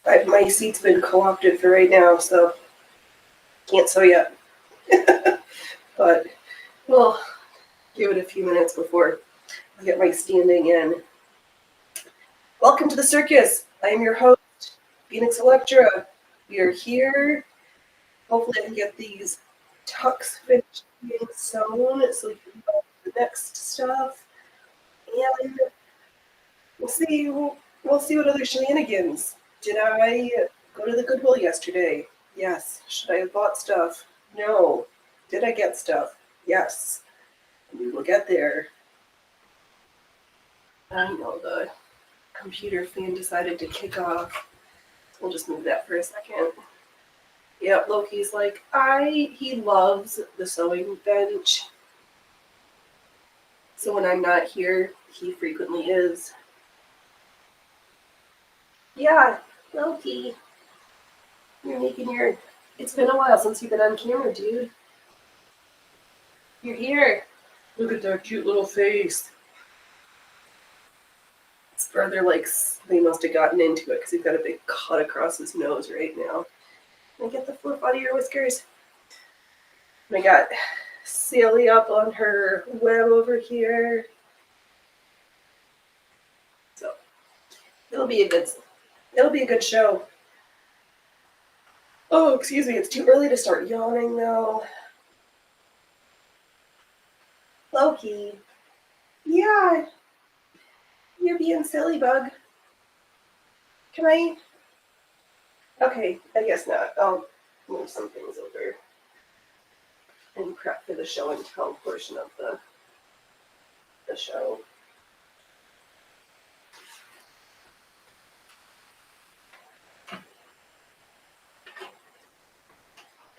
My seat's been co-opted for right now, so can't sew yet. But we'll give it a few minutes before I get my standing in. Welcome to the circus. I am your host, Phoenix Electra. We are here. Hopefully I can get these tucks finished being sewn so we can go to the next stuff. And we'll see what other shenanigans. Did I go to the Goodwill yesterday? Yes. Should I have bought stuff? No. Did I get stuff? Yes. We will get there. I know the computer fan decided to kick off. We'll just move that for a second. Yep, Loki's like, he loves the sewing bench. So when I'm not here, he frequently is. Yeah, Loki. You're making your... It's been a while since you've been on camera, dude. You're here. Look at that cute little face. His brother, they must have gotten into it because he's got a big cut across his nose right now. Can I get the fluff out of your whiskers? And I got Sally up on her web over here. So it'll be a good show. Oh, excuse me, it's too early to start yawning though. Loki. Yeah. You're being silly, bug. Can I? Okay, I guess not. I'll move some things over and prep for the show and tell portion of the show.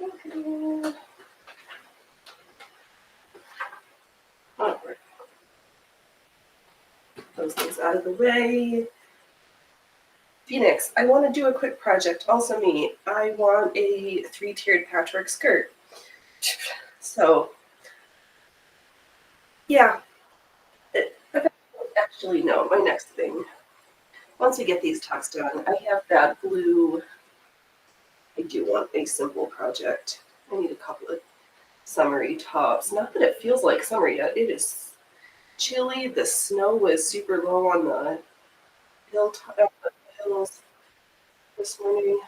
Okay. Alright. Those things out of the way. Phoenix, I want to do a quick project. Also me. I want a 3-tiered patchwork skirt. So, yeah. Actually, no, my next thing. Once we get these tucks done, I have that blue. I do want a simple project. I need a couple of summery tops. Not that it feels like summer yet. It is chilly. The snow was super low on the hills this morning.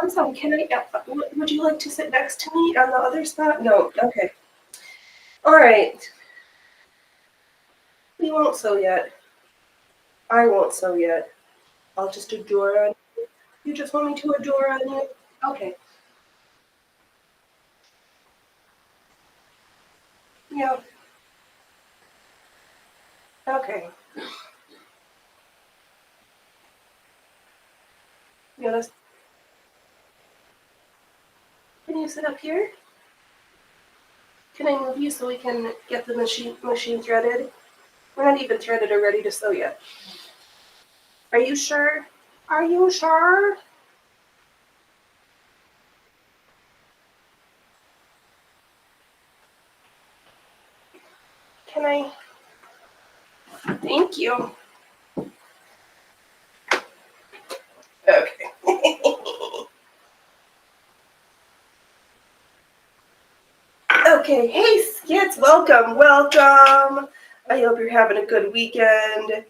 Handsome, would you like to sit next to me on the other spot? No, okay. All right. We won't sew yet. I won't sew yet. I'll just adore on you. You just want me to adore on you? Okay. Yeah. Okay. Yes. Can you sit up here? Can I move you so we can get the machine threaded? We're not even threaded or ready to sew yet. Are you sure? Are you sure? Can I? Thank you. Okay. Okay, hey Skits, welcome. I hope you're having a good weekend.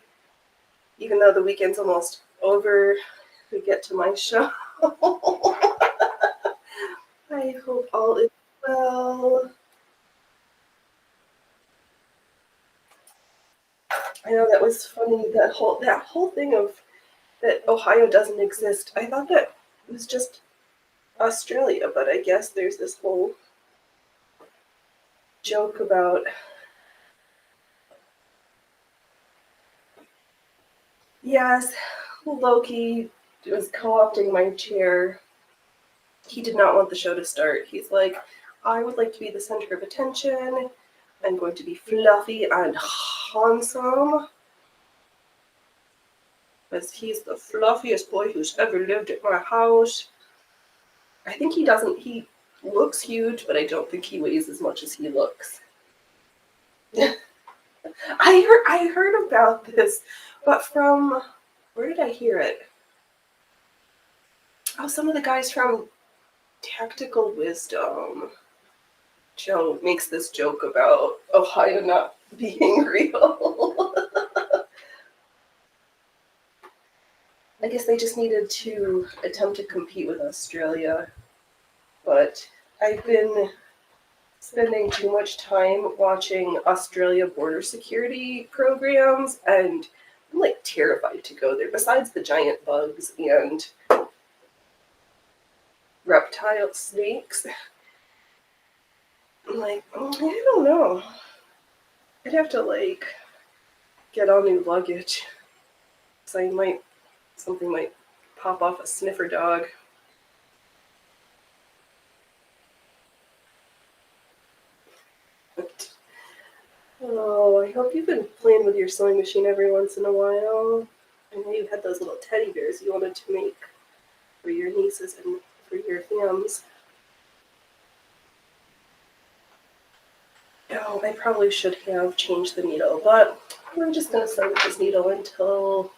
Even though the weekend's almost over, we get to my show. I hope all is well. I know that was funny, that whole thing of that Ohio doesn't exist. I thought that was just Australia, but I guess there's this whole joke about yes, Loki was co-opting my chair. He did not want the show to start. He's like, I would like to be the center of attention. I'm going to be fluffy and handsome. Because he's the fluffiest boy who's ever lived at my house. I think he looks huge, but I don't think he weighs as much as he looks. I heard about this, but where did I hear it? Oh, some of the guys from Tactical Wisdom. Joe makes this joke about Ohio not being real. I guess they just needed to attempt to compete with Australia. But I've been spending too much time watching Australia border security programs, and I'm like terrified to go there. Besides the giant bugs and reptile snakes, I'm like, I don't know. I'd have to like get all new luggage. So something might pop off a sniffer dog. But, oh, I hope you've been playing with your sewing machine every once in a while. I know you had those little teddy bears you wanted to make for your nieces and for your hams. Oh, I probably should have changed the needle, but I'm just going to sew with this needle until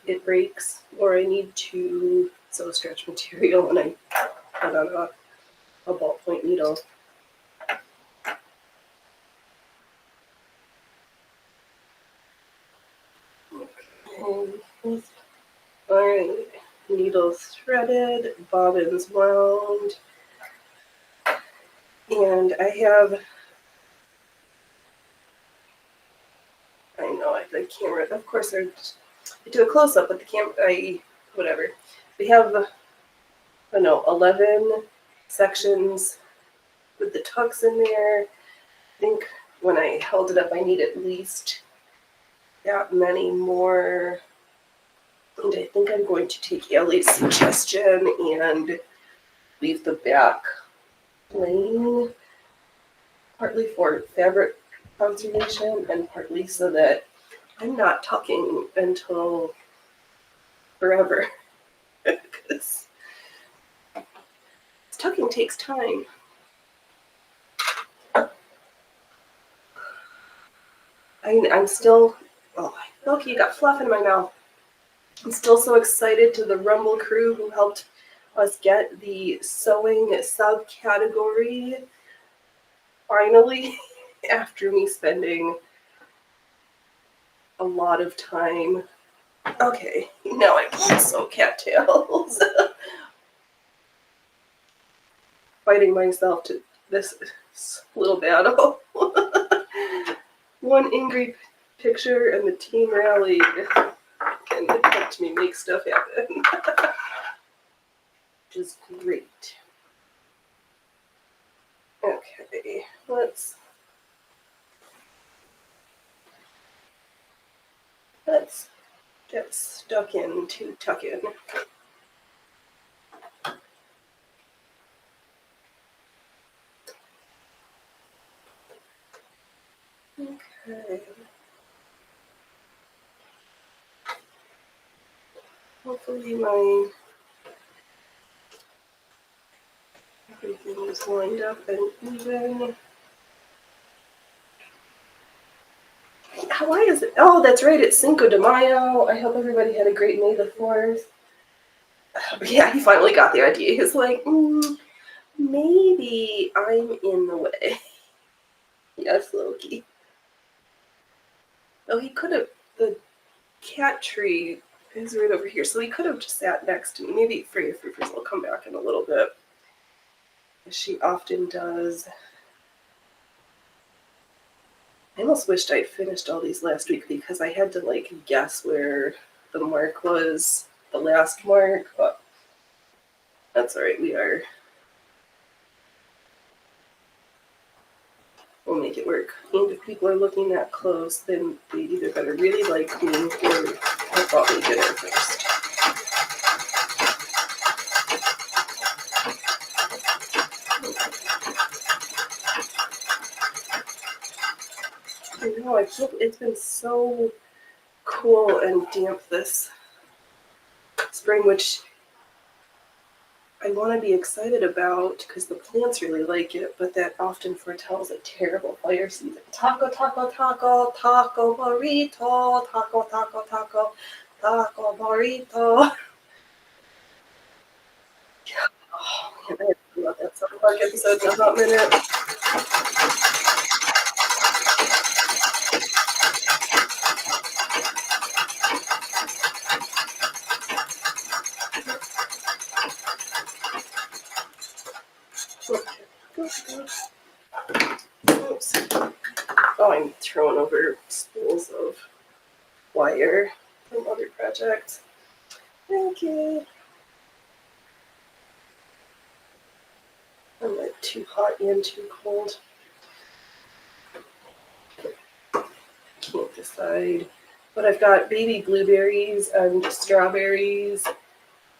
it breaks, or I need to sew stretch material when I put on a ballpoint needle. Okay. Alright, needles threaded, bobbins wound, and I have, I know, the camera, of course, I do a close-up with the camera, whatever. We have, 11 sections with the tucks in there. I think when I held it up, I need at least that many more. And I think I'm going to take Ellie's suggestion and leave the back plain, partly for fabric conservation and partly so that I'm not tucking until forever. Because tucking takes time. I'm still, look, you got fluff in my mouth. I'm still so excited to the Rumble crew who helped us get the sewing subcategory finally, after me spending a lot of time. Okay, now I won't sew cattails. Fighting myself to this little battle. One angry picture and the team rallied and helped me make stuff happen. Which is great. Okay, let's get stuck into tucking. Okay. Hopefully everything is lined up and even. Why is it? Oh, that's right. It's Cinco de Mayo. I hope everybody had a great May the 4th. Yeah, he finally got the idea. He's like, maybe I'm in the way. Yes, Loki. Oh, he could have. The cat tree is right over here, so he could have just sat next to me. Maybe Freya Fruifers will come back in a little bit, as she often does. I almost wished I'd finished all these last week because I had to guess where the mark was, the last mark, but that's alright, we'll make it work. And if people are looking that close, then they either better really like me or I thought we did it first. I know, it's been so cool and damp this spring, which I want to be excited about because the plants really like it, but that often foretells a terrible fire season. Taco, taco, taco, taco burrito, taco, taco, taco. taco burrito. Oh, man, I haven't done that South Park episode in a hot minute. Oops. Oh, I'm throwing over spools of wire from other projects. Okay. I'm like too hot and too cold. Can't decide. But I've got baby blueberries and strawberries,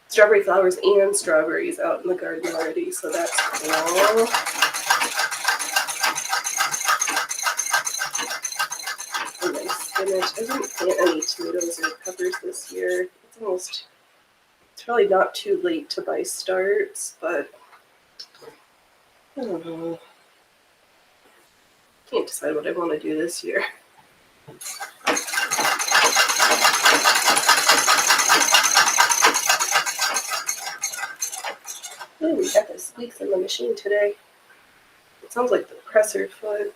strawberry flowers and strawberries out in the garden already, so that's cool. And then spinach. I didn't plant any tomatoes or peppers this year. It's really not too late to buy starts, but I don't know. Can't decide what I want to do this year. Ooh, we got the squeaks in the machine today. It sounds like the presser foot.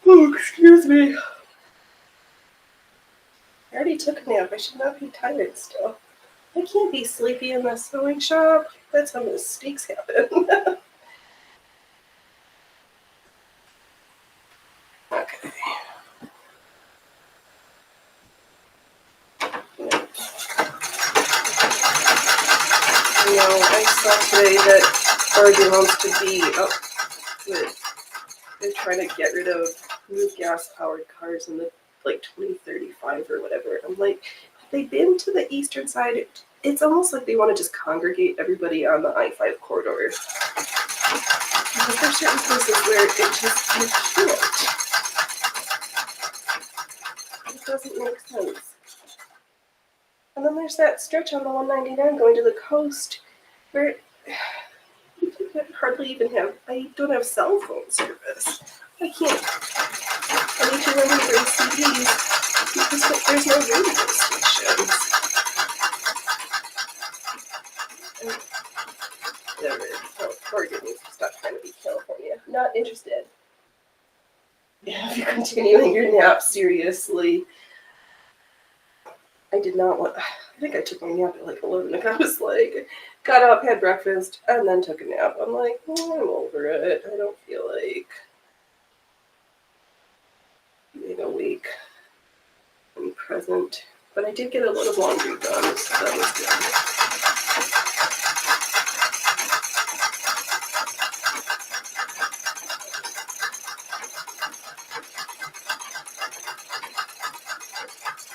Oh, excuse me. I already took a nap. I should not be tired still. I can't be sleepy in the sewing shop. That's how mistakes happen. Okay. I saw today that Oregon wants to be up with, they're trying to get rid of new gas-powered cars in the 2035 or whatever. I'm like, have they been to the eastern side? It's almost like they want to just congregate everybody on the I-5 corridor. Because there's certain places where it just, you can't. It doesn't make sense. And then there's that stretch on the 199 going to the coast where you hardly even I don't have cell phone service. I can't. I need to remember to bring CDs because there's no radio stations. Whatever. Oh, Oregon needs to stop trying to be California. Not interested. Yeah, if you're continuing your nap, seriously. I did not want. I think I took my nap at 11 and I was like, got up, had breakfast, and then took a nap. I'm like, I'm over it. I don't feel like being awake and present. But I did get a lot of laundry done, so that was good.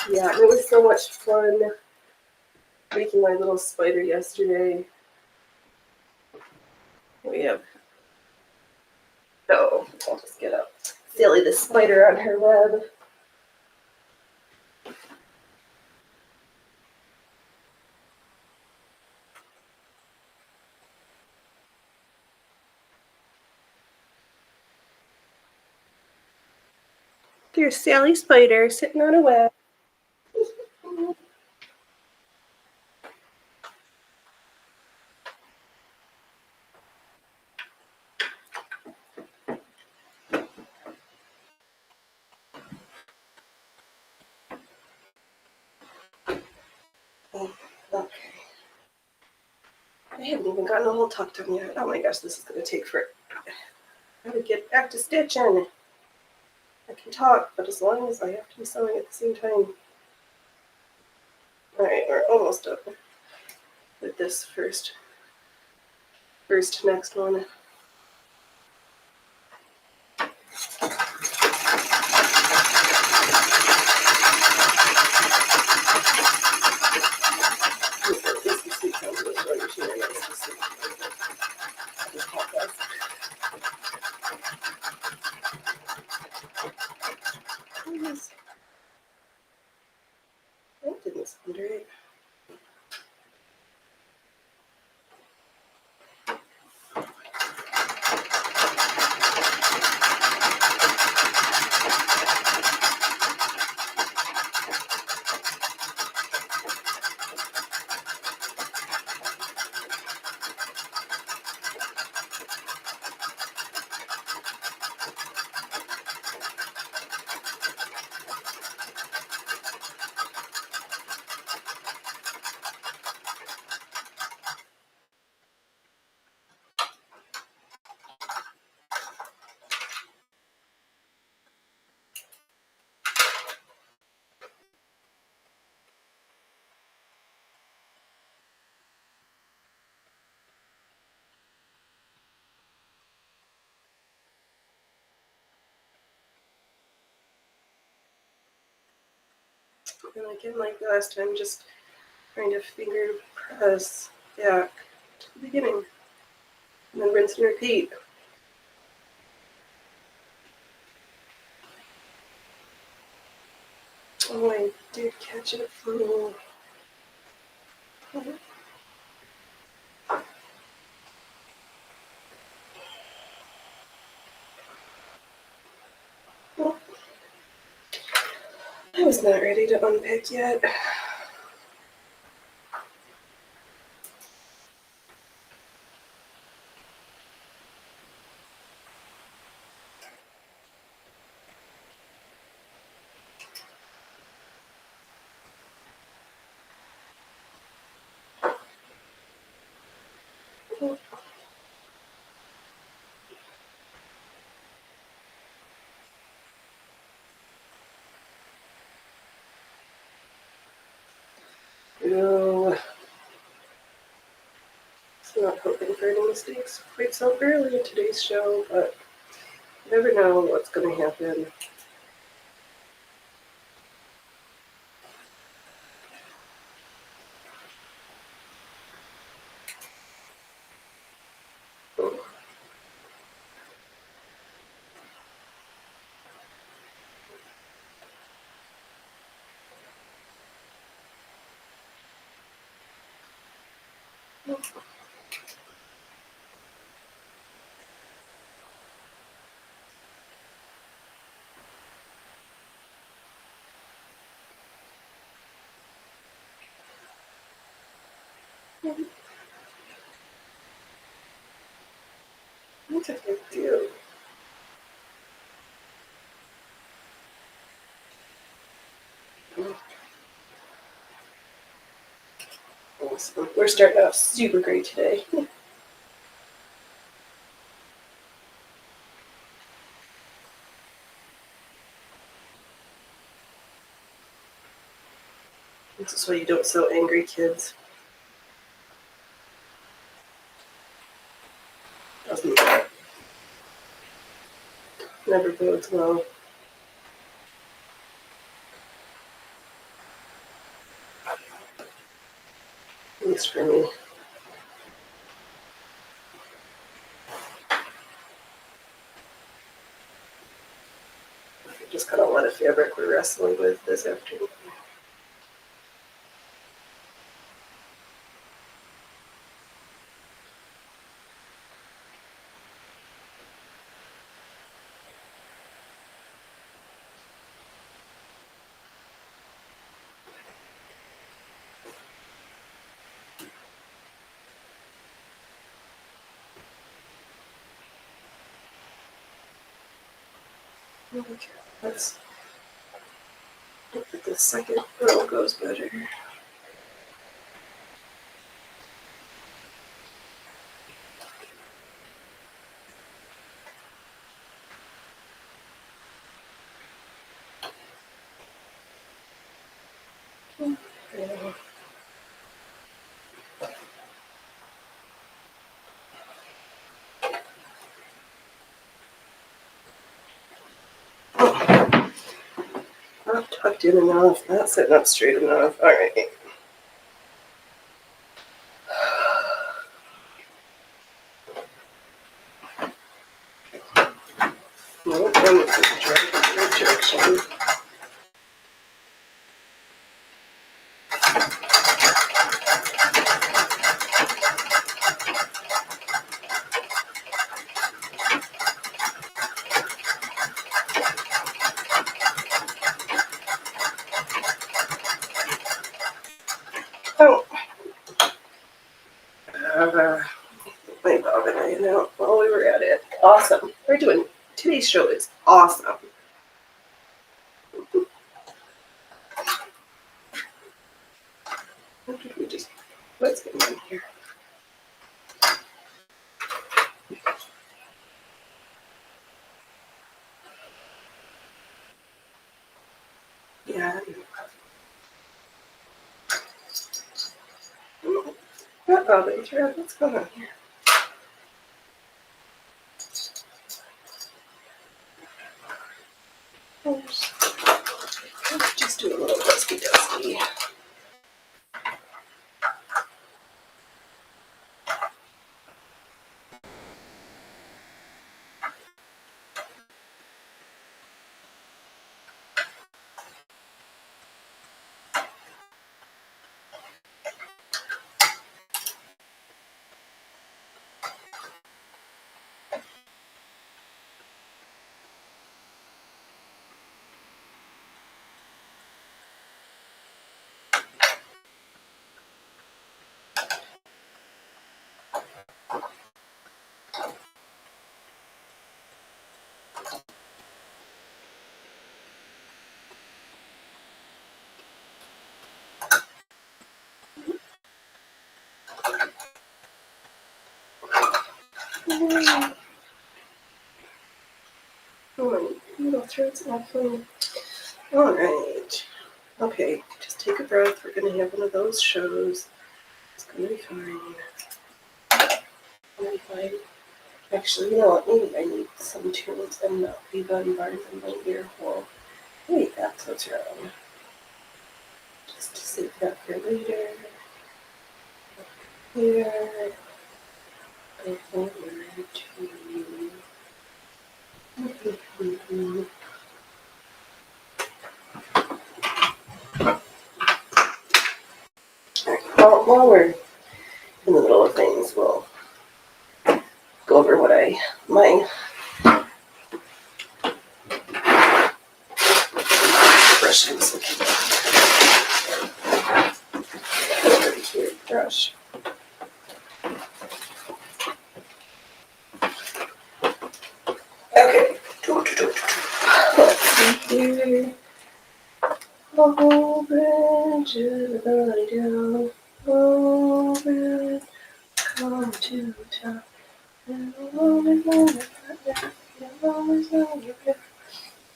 Yeah, it was so much fun making my little spider yesterday. We have, I'll just get up. Sally the spider on her web. There's Sally Spider sitting on a web. Okay. I haven't even gotten a whole tuck done yet. Oh my gosh, this is going to take forever. I gotta get back to stitching. I can talk, but as long as I have to be sewing at the same time. Alright, we're almost up with this first next one. That didn't sound right. And again, like last time, just kind of finger press back to the beginning. And then rinse and repeat. Oh, I did catch it for me. Well, I was not ready to unpick yet. No. I'm not hoping for any mistakes quite so early in today's show, but you never know what's going to happen. What's a big deal? Awesome. We're starting off super great today. This is why you don't sew angry kids. Doesn't never bodes well. At least for me. Just got a lot of fabric we're wrestling with this afternoon. Okay, let's hope that the second row goes better. Yeah. Not tucked in enough, not sitting up straight enough. All right. Nope, I'm in the right direction. Oh. My bobbin ran out while we were at it. Awesome. We're doing today's show is awesome. What did we just let's get in here. Yeah. That bobbin thread. What's going on here? Let's just do a little dusty dust. Oh, my little throat's not funny. All right. Okay, just take a breath. We're going to have one of those shows. It's going to be fine. It's fine. Actually, you know what? Maybe I need some tunes and not be bombarded in my ear hole. Wait, that's what's wrong. Just to save that for later. Here. Go forward to. Well, while we're in the middle of things, we'll go over what my brush I was looking at. Pretty cute brush. Okay. Let's see here. A whole branch of the body down. Oh, breath, come to top. And always on your back, and always on your back.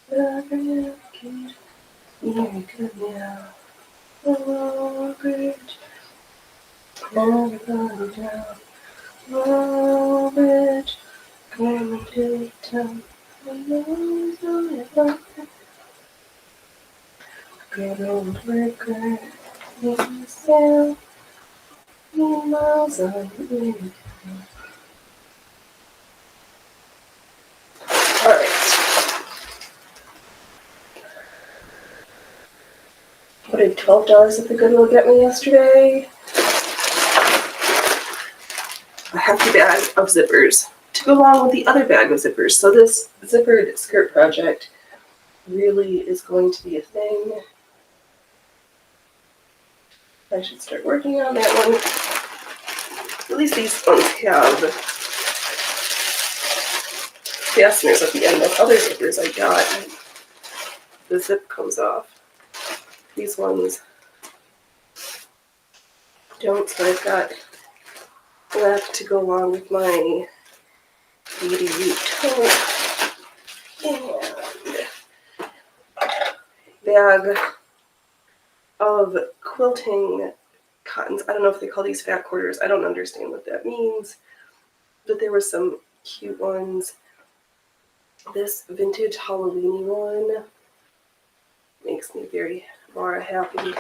The breath keeps me good now. Oh, bridge, never body down. Oh, bridge, come to top. And always on your back. Good old breaker, make yourself. Miles away. Alright. What did $12 at the Goodwill get me yesterday? A hefty bag of zippers to go along with the other bag of zippers. So this zippered skirt project really is going to be a thing. I should start working on that one. At least these ones have fasteners at the end. Those other zippers I got, the zip comes off. These ones don't, so I've got left to go along with my BDU tote and bag of quilting cottons. I don't know if they call these fat quarters. I don't understand what that means, but there were some cute ones. This vintage Halloween one makes me very Laura happy.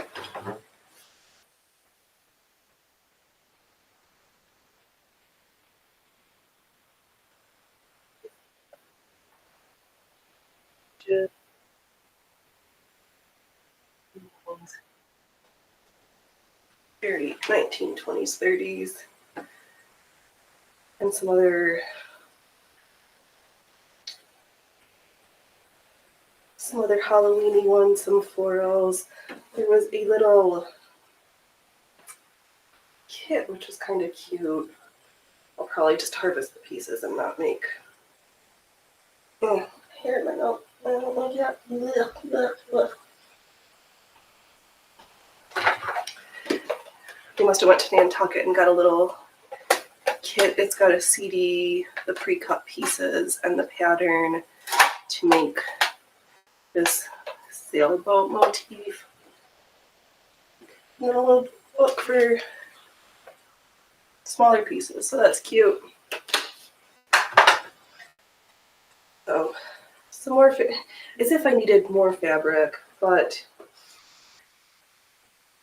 Just very 1920s, 30s, and some other Halloween-y ones, some florals. There was a little kit which was kind of cute. I'll probably just harvest the pieces and not make hair in my mouth. I don't like that. They must have went to Nantucket and got a little kit. It's got a CD, the pre-cut pieces, and the pattern to make this sailboat motif. And a little book for smaller pieces, so that's cute. So, some more, as if I needed more fabric, but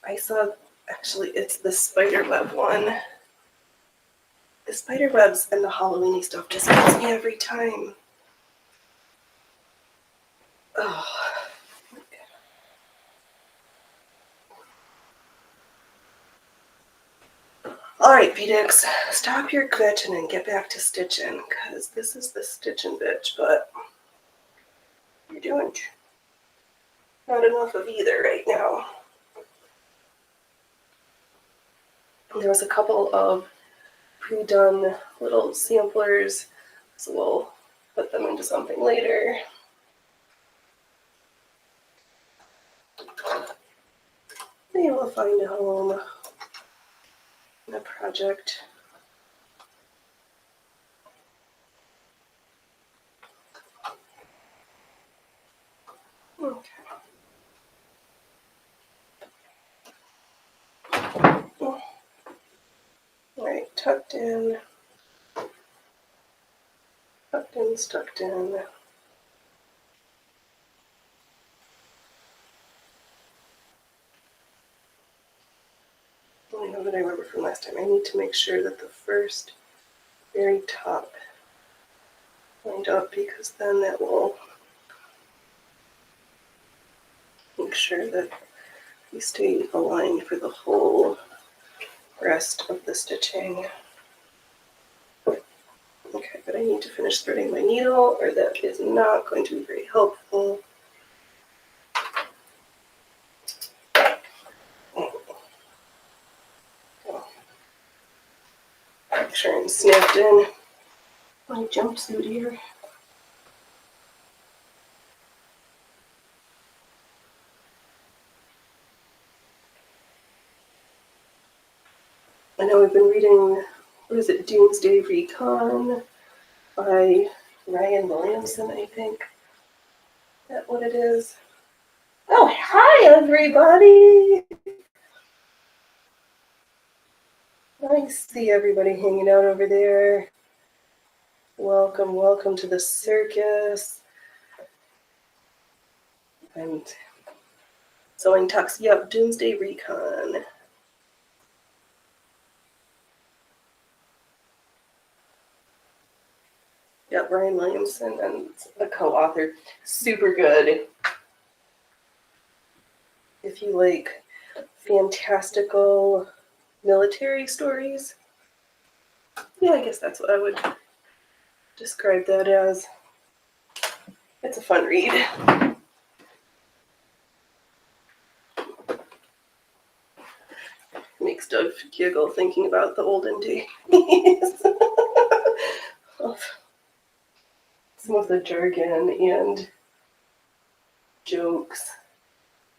I saw, actually, it's the spiderweb one. The spiderwebs and the Halloween-y stuff just gets me every time. Oh. Alright, Phoenix, stop your glitching and get back to stitching, because this is the stitching bitch, but you're doing not enough of either right now. There was a couple of pre-done little samplers, so we'll put them into something later. They will find a home in a project. tucked in, tucked in, tucked in. I know that I remember from last time. I need to make sure that the first very top lined up, because then that will make sure that we stay aligned for the whole rest of the stitching. Okay, but I need to finish threading my needle, or that is not going to be very helpful. Make sure I'm snapped in my jumpsuit here. I know we've been reading, what is it, Doomsday Recon by Ryan Williamson, I think. Is that what it is? Oh, hi everybody! I see everybody hanging out over there. Welcome, welcome to the circus. And Sewing Tux, yep, Doomsday Recon. Yep, Ryan Williamson and a co-author. Super good. If you like fantastical military stories, yeah, I guess that's what I would describe that as. It's a fun read. Makes Doug giggle thinking about the olden days. Some of the jargon and jokes.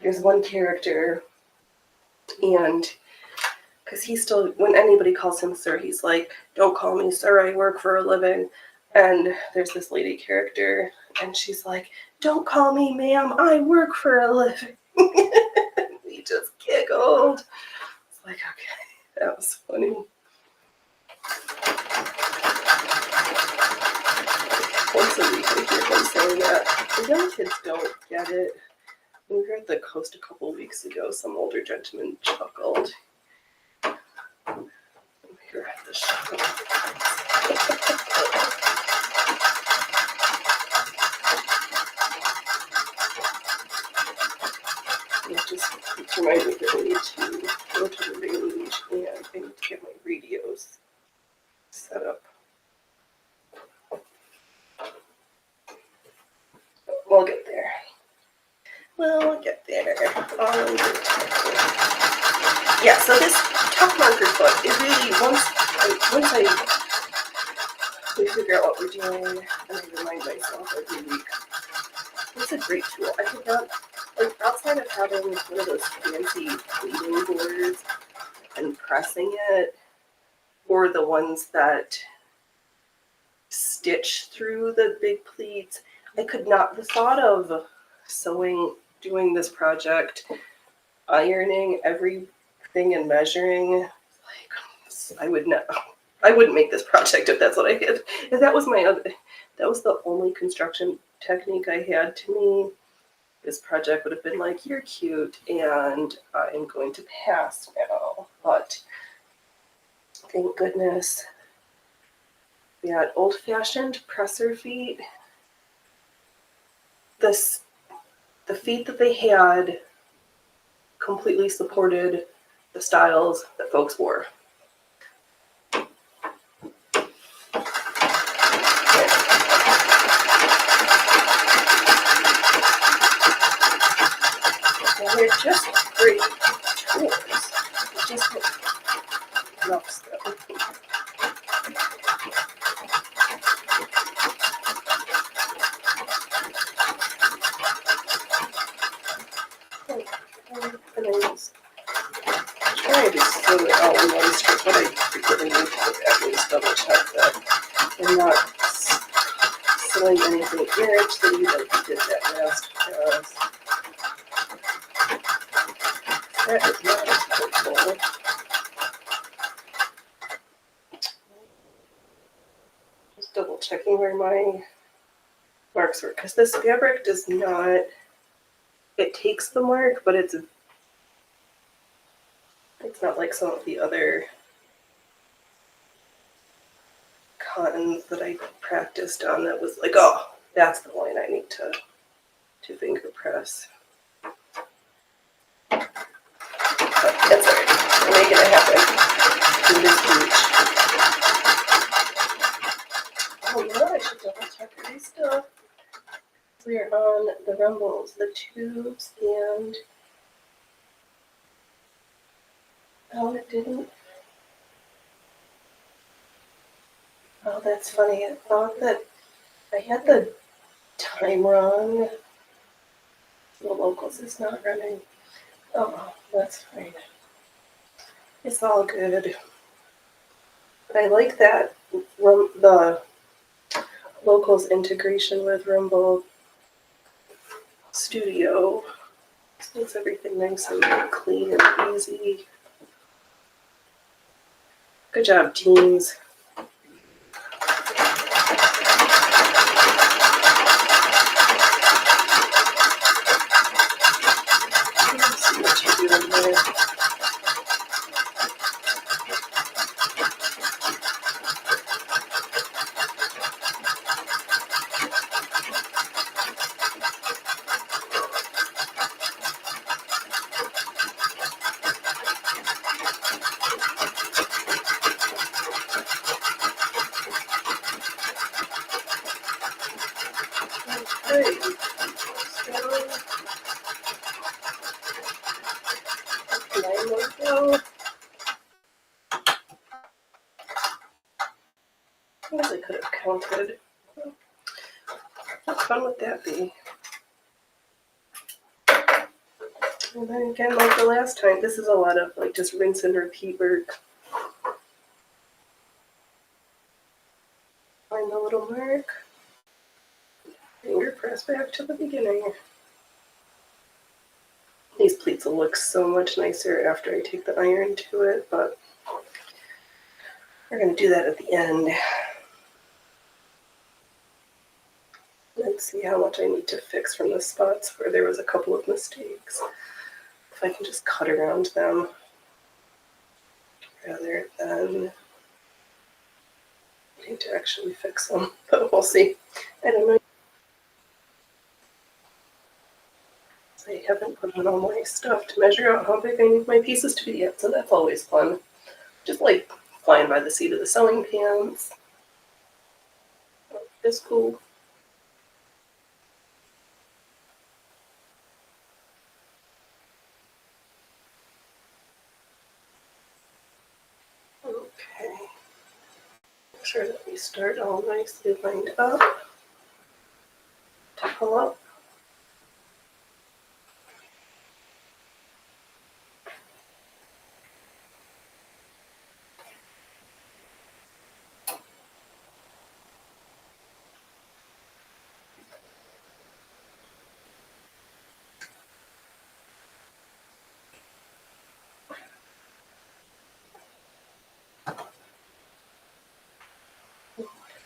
There's one character, and because he's still, when anybody calls him sir, he's like, "Don't call me sir, I work for a living." And there's this lady character, and she's like, "Don't call me ma'am, I work for a living." We just giggled. It's like, okay, that was funny. Once a week I hear him saying that. The young kids don't get it. We were at the coast a couple weeks ago. Some older gentleman chuckled. We were at the shop. It just reminded me that I need to go to the range and I need to get my radios set up. We'll get there. We'll get there. Yeah, so this tuck marker foot, it really, once we figure out what we're doing and I remind myself every week, it's a great tool. I could not, like, outside of having one of those fancy pleating boards and pressing it, or the ones that stitch through the big pleats, I could not, the thought of sewing, doing this project, ironing everything and measuring, like, I wouldn't make this project if that's what I did. If that was that was the only construction technique I had, to me, this project would have been like, you're cute and I'm going to pass now. But thank goodness we had old-fashioned presser feet. The feet that they had completely supported the styles that folks wore. And they're just great tools. It just loves them. And I was trying to sew it all in one strip, but I frequently need to go back and just double check that I'm not sewing anything irritating like we did that last pass. That is not helpful. checking where my marks were, because this fabric does not, it takes the mark, but it's not like some of the other cottons that I practiced on that was like, oh, that's the line I need to finger press. But that's all right. We're making it happen in this beach. Oh, you know what? I should double check my stuff. We're on the rumbles, the tubes, and oh, it didn't. Oh, that's funny. I thought that I had the time wrong. The locals is not running. Oh, that's fine. It's all good. I like that the locals integration with Rumble Studio. This makes everything nice and clean and easy. Good job, teams. Let's see what you're doing there. Okay. So, 9 more to go. I guess I could have counted. How fun would that be? And then again, like the last time, this is a lot of like just rinse and repeat work. Find the little mark. Finger press back to the beginning. These pleats will look so much nicer after I take the iron to it, but we're going to do that at the end. Let's see how much I need to fix from the spots where there was a couple of mistakes. If I can just cut around them rather than need to actually fix them, but we'll see. I don't know. I haven't put on all my stuff to measure out how big I need my pieces to be yet, so that's always fun. Just like flying by the seat of the sewing pants. It's cool. Okay. Make sure that we start all nicely lined up to pull up.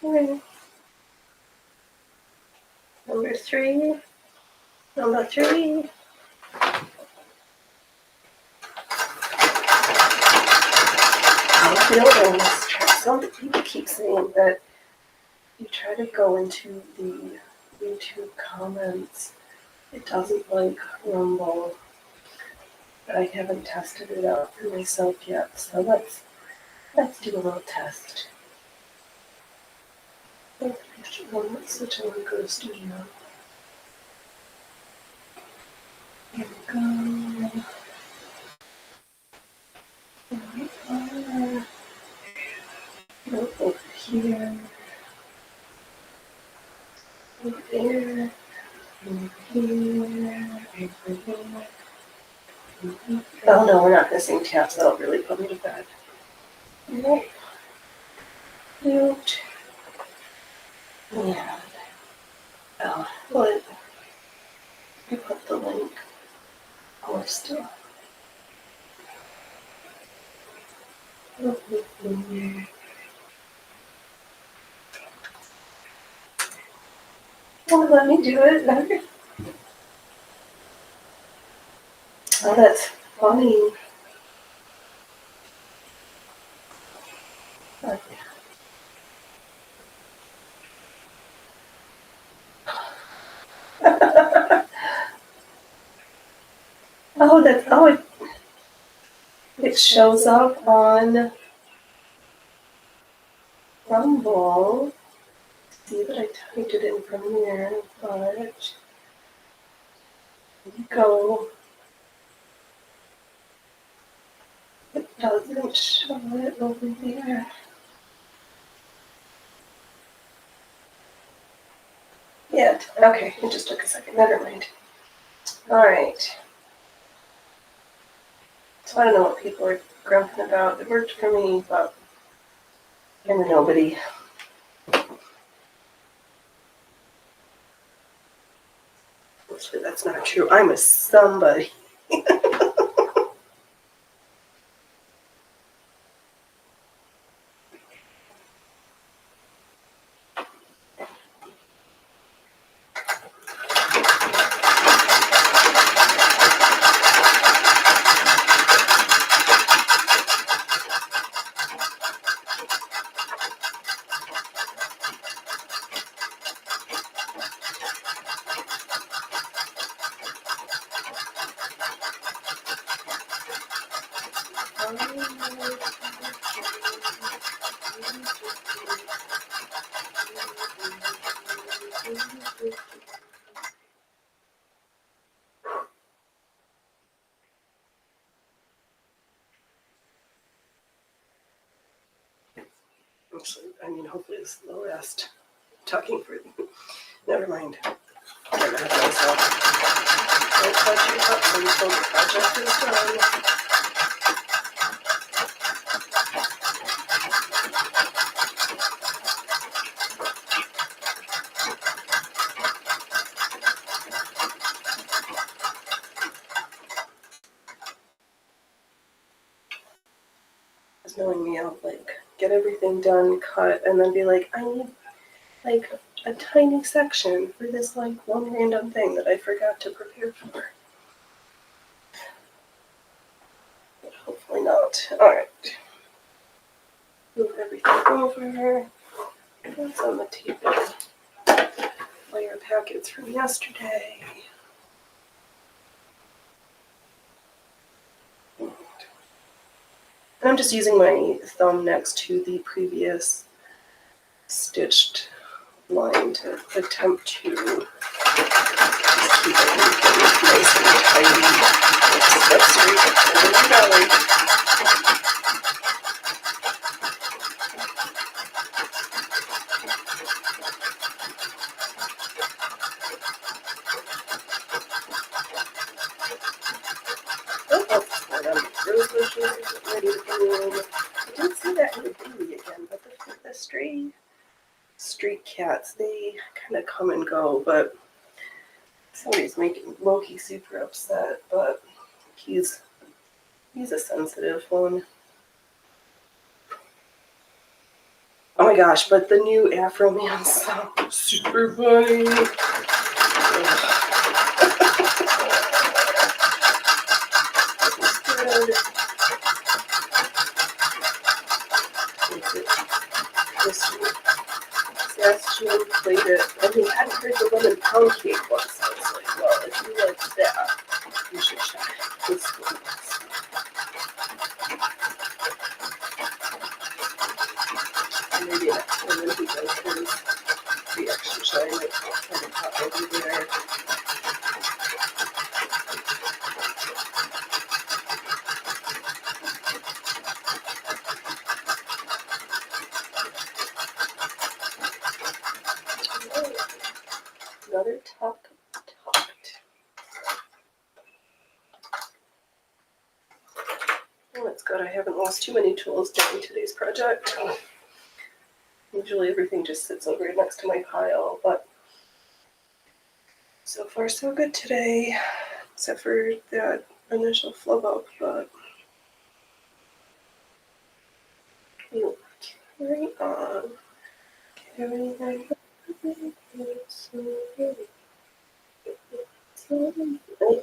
Okay. Number 3. Number 3. You know, in this track, some people keep saying that you try to go into the YouTube comments. It doesn't like Rumble, but I haven't tested it out for myself yet. So let's do a little test. Let's switch on and go to studio. Here we go. Go over here. Over there. Over here. Over here. Oh no, we're not missing tabs. That'll really put me to bed. Nope. Note. Yeah. Oh, what? You put the link. Oh, still. Oh, let me do it. Oh, that's funny. Oh, it shows up on Rumble. See that I typed it in from there, but go. It doesn't show it over there. Yet. Okay, it just took a second. Never mind. Alright. So I don't know what people are grumping about. It worked for me, but I'm a nobody. Actually, that's not true. I'm a somebody. Actually, I mean, hopefully this is the last talking for you. Never mind. I'm ahead of myself. Don't touch you up until the project is done. Knowing me, I'll get everything done, cut, and then be like, I need a tiny section for this one random thing that I forgot to prepare for. But hopefully not. Alright. Move everything over. What's on the table? Layer packets from yesterday. I'm just using my thumb next to the previous stitched line to attempt to keep it nice and tidy. That's right. Rose bushes are ready to bloom. I did see that in the daily again, but the stray street cats, they kind of come and go, but somebody's making Loki super upset, but he's a sensitive one. Oh my gosh, but the new Afro Man song is super funny. Sebastian played it, and he hadn't heard the lemon pound cake one, so I was like, well, if you like that, you should check this one. And maybe next time when he does his reaction show, I might try to pop over there. Another tucked. Oh, that's good. I haven't lost too many tools during today's project. Usually everything just sits over next to my pile, but so far so good today, except for that initial flub up, but we'll carry on. Carry on.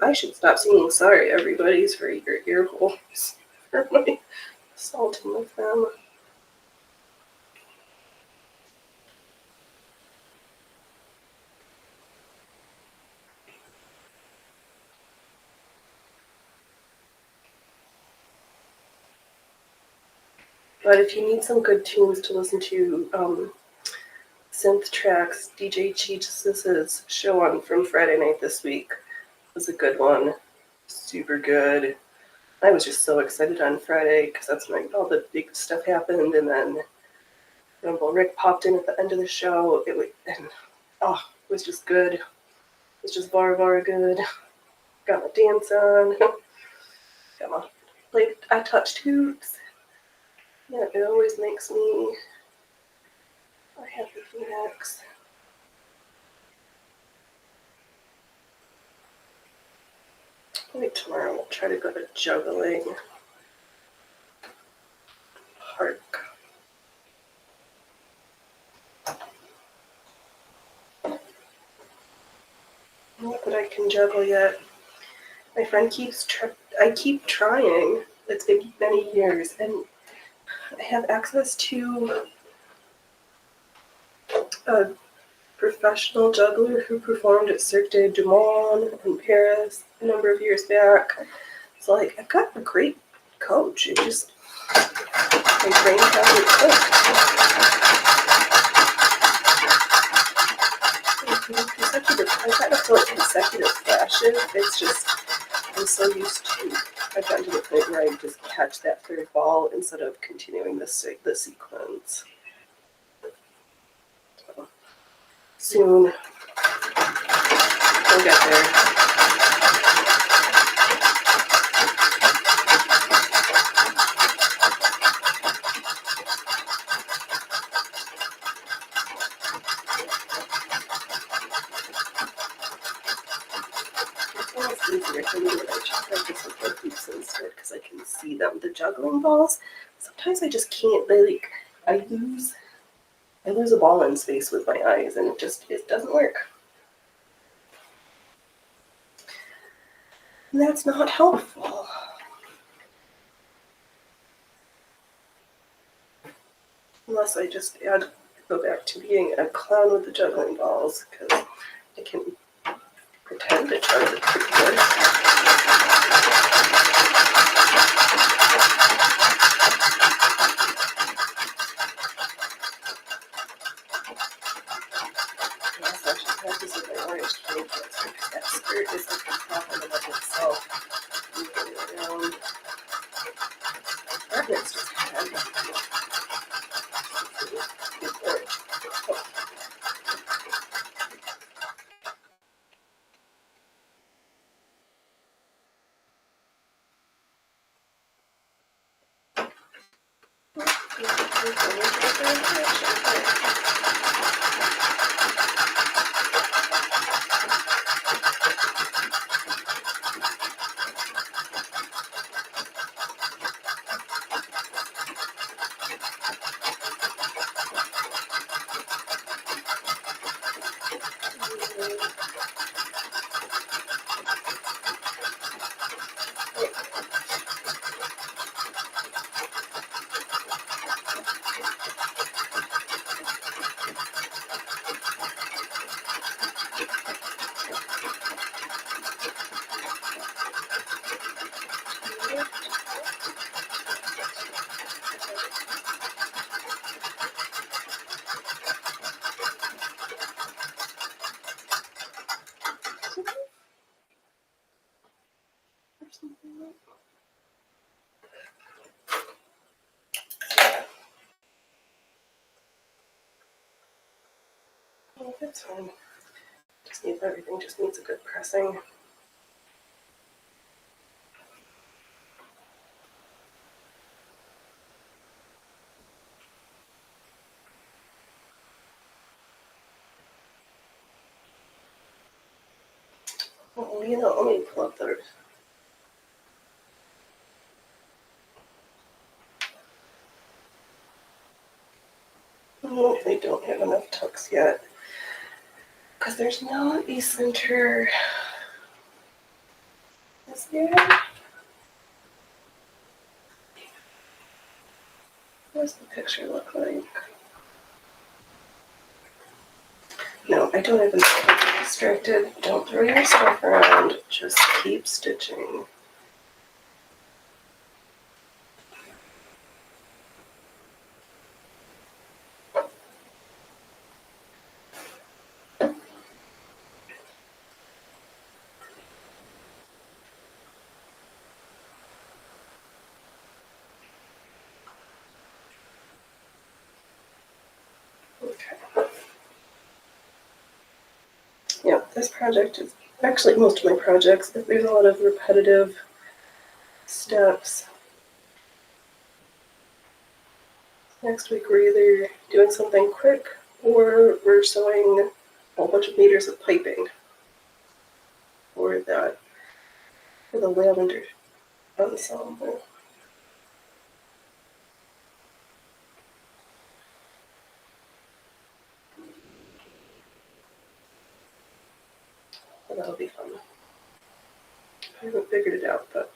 I should stop singing Sorry Everybody's for your ear holes for my assaulting with them. But if you need some good tunes to listen to, Synth Tracks, DJ Cheese's show on from Friday night this week was a good one. Super good. I was just so excited on Friday because that's when all the big stuff happened, and then Rumble Rick popped in at the end of the show. It was just good. It was just vara good. Got my dance on. Got my I touched hoops. Yeah, it always makes me a happy Phoenix. Maybe tomorrow we'll try to go to juggling park. Not that I can juggle yet. My friend I keep trying. It's been many years, and I have access to a professional juggler who performed at Cirque du Monde in Paris a number of years back. So, like, I've got a great coach. It just, my brain hasn't clicked. I kind of feel like consecutive flashes. It's just, I'm so used to, I've gotten to the point where I just catch that third ball instead of continuing the sequence. So, soon, we'll get there. It's easier for me when I just practice with my hoops instead because I can see them. The juggling balls, sometimes I just can't. I lose a ball in space with my eyes, and it doesn't work. And that's not helpful. Unless I just go back to being a clown with the juggling balls, because I can pretend to try to pretty good. Yes, I should practice with my orange cake. That skirt is like a compliment of itself. Moving around. That makes just heavy. Oh, that's fine. Everything just needs a good pressing. Oh, let me pull up the. Oh, they don't have enough tucks yet. Because there's not a center is there. What does the picture look like? No, I don't even get distracted. Don't throw your stuff around. Just keep stitching. Okay. Yeah, this project is actually most of my projects. There's a lot of repetitive steps. Next week we're either doing something quick or we're sewing a whole bunch of meters of piping for the lavender ensemble. So that'll be fun. I haven't figured it out, but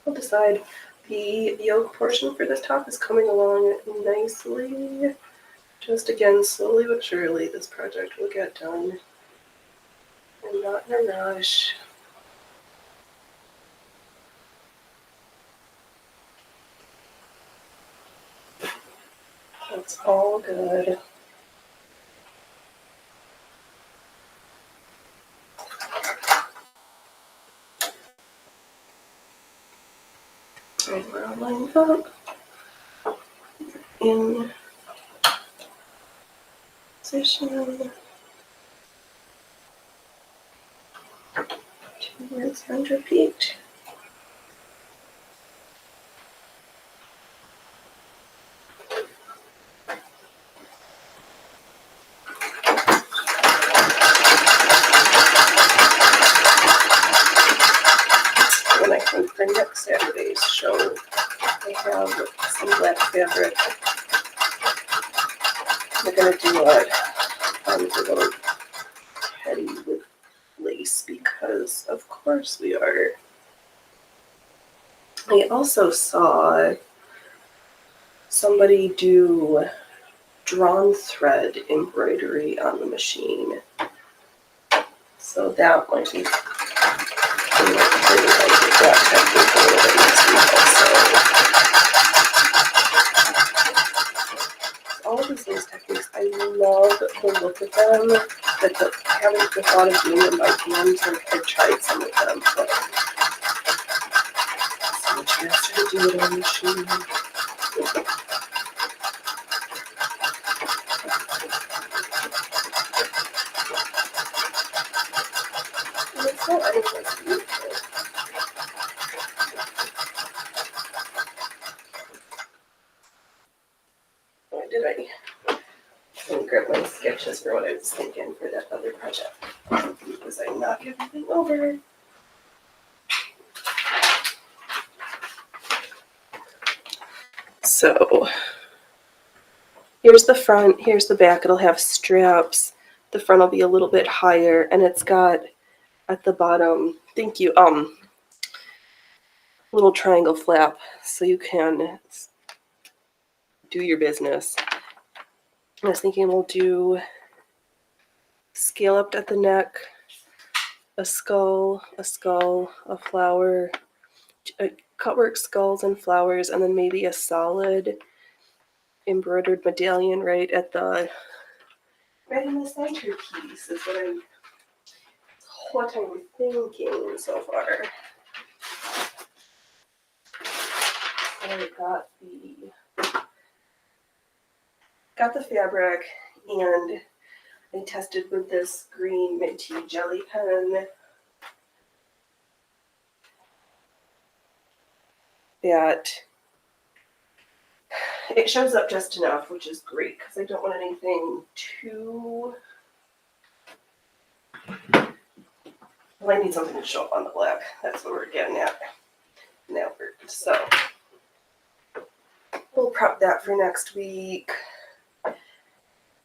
I'll decide. The yoke portion for this top is coming along nicely. Just again, slowly but surely, this project will get done. I'm not in a rush. That's all good. And we're all lined up in position. Towards and repeat. And I think for next Saturday's show, I have some black fabric. We're going to do a little heady with lace because, of course, we are. I also saw somebody do drawn thread embroidery on the machine. So that might be all of these lace techniques, I love the look of them, but having the thought of doing them by hand, like I've tried some of them, but it's so much faster to do it on the machine. And it's not anything beautiful. Why did I grab my sketches for what I was thinking for that other project? Because I knock everything over. So here's the front, here's the back. It'll have straps. The front will be a little bit higher, and it's got at the bottom, thank you, little triangle flap so you can do your business. I was thinking we'll do scalloped at the neck, a skull, a flower, cutwork skulls and flowers, and then maybe a solid embroidered medallion right in the centerpiece is what I'm thinking so far. I got the fabric, and I tested with this green minty jelly pen that it shows up just enough, which is great because I don't want anything too. Well, I need something to show up on the black. That's what we're getting at. Now so we'll prep that for next week.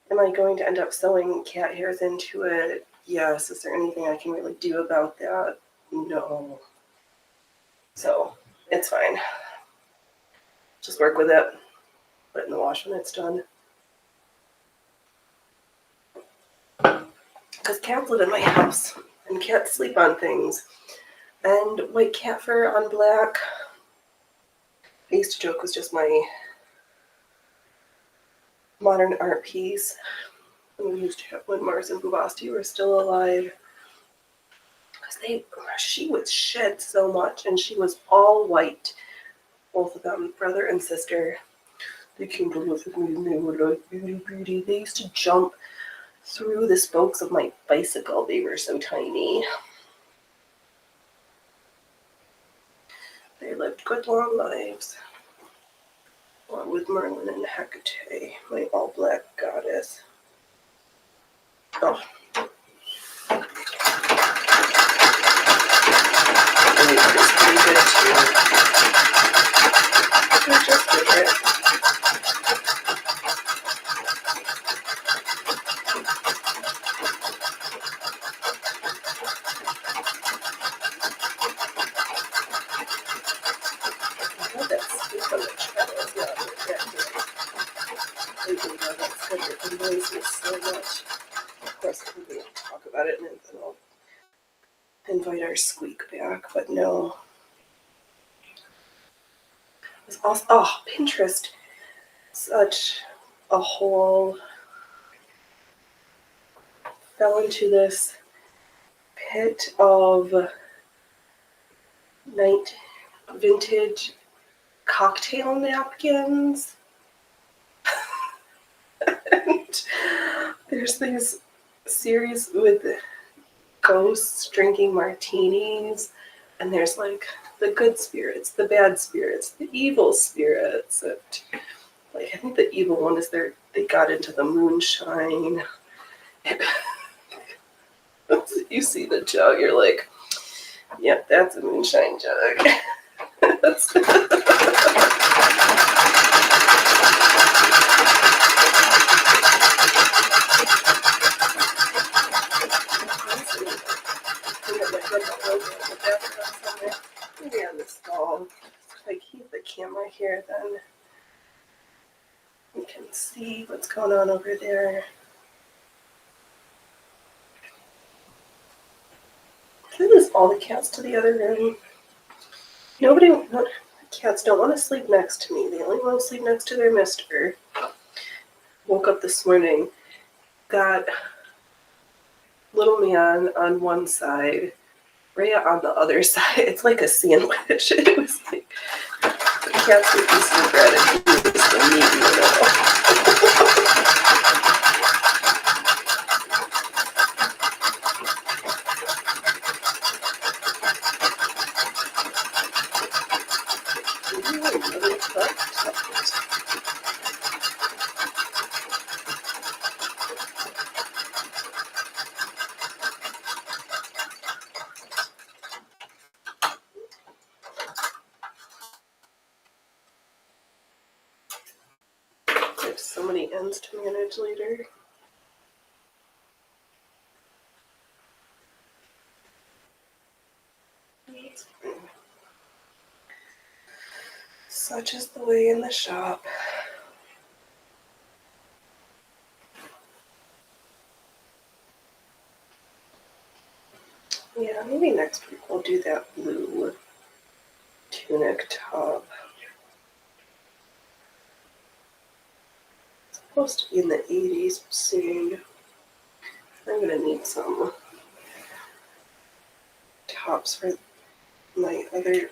Am I going to end up sewing cat hairs into it? Yes. Is there anything I can really do about that? No. So it's fine. Just work with it. Put it in the wash when it's done. Because cats live in my house, and cats sleep on things. And white cat fur on black, I used to joke, was just my modern art piece. And we used to have when Mars and Bubasti were still alive. Because she would shed so much, and she was all white. Both of them, brother and sister. They came to live with me, and they were like beauty. They used to jump through the spokes of my bicycle. They were so tiny. They lived good long lives. Along with Merlin and Hecate, my all-black goddess. Oh. Everybody's pretty good too. They're just different. I love that scoop on the treadle as well. It annoys me so much. Of course, we don't talk about it, and then I'll invite our squeak back, but no. It's also, oh, Pinterest. Such a hole. Fell into this pit of vintage cocktail napkins. And there's these series with ghosts drinking martinis, and there's like the good spirits, the bad spirits, the evil spirits. And like I think the evil one is they got into the moonshine. You see the jug, you're like, yep, that's a moonshine jug. That's maybe on the stall. If I keep the camera here, then you can see what's going on over there. Can I lose all the cats to the other room? Cats don't want to sleep next to me. They only want to sleep next to their mister. Woke up this morning, got little man on one side, Rhea on the other side. It's like a sandwich. It was like the cats would be some bread and he was the meat in the middle. There's so many ends to manage later. Such is the way in the shop. Yeah, maybe next week we'll do that blue tunic top. It's supposed to be in the 80s soon. I'm gonna need some tops for the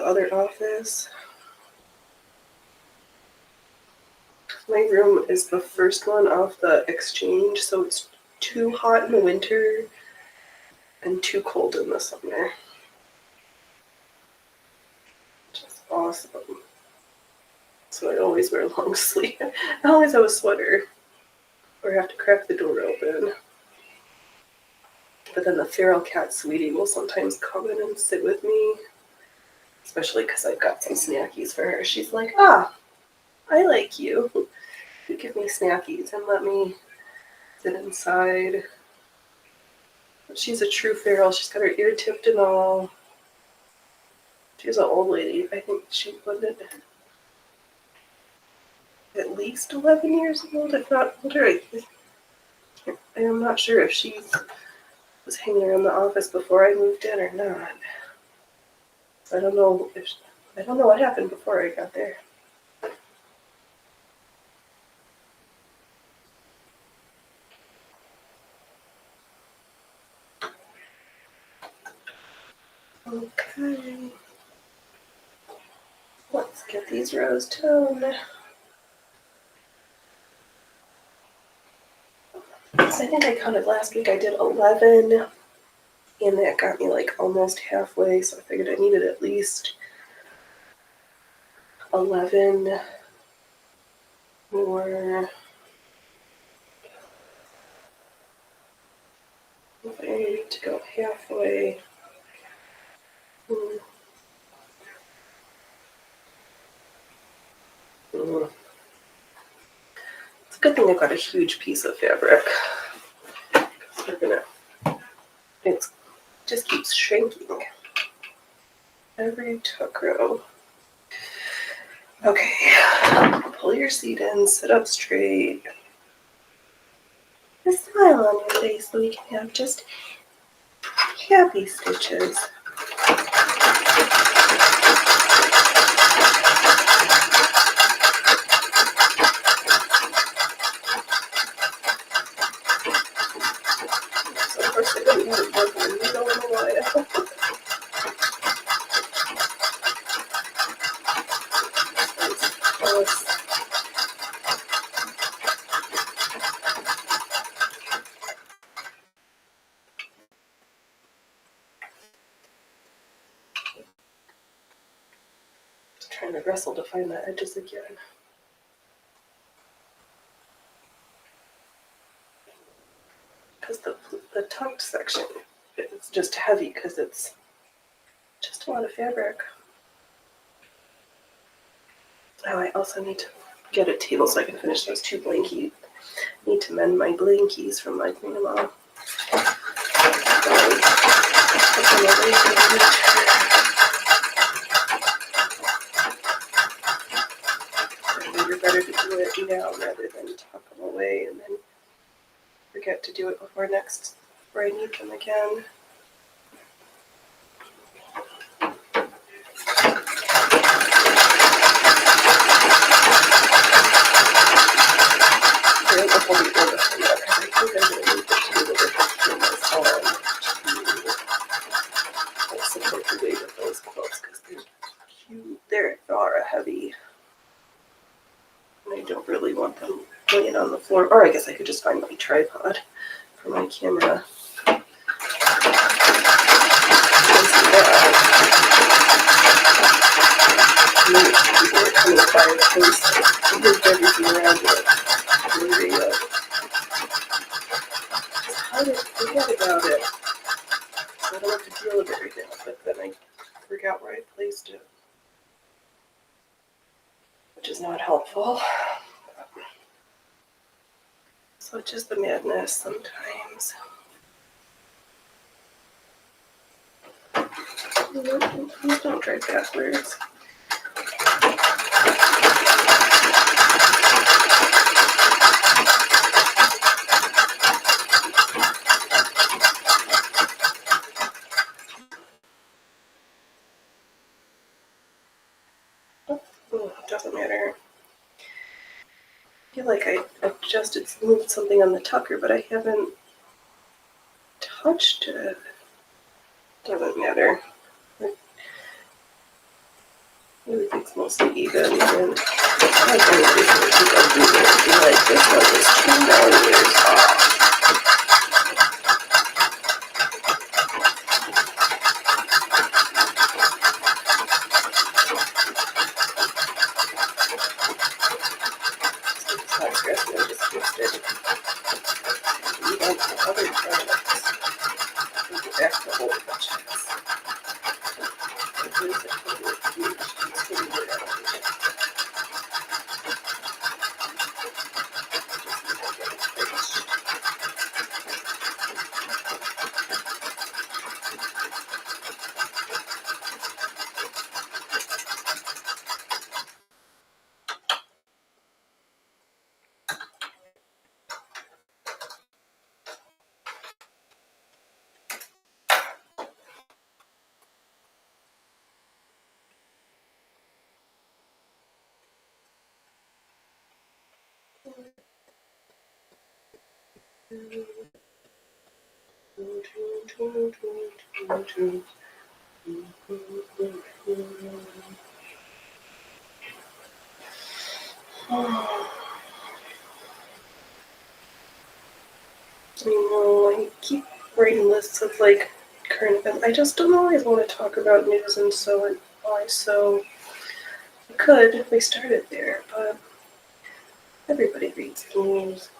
other office. My room is the first one off the exchange, so it's too hot in the winter and too cold in the summer. Just awesome. So I always wear long sleeve. I always have a sweater or have to crack the door open. But then the feral cat Sweetie will sometimes come in and sit with me, especially because I've got some snackies for her. She's like, I like you. You give me snackies and let me sit inside. But she's a true feral. She's got her ear tipped and all. She's an old lady. I think she was at least 11 years old, if not older. I'm not sure if she was hanging around the office before I moved in or not. I don't know what happened before I got there. Okay. Let's get these rows toned. So I think I counted last week. I did 11, and that got me like almost halfway. So I figured I needed at least 11 more. If I need to go halfway. It's a good thing I've got a huge piece of fabric. It just keeps shrinking every tuck row. Okay, pull your seat in, sit up straight. A smile on your face so we can have just happy stitches. So of course I didn't have it working a needle in a while. Trying to wrestle to find the edges again. Because the tucked section is just heavy because it's just a lot of fabric. Oh, I also need to get a table so I can finish those 2 blankies. I need to mend my blankies from my grandma. Better to do it now rather than tuck them away and then forget to do it before I need them again. Support the weight of those quilts because they're heavy. And I don't really want them laying on the floor. Or I guess I could just find my tripod for my camera. People are coming by the place to move everything around it. It's hard to forget about it. I don't have to deal with everything, but then I forgot where I placed it, which is not helpful. So it's just the madness sometimes. Please don't try backwards. Oh, doesn't matter. I feel like I moved something on the tucker, but I haven't touched it. Doesn't matter. Everything's mostly even, and I don't know like this one is 2 millimeters off. It's not stressing, I just fixed it. We don't have other products. We get back to old budgets. I know, I keep writing lists of like current events. I just don't always want to talk about news and so and why. So I could if we started there, but everybody reads the news.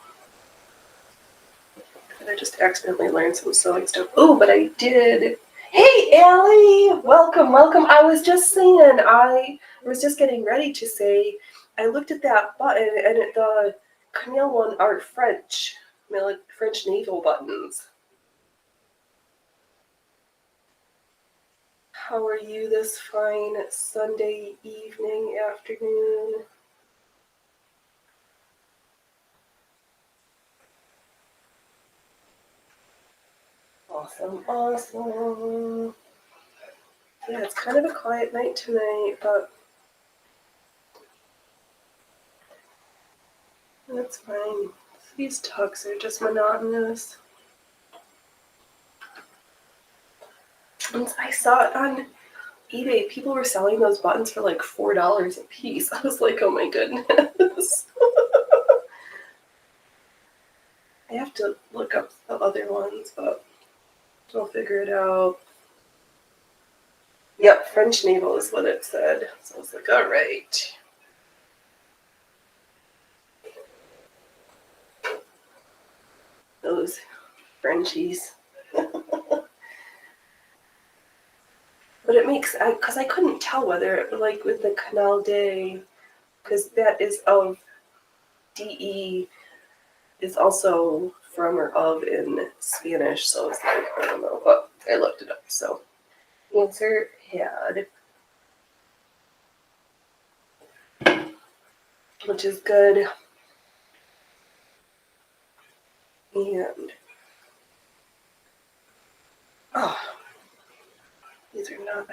And I just accidentally learned some sewing stuff. Oh, but I did. Hey, Allie! Welcome, welcome. I was just saying, I was just getting ready to say, I looked at that button and the Camille one are French naval buttons. How are you this fine Sunday evening, afternoon? Awesome, awesome. Yeah, it's kind of a quiet night tonight, but that's fine. These tucks are just monotonous. And I saw it on eBay. People were selling those buttons for like $4 a piece. I was like, oh my goodness. I have to look up the other ones, but I'll figure it out. Yep, French naval is what it said. So I was like, all right. Those Frenchies. But it makes, because I couldn't tell whether, like with the Canal Day, because that is of DE, is also from or of in Spanish, so it's like, I don't know, but I looked it up, so. Answer had, which is good. And, oh, these are not,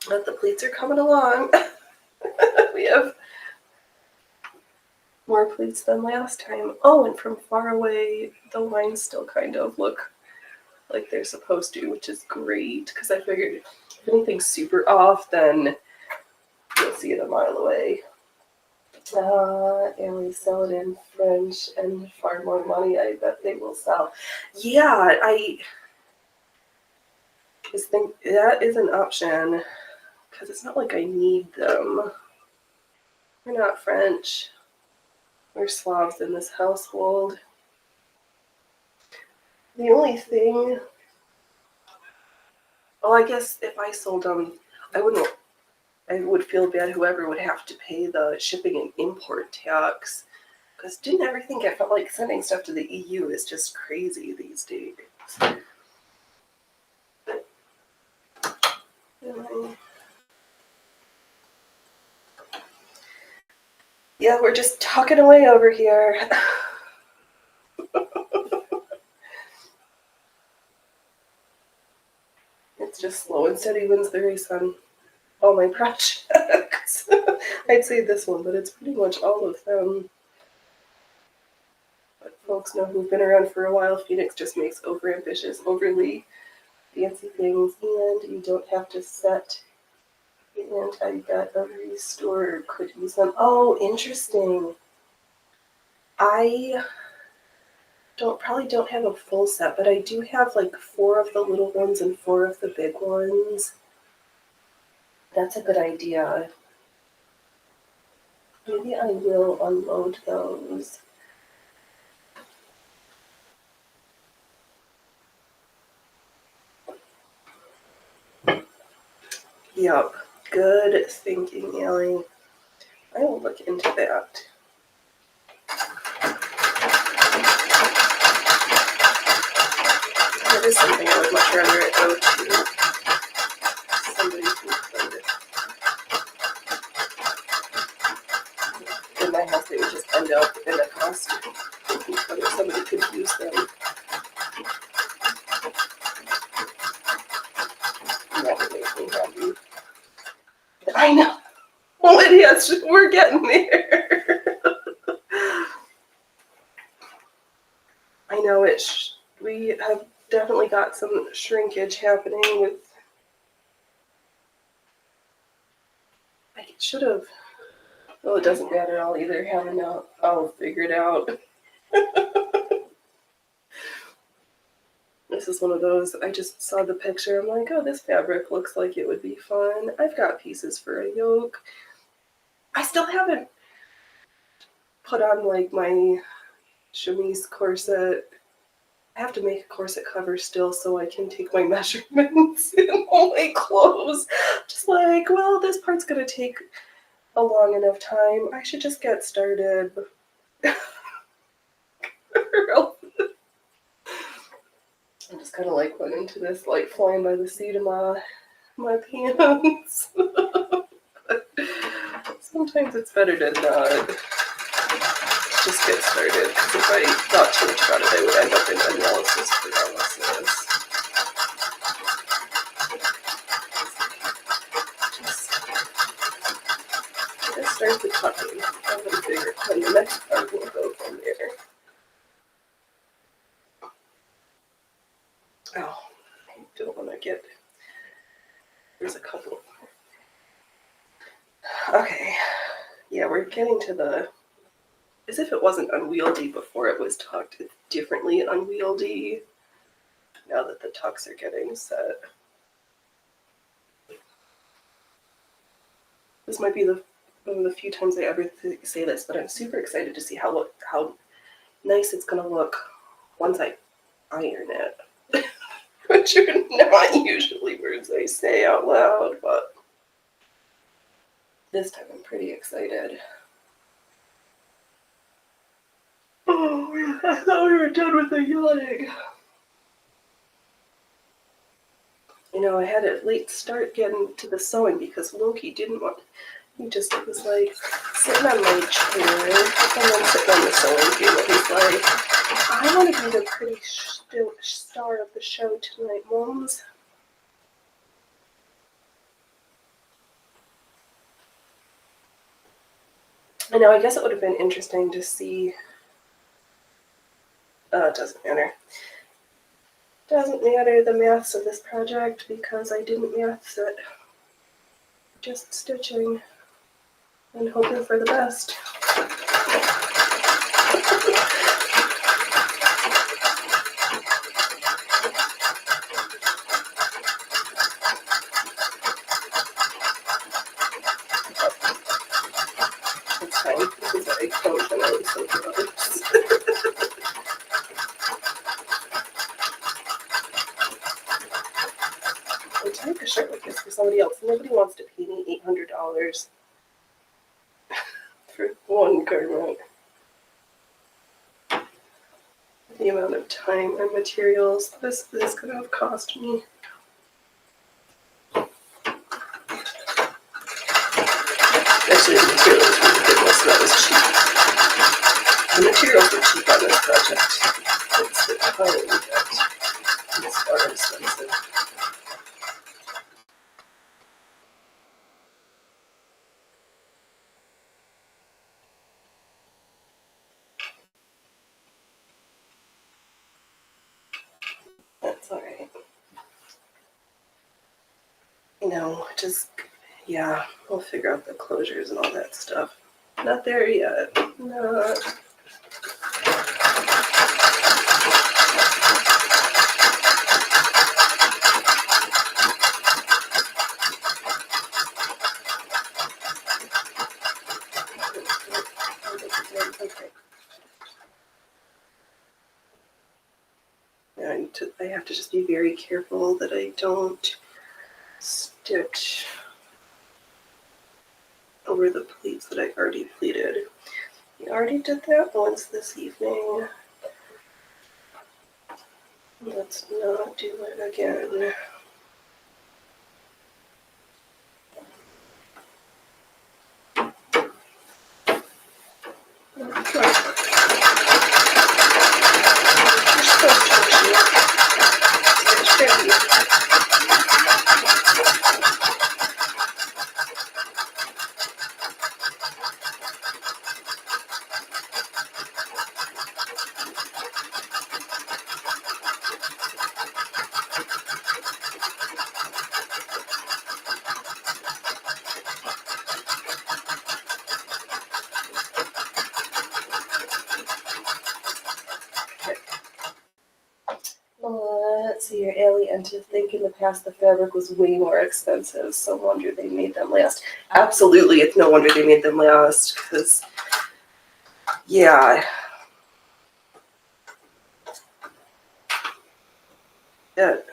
but the pleats are coming along. We have more pleats than last time. Oh, and from far away, the lines still kind of look like they're supposed to, which is great, because I figured if anything's super off, then you'll see it a mile away. And we sell it in French and far more money, I bet they will sell. Yeah, I just think that is an option, because it's not like I need them. We're not French. We're Slavs in this household. The only thing, well, I guess if I sold them, I would feel bad whoever would have to pay the shipping and import tax. Because didn't everything get, felt like sending stuff to the EU is just crazy these days. Yeah, we're just talking away over here. It's just slow and steady wins the race on all my projects. I'd say this one, but it's pretty much all of them. But folks know who've been around for a while, Phoenix just makes overambitious, overly fancy things, and you don't have to set. And I bet every store could use them. Oh, interesting. I probably don't have a full set, but I do have like 4 of the little ones and 4 of the big ones. That's a good idea. Maybe I will unload those. Yep. Good thinking, Ellie. I will look into that. That is something I would much rather it go to somebody who played it. In my house, they would just end up in a costume. Whether somebody could use them. That would make me happy. I know. we're getting there. I know we have definitely got some shrinkage happening with. I should have. Well, it doesn't matter. I'll either have it out. I'll figure it out. This is one of those. I just saw the picture. I'm like, oh, this fabric looks like it would be fun. I've got pieces for a yoke. I still haven't put on like my chemise corset. I have to make a corset cover still so I can take my measurements in all my clothes. Just like, well, this part's gonna take a long enough time. I should just get started. I just kind of like went into this like flying by the seat of my pants. But sometimes it's better to not just get started, because if I thought too much about it, I would end up in analysis paralysis. Just start the tucking. I'm going to figure out the next part will go from there. Oh, I don't want to get. There's a couple. Okay. Yeah, we're getting to the. As if it wasn't unwieldy before it was tucked, it's differently unwieldy now that the tucks are getting set. This might be one of the few times I ever say this, but I'm super excited to see how nice it's going to look once I iron it. Which are not usually words I say out loud, but this time I'm pretty excited. Oh, I thought we were done with the yawning. You know, I had a late start getting to the sewing because Loki didn't want. He just was like sitting on my chair and then sitting on the sewing table. He's like, I want to be the pretty star of the show tonight, Moms. I know, I guess it would have been interesting to see. It doesn't matter. Doesn't matter the maths of this project because I didn't maths it. Just stitching and hoping for the best. It's fine because I don't generally sew for others. To make a shirt like this for somebody else, nobody wants to pay me $800 for one garment. The amount of time and materials this is going to have cost me. Actually, the materials were good. Most of that was cheap. The materials were cheap on this project. It's the time that is far expensive. That's alright. You know, just, yeah, we'll figure out the closures and all that stuff. Not there yet. Not. Okay. I have to just be very careful that I don't stitch over the pleats that I already pleated. We already did that once this evening. Let's not do it again. and to think in the past the fabric was way more expensive. So no wonder they made them last. Absolutely, it's no wonder they made them last, because, yeah. That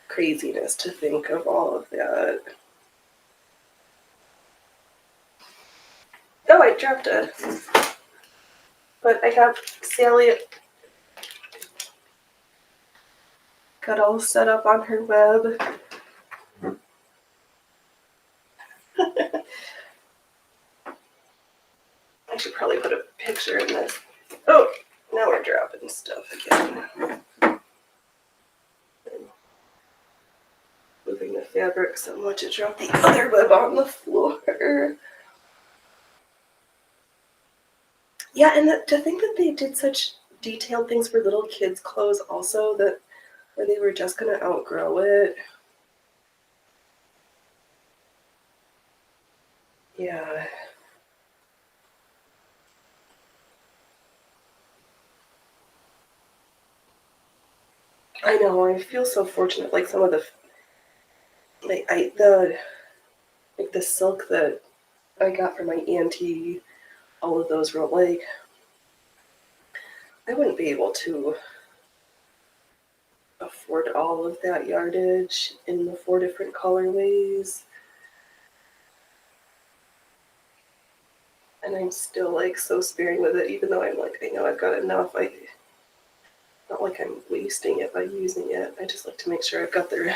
craziness to think of all of that. Oh, I dropped it. But I got Sally got all set up on her web. I should probably put a picture in this. Oh, now we're dropping stuff again. Moving the fabric so much it dropped the other web on the floor. Yeah, and to think that they did such detailed things for little kids' clothes also, that where they were just gonna outgrow it. Yeah. I know, I feel so fortunate. Like some of the the silk that I got from my auntie, all of those were like, I wouldn't be able to afford all of that yardage in the 4 different colorways. And I'm still like so sparing with it, even though I'm like, I know I've got enough. Not like I'm wasting it by using it. I just like to make sure I've got the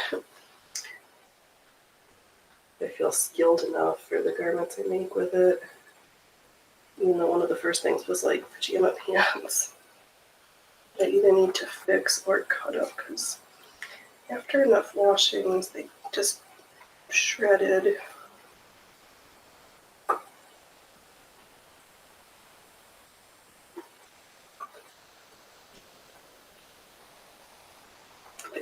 I feel skilled enough for the garments I make with it. Even though one of the first things was like pajama pants that either need to fix or cut up, because after enough washings they just shredded. But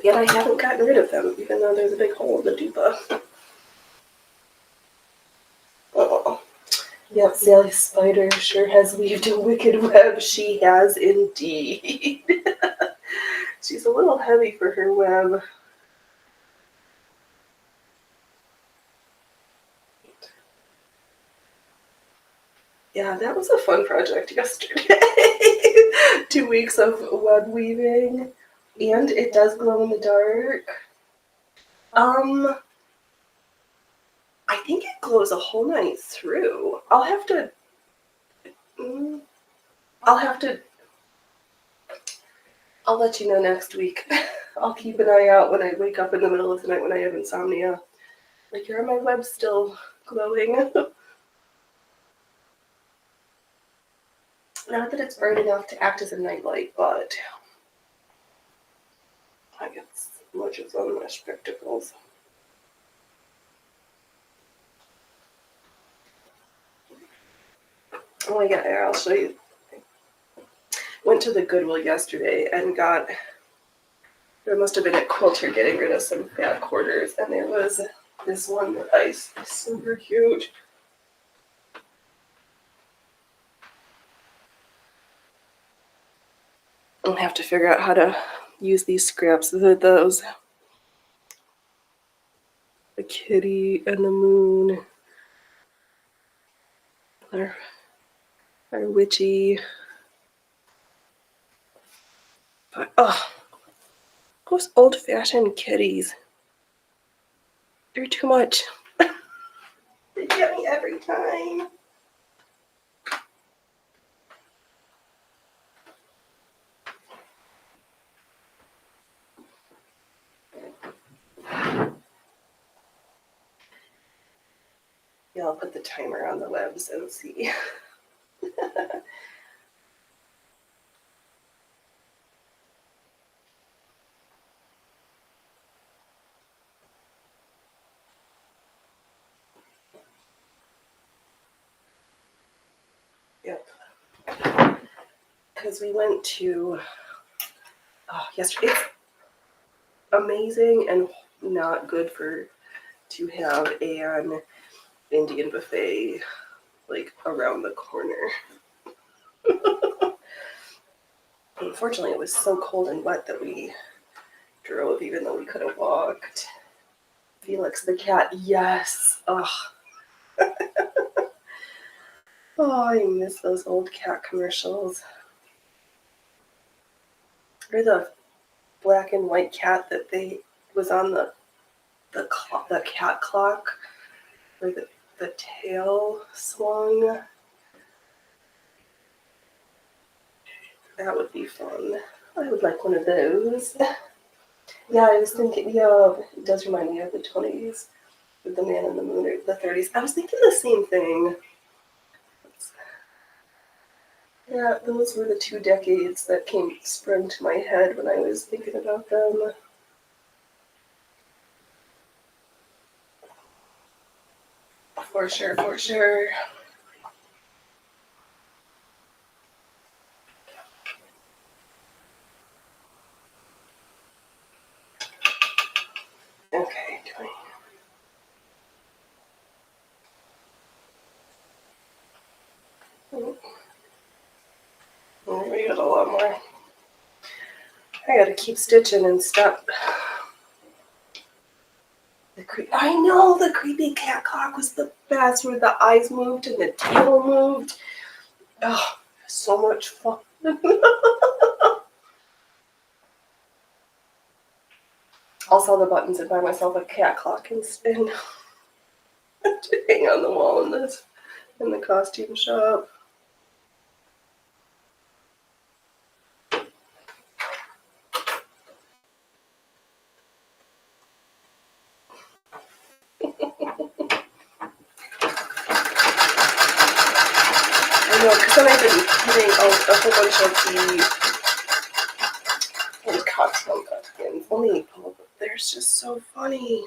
yet I haven't gotten rid of them, even though there's a big hole in the dupa. Oh. Yeah, Sally Spider sure has weaved a wicked web. She has indeed. She's a little heavy for her web. Yeah, that was a fun project yesterday. 2 weeks of web weaving, and it does glow in the dark. I think it glows a whole night through. I'll have to I'll let you know next week. I'll keep an eye out when I wake up in the middle of the night when I have insomnia. Like, are my webs still glowing? Not that it's bright enough to act as a nightlight, but I get as much as on my spectacles. Oh my god, I'll show you. Went to the Goodwill yesterday and got, there must have been a quilter getting rid of some bad quarters, and there was this one that is super cute. I'll have to figure out how to use these scraps. Those. The kitty and the moon. Our witchy. But, oh, those old-fashioned kitties. They're too much. They get me every time. Yeah, I'll put the timer on the webs and see. Yep. Because we went to yesterday. It's amazing and not good to have an Indian buffet like around the corner. Unfortunately, it was so cold and wet that we drove, even though we could have walked. Felix the cat, yes. Oh, oh, I miss those old cat commercials. Or the black and white cat that they was on the cat clock where the tail swung. That would be fun. I would like one of those. Yeah, I was thinking, yeah, it does remind me of the 20s with the Man in the Moon, or the 30s. I was thinking the same thing. Yeah, those were the 2 decades that sprung to my head when I was thinking about them. For sure, for sure. Okay, we got a lot more. I gotta keep stitching and stop. I know the creepy cat clock was the best, where the eyes moved and the tail moved. Oh, so much fun. I'll sell the buttons and buy myself a cat clock and spin to hang on the wall in the costume shop. I know, because then I've been putting out a whole bunch of the costume cutkins. Only they're just so funny.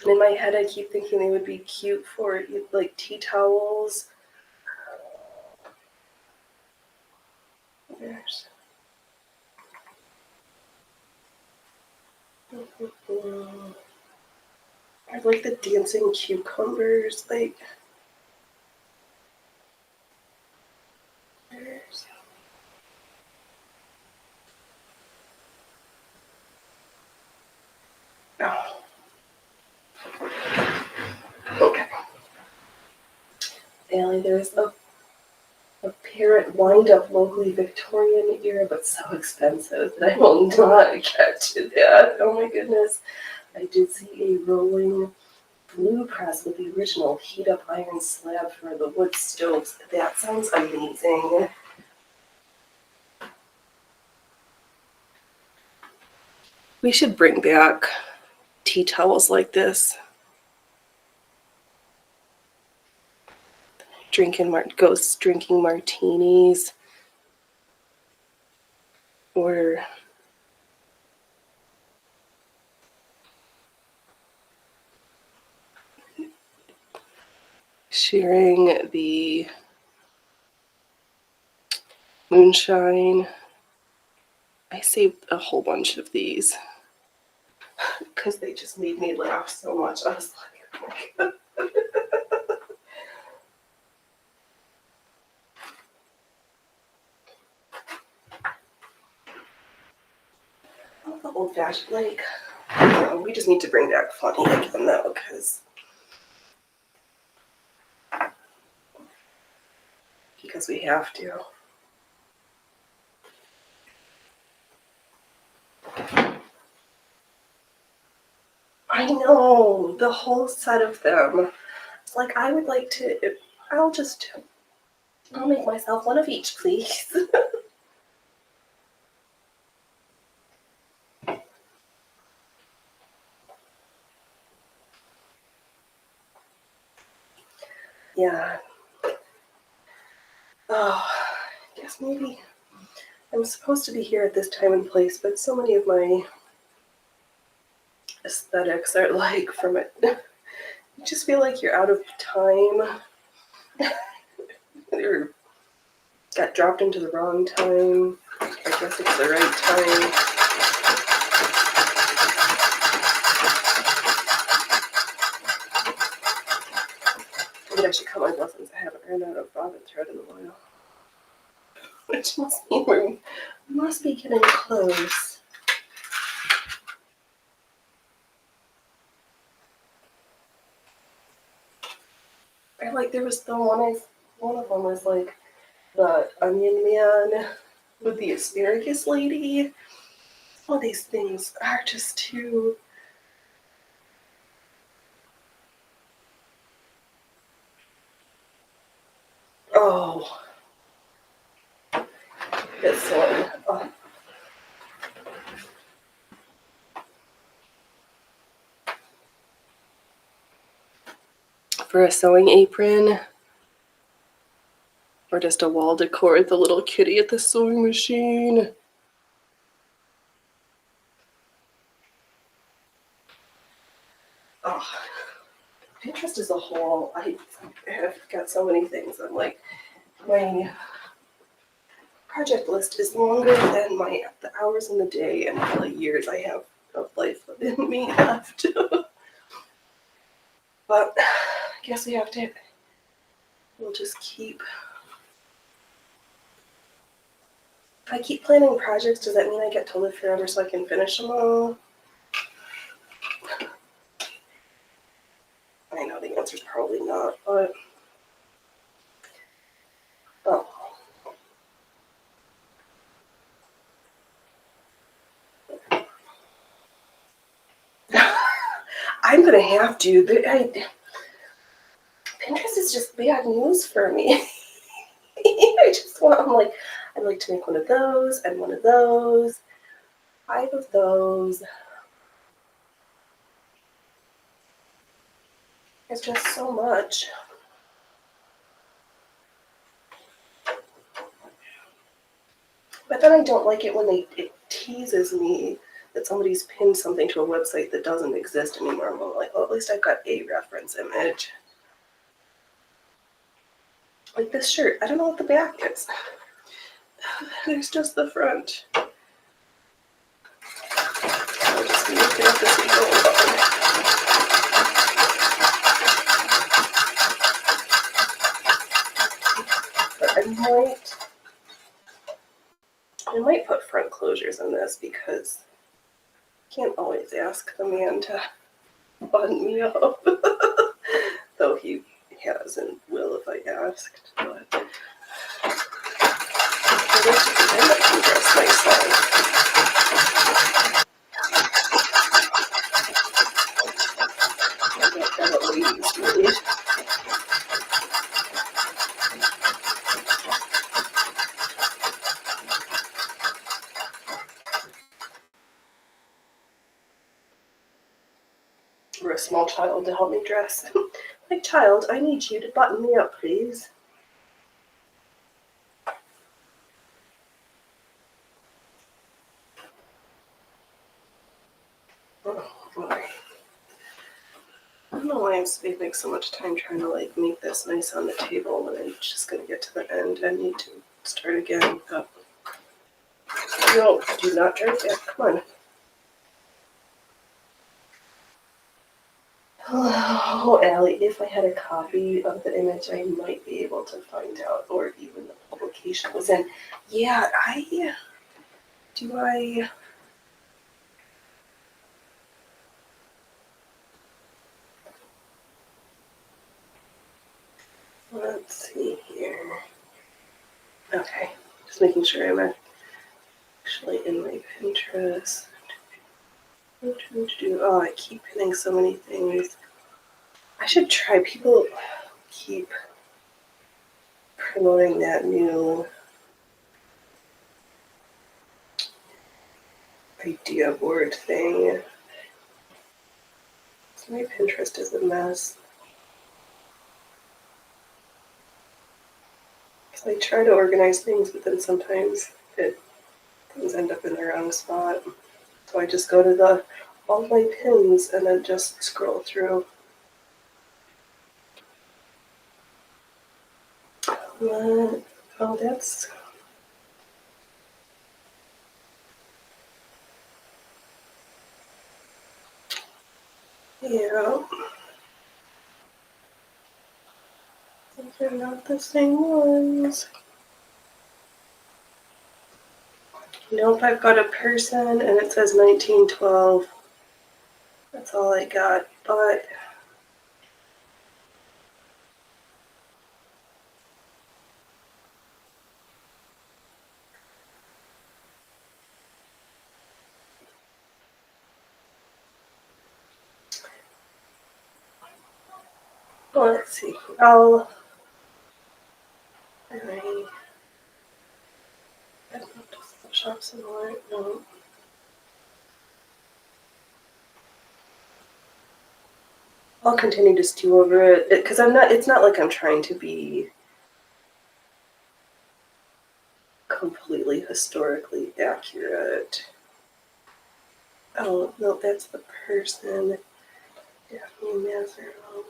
And in my head, I keep thinking they would be cute for like tea towels. There's. I like the dancing cucumbers, like. There's. Oh. Okay. Finally, there's a parrot wind-up locally Victorian era, but so expensive that I will not get to that. Oh my goodness. I did see a rolling blue press with the original heat-up iron slab for the wood stoves. That sounds amazing. We should bring back tea towels like this. Ghosts drinking martinis. Or sharing the moonshine. I saved a whole bunch of these because they just made me laugh so much. I was like, oh my God. The old fashioned, like, we just need to bring back funny again though, because we have to. I know, the whole set of them. It's like, I would like to, I'll make myself one of each, please. Yeah. Oh, I guess maybe I'm supposed to be here at this time and place, but so many of my aesthetics are like from it. You just feel like you're out of time. Or got dropped into the wrong time. I guess it's the right time. Maybe I should cut my muffins. I haven't ran out of bobbin thread in a while. Which must mean we must be getting close. I like, there was the one of them was like the onion man with the asparagus lady. All these things are just too. Oh, this one. Oh. For a sewing apron, or just a wall decor with the little kitty at the sewing machine. Oh, Pinterest as a whole, I have got so many things. I'm like, my project list is longer than the hours in the day and the years I have of life within me left. But I guess we'll just keep. If I keep planning projects, does that mean I get to live forever so I can finish them all? I know the answer's probably not, but oh. I'm gonna have to. Pinterest is just bad news for me. I'd like to make one of those and one of those, 5 of those. It's just so much. But then I don't like it when it teases me that somebody's pinned something to a website that doesn't exist anymore. I'm like, well, at least I've got a reference image. Like this shirt, I don't know what the back is. There's just the front. I'll just look it up as we go along. But I might put front closures in this because I can't always ask the man to button me up. Though he has and will if I asked. But I like to pretend I can dress myself. I don't know what ladies need. Or a small child to help me dress. Like, child, I need you to button me up, please. Oh, boy. I don't know why I'm spending so much time trying to, like, make this nice on the table when I'm just going to get to the end and need to start again. Oh. No, do not drive back. Come on. Oh, Allie, if I had a copy of the image, I might be able to find out, or even the publication was in. Yeah, let's see here. Okay, just making sure I'm actually in my Pinterest. Oh, I keep pinning so many things. I should try. People keep promoting that new idea board thing. So my Pinterest is a mess. I try to organize things, but then sometimes things end up in the wrong spot. So I just go to all my pins and then just scroll through. Oh, that's. Yeah. They're not the same ones. Nope, I've got a person and it says 1912. That's all I got, but well, let's see. I don't shop some more. No. I'll continue to stew over it because it's not like I'm trying to be completely historically accurate. Oh, no, that's the person. Daphne Mazaro.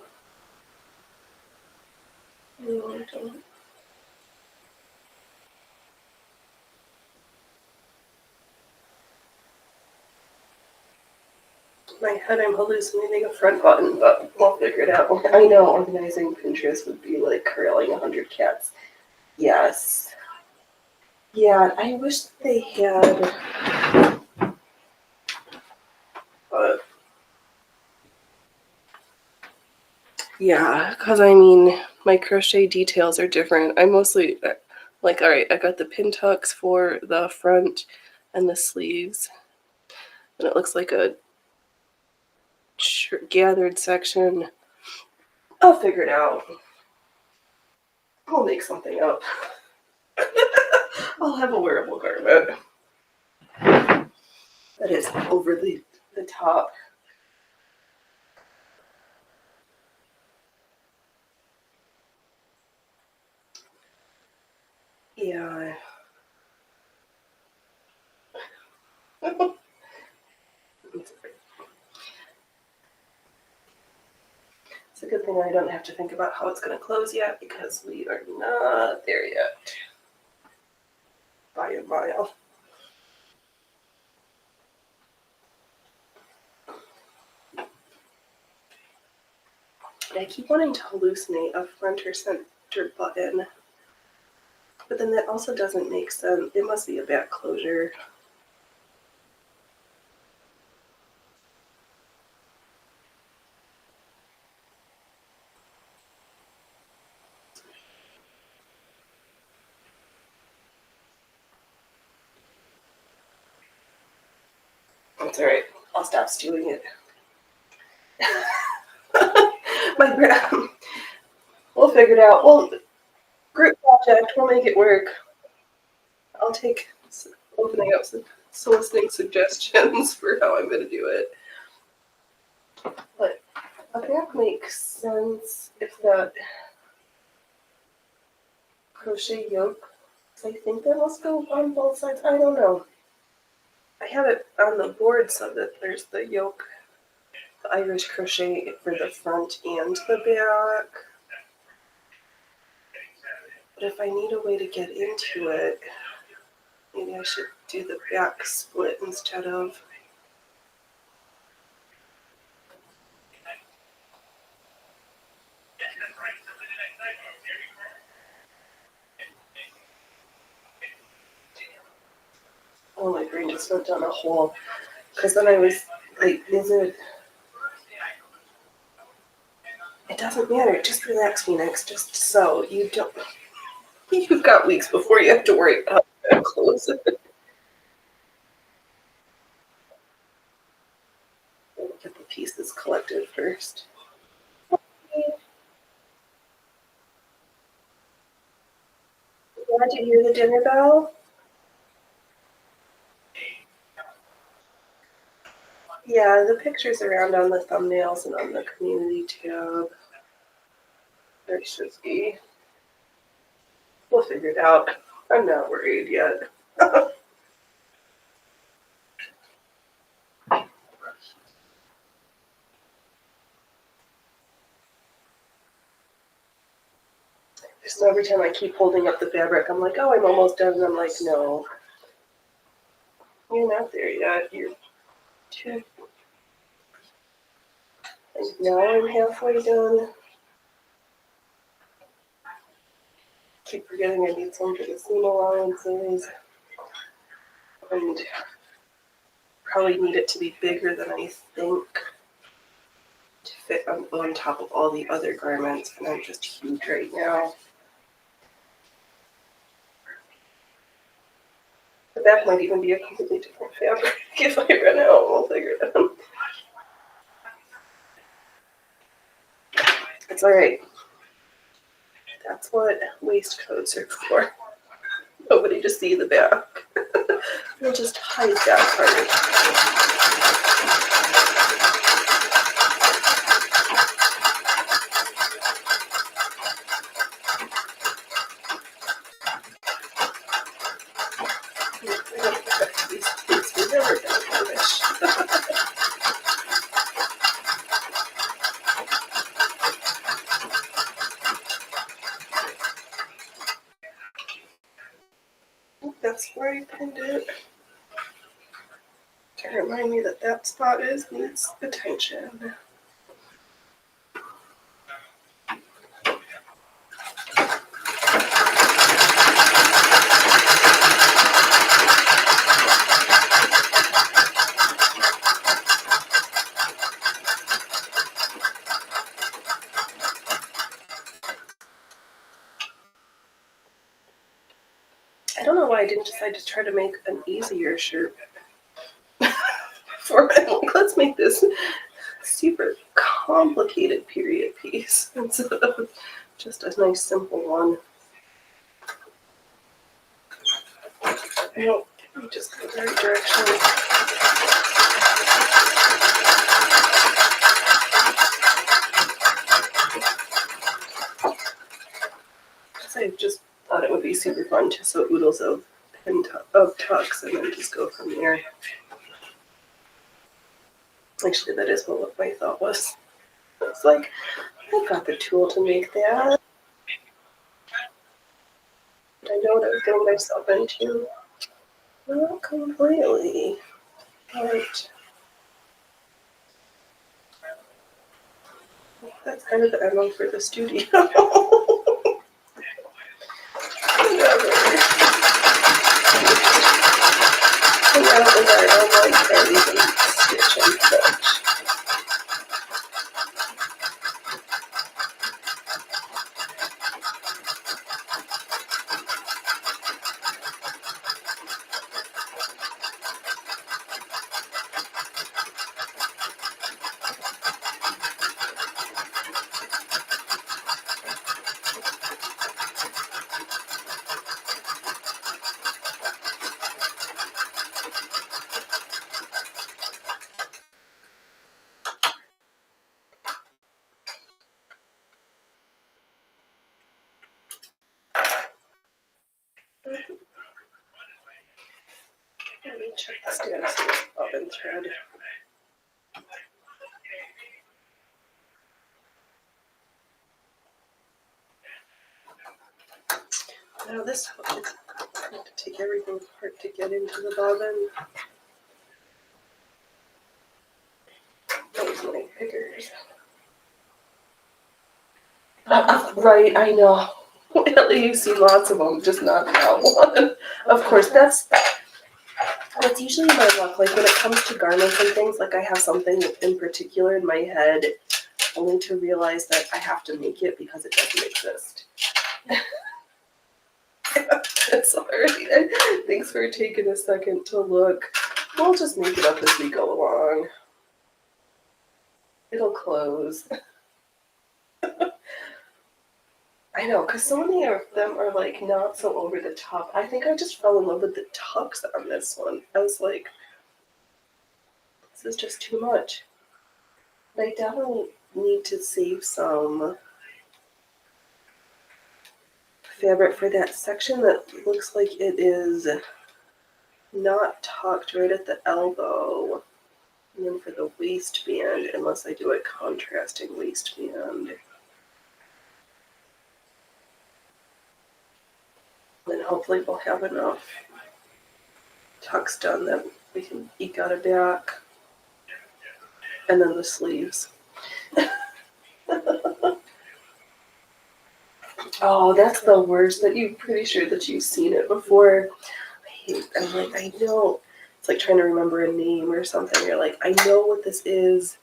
No, I don't. In my head, I'm hallucinating a front button, but we'll figure it out. I know organizing Pinterest would be like corralling 100 cats. Yes. Yeah, I wish they had. Yeah, because I mean, my crochet details are different. I mostly, like, all right, I got the pin tucks for the front and the sleeves. And it looks like a gathered section. I'll figure it out. I'll make something up. I'll have a wearable garment that is over the top. Yeah. It's a good thing I don't have to think about how it's going to close yet because we are not there yet. By a mile. I keep wanting to hallucinate a front or center button, but then that also doesn't make sense. It must be a back closure. That's all right. I'll stop stewing it. We'll figure it out. Well, group project. We'll make it work. I'll take opening up some soliciting suggestions for how I'm going to do it. But a back makes sense if that crochet yoke. I think that must go on both sides. I don't know. I have it on the board so that there's the yoke, the Irish crochet for the front and the back. But if I need a way to get into it, maybe I should do the back split instead of. Oh, my brain just went down a hole. Because then I was like, it doesn't matter. Just relax, Phoenix. Just so you don't. You've got weeks before you have to worry about how to close it. Get the pieces collected first. Did you hear the dinner bell? Yeah, the picture's around on the thumbnails and on the community tab. There should be. We'll figure it out. I'm not worried yet. So every time I keep holding up the fabric, I'm like, oh, I'm almost done. And I'm like, no, you're not there yet. You're too. And now I'm halfway done. keep forgetting I need some for the seam allowances. And probably need it to be bigger than I think to fit on top of all the other garments, and I'm just huge right now. The back might even be a completely different fabric. If I run out, we'll figure it out. It's alright. That's what waistcoats are for. Nobody to see the back. We'll just hide that part. These never gonna finish. That's where I pinned it. To remind me that that spot needs attention. I don't know why I didn't decide to try to make an easier shirt. Let's make this super complicated period piece instead of just a nice simple one. Nope, let me just go the right direction. I just thought it would be super fun to sew oodles of tucks and then just go from there. Actually, that is what my thought was. It's like, I've got the tool to make that. I know what I was getting myself into. Not completely, but that's kind of the MO for the studio. Hang out with our online friends and stitch and such. Let me check the status of this bobbin thread. Now this hook, I have to take everything apart to get into the bobbin. Those my fingers. Right, I know. You see lots of them, just not that one. Of course, that's usually my luck. Like when it comes to garments and things, like I have something in particular in my head, only to realize that I have to make it because it doesn't exist. Sorry. Thanks for taking a second to look. We'll just make it up as we go along. It'll close. I know, because so many of them are like not so over the top. I think I just fell in love with the tucks on this one. I was like, this is just too much. I definitely need to save some fabric for that section that looks like it is not tucked right at the elbow. And then for the waistband, unless I do a contrasting waistband. Then hopefully we'll have enough tucks done that we can eke out a back. And then the sleeves. Oh, that's the worst, that you're pretty sure that you've seen it before. I'm like, I know. It's like trying to remember a name or something. You're like, I know what this is,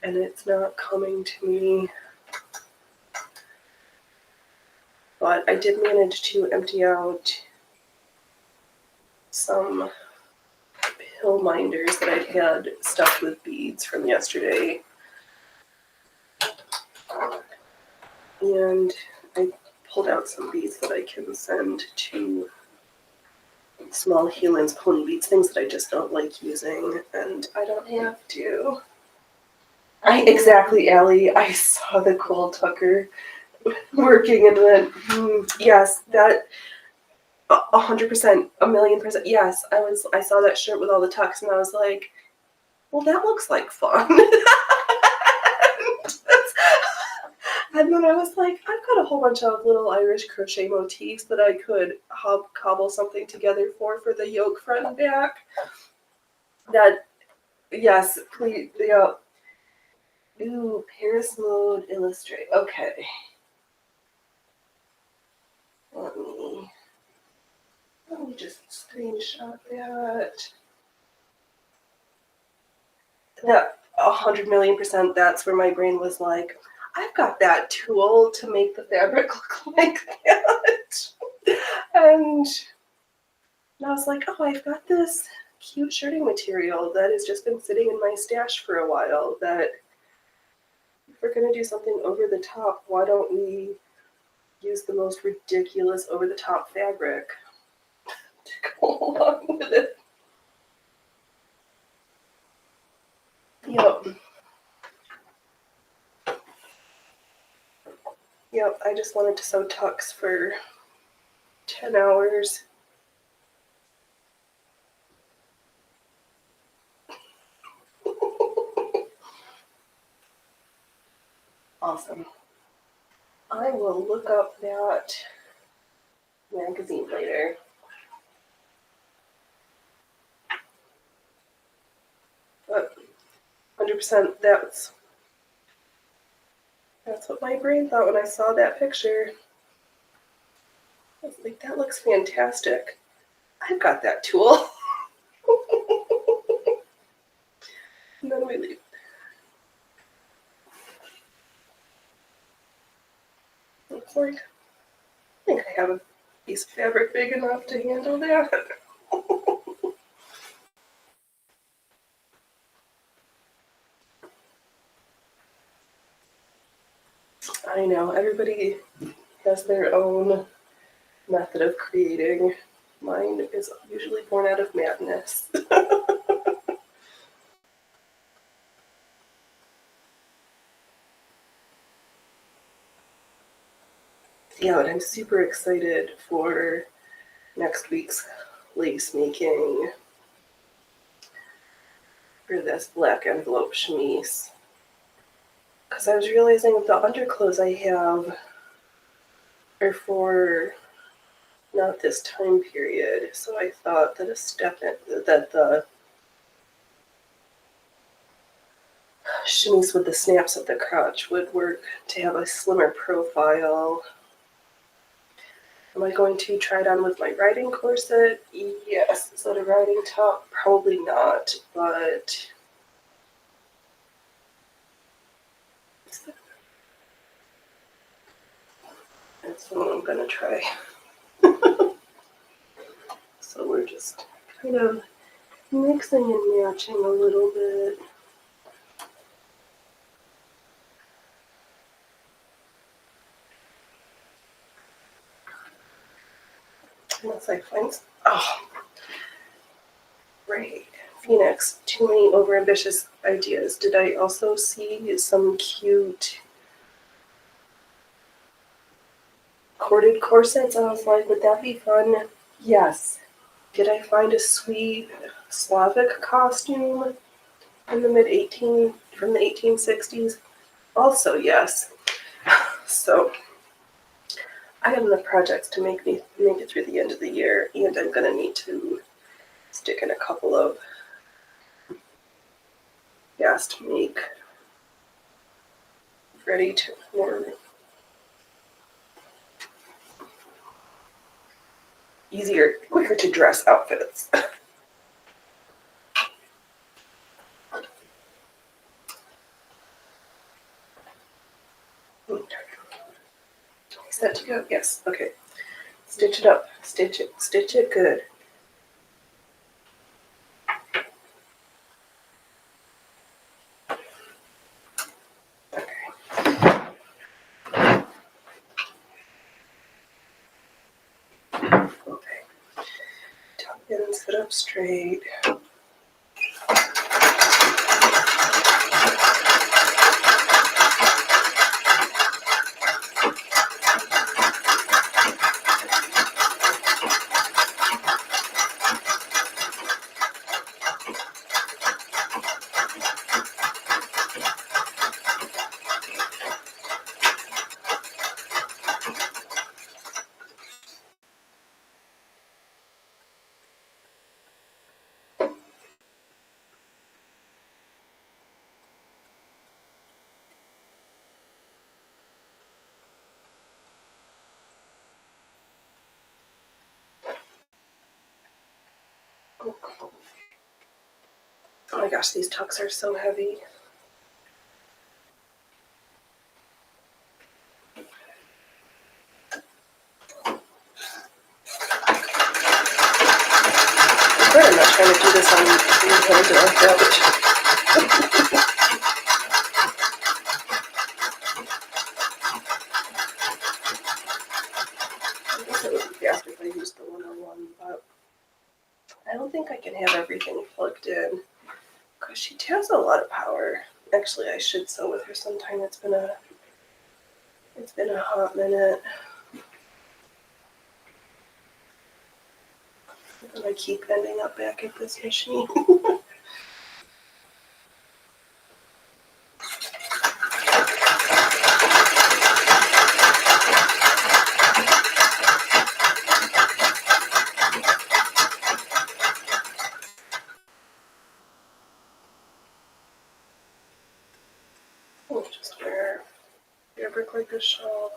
and it's not coming to me. But I did manage to empty out some pill minders that I had stuffed with beads from yesterday. And I pulled out some beads that I can send to small humans, pony beads, things that I just don't like using, and I don't have to. Exactly, Allie. I saw the Cole Tucker working, and then yes, that 100%, a million percent. Yes, I saw that shirt with all the tucks, and I was like, well, that looks like fun. And then I was like, I've got a whole bunch of little Irish crochet motifs that I could cobble something together for the yoke front and back. That, yes, please, yeah. Ooh, Paris Mode Illustrate. Okay. Let me just screenshot that. That 100,000,000%, that's where my brain was like, I've got that tool to make the fabric look like that. And I was like, oh, I've got this cute shirting material that has just been sitting in my stash for a while, that if we're going to do something over the top, why don't we use the most ridiculous over the top fabric to go along with it? Yep. Yep, I just wanted to sew tucks for 10 hours. Awesome. I will look up that magazine later. But 100%, that's what my brain thought when I saw that picture. I was like, that looks fantastic. I've got that tool. And then we leave. Looks like, I think I have a piece of fabric big enough to handle that. I know, everybody has their own method of creating. Mine is usually born out of madness. Yeah, and I'm super excited for next week's lace making for this black envelope chemise. Because I was realizing the underclothes I have are for not this time period, so I thought that that the chemise with the snaps at the crotch would work to have a slimmer profile. Am I going to try it on with my riding corset? Yes. Is that a riding top? Probably not, but that's what I'm gonna try. So we're just kind of mixing and matching a little bit. Unless I find, oh, right. Phoenix, too many overambitious ideas. Did I also see some cute corded corsets? I was like, would that be fun? Yes. Did I find a sweet Slavic costume in the from the 1860s? Also, yes. So I have enough projects to make it through the end of the year, and I'm gonna need to stick in a couple of fast make ready for easier, quicker to dress outfits. Is that to go? Yes. Okay. Stitch it up. Stitch it good. Okay. Tuck in, sit up straight. Oh my gosh, these tucks are so heavy. I'm not trying to do this on your head like that. I guess it would be faster if I used the 101, but I don't think I can have everything plugged in because she has a lot of power. Actually, I should sew with her sometime. It's been a hot minute. And I keep ending up back at this machine. I'll just wear fabric like a shawl.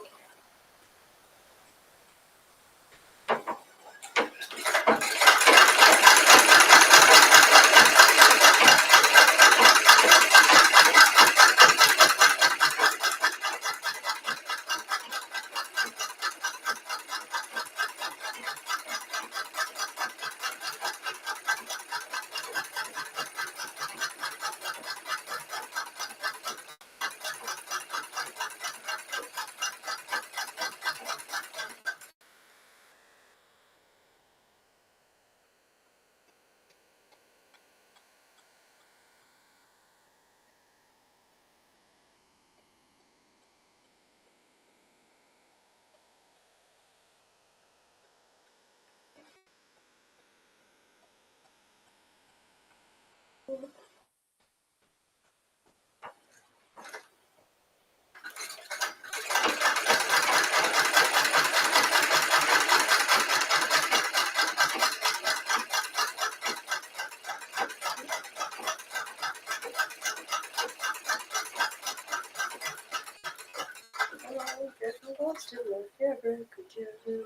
Lost in the fabric again.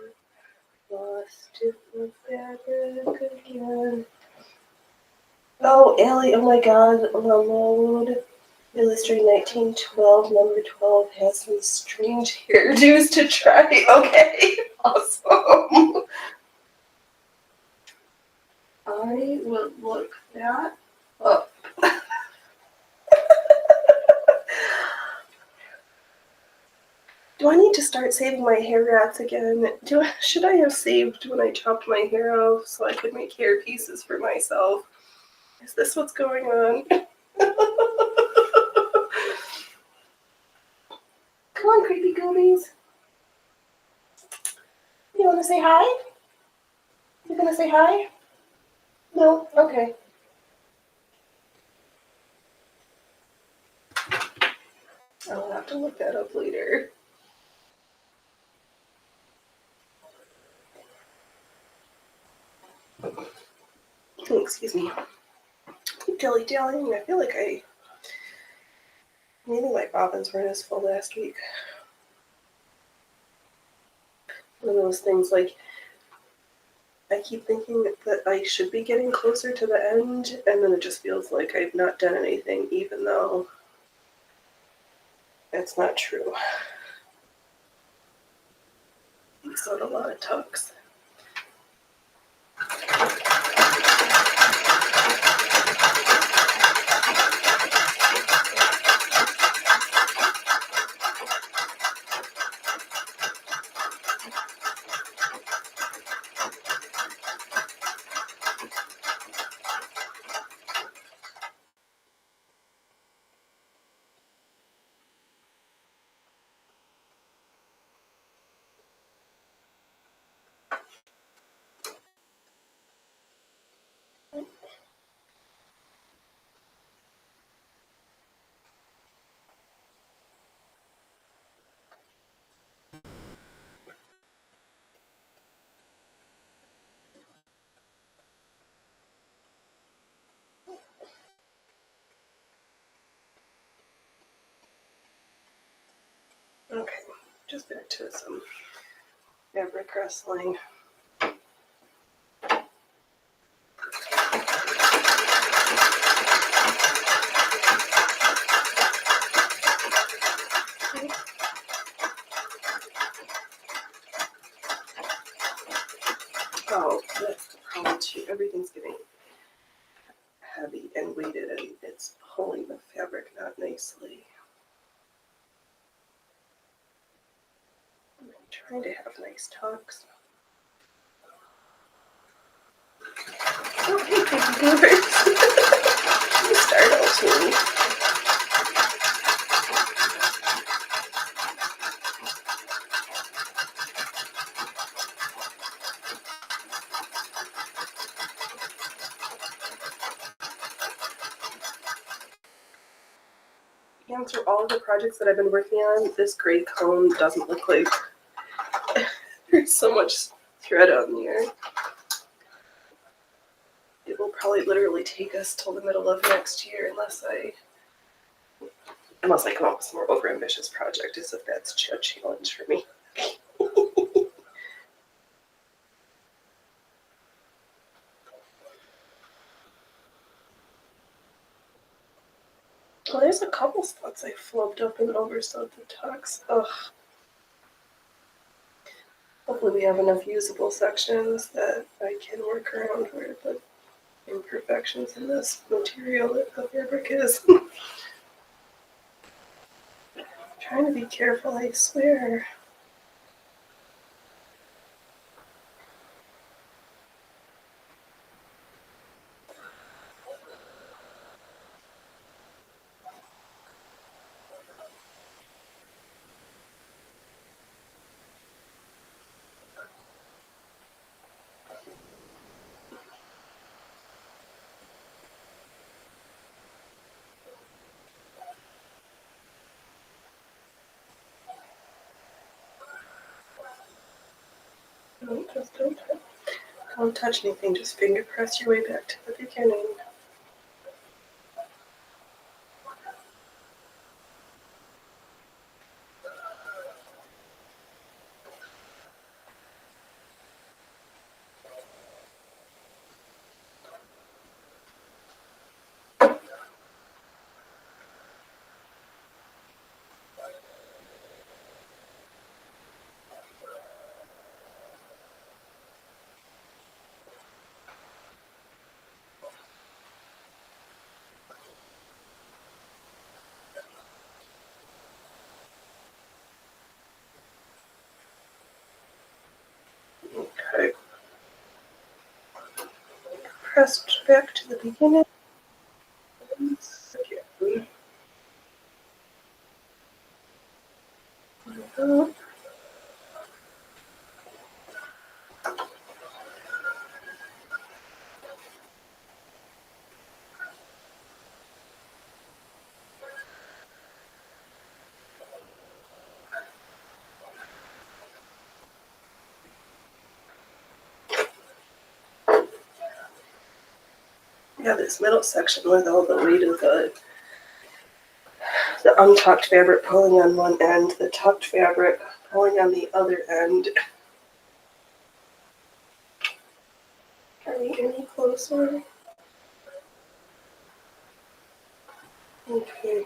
Lost in the fabric again. Oh, Allie, oh my god, Reload. Illustrating 1912, number 12 has some strange hairdos to try. Okay, awesome. I will look that up. Do I need to start saving my hair rats again? Should I have saved when I chopped my hair off so I could make hair pieces for myself? Is this what's going on? Come on, creepy goobies. You want to say hi? You gonna say hi? No? Okay. I'll have to look that up later. Excuse me. Keep dilly-dallying. I feel like maybe my bobbins weren't as full last week. One of those things like I keep thinking that I should be getting closer to the end, and then it just feels like I've not done anything, even though that's not true. I sewed a lot of tucks. Okay, just back to some fabric wrestling. Oh, that's the problem too. Everything's getting heavy and weighted, and it's holding the fabric not nicely. I'm trying to have nice tucks. Oh, hey, baby doers. You startled me. And through all of the projects that I've been working on, this gray cone doesn't look like there's so much thread on there. It will probably literally take us till the middle of next year unless I come up with some more overambitious project, as if that's a challenge for me. Well, there's a couple spots I flubbed up and oversewed the tucks. Ugh. Hopefully we have enough usable sections that I can work around where the imperfections in this material that the fabric is. Trying to be careful, I swear. Don't touch anything, just finger press your way back to the beginning. Okay. Pressed back to the beginning. Yeah, this middle section with all the weight of the untucked fabric pulling on one end, the tucked fabric pulling on the other end. Are we any closer? Okay.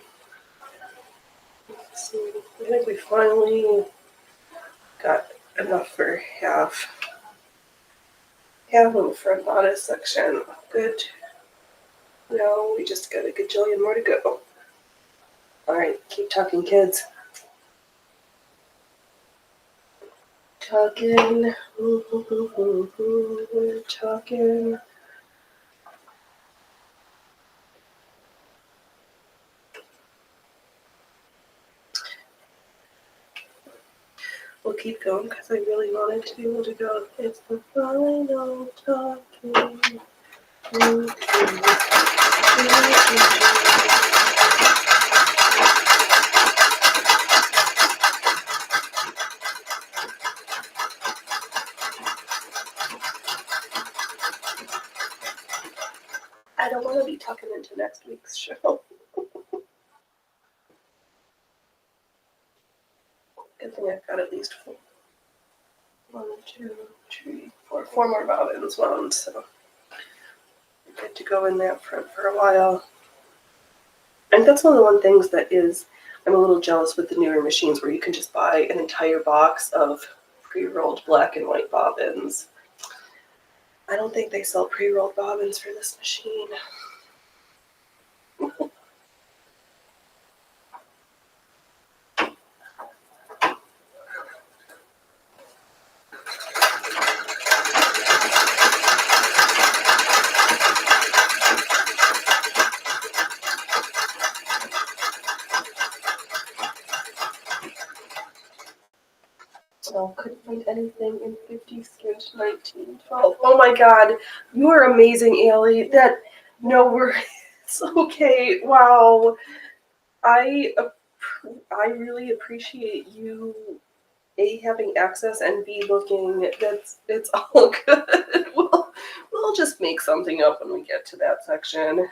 Let's see. I think we finally got enough for half of the front bodice section. Good. Now we just got a gajillion more to go. All right, keep talking, kids. Talking. We're talking. We'll keep going because I really wanted to be able to go. It's the final talking. I don't want to be talking into next week's show. Good thing I've got at least 4 more bobbins wound, so we're good to go in that front for a while. And that's one of the things that is, I'm a little jealous with the newer machines where you can just buy an entire box of pre-rolled black and white bobbins. I don't think they sell pre-rolled bobbins for this machine. So couldn't find anything in 50 sketch 1912. Oh my god, you are amazing, Allie. It's okay. Wow. I really appreciate you A, having access, and B, looking. It's all good. We'll just make something up when we get to that section.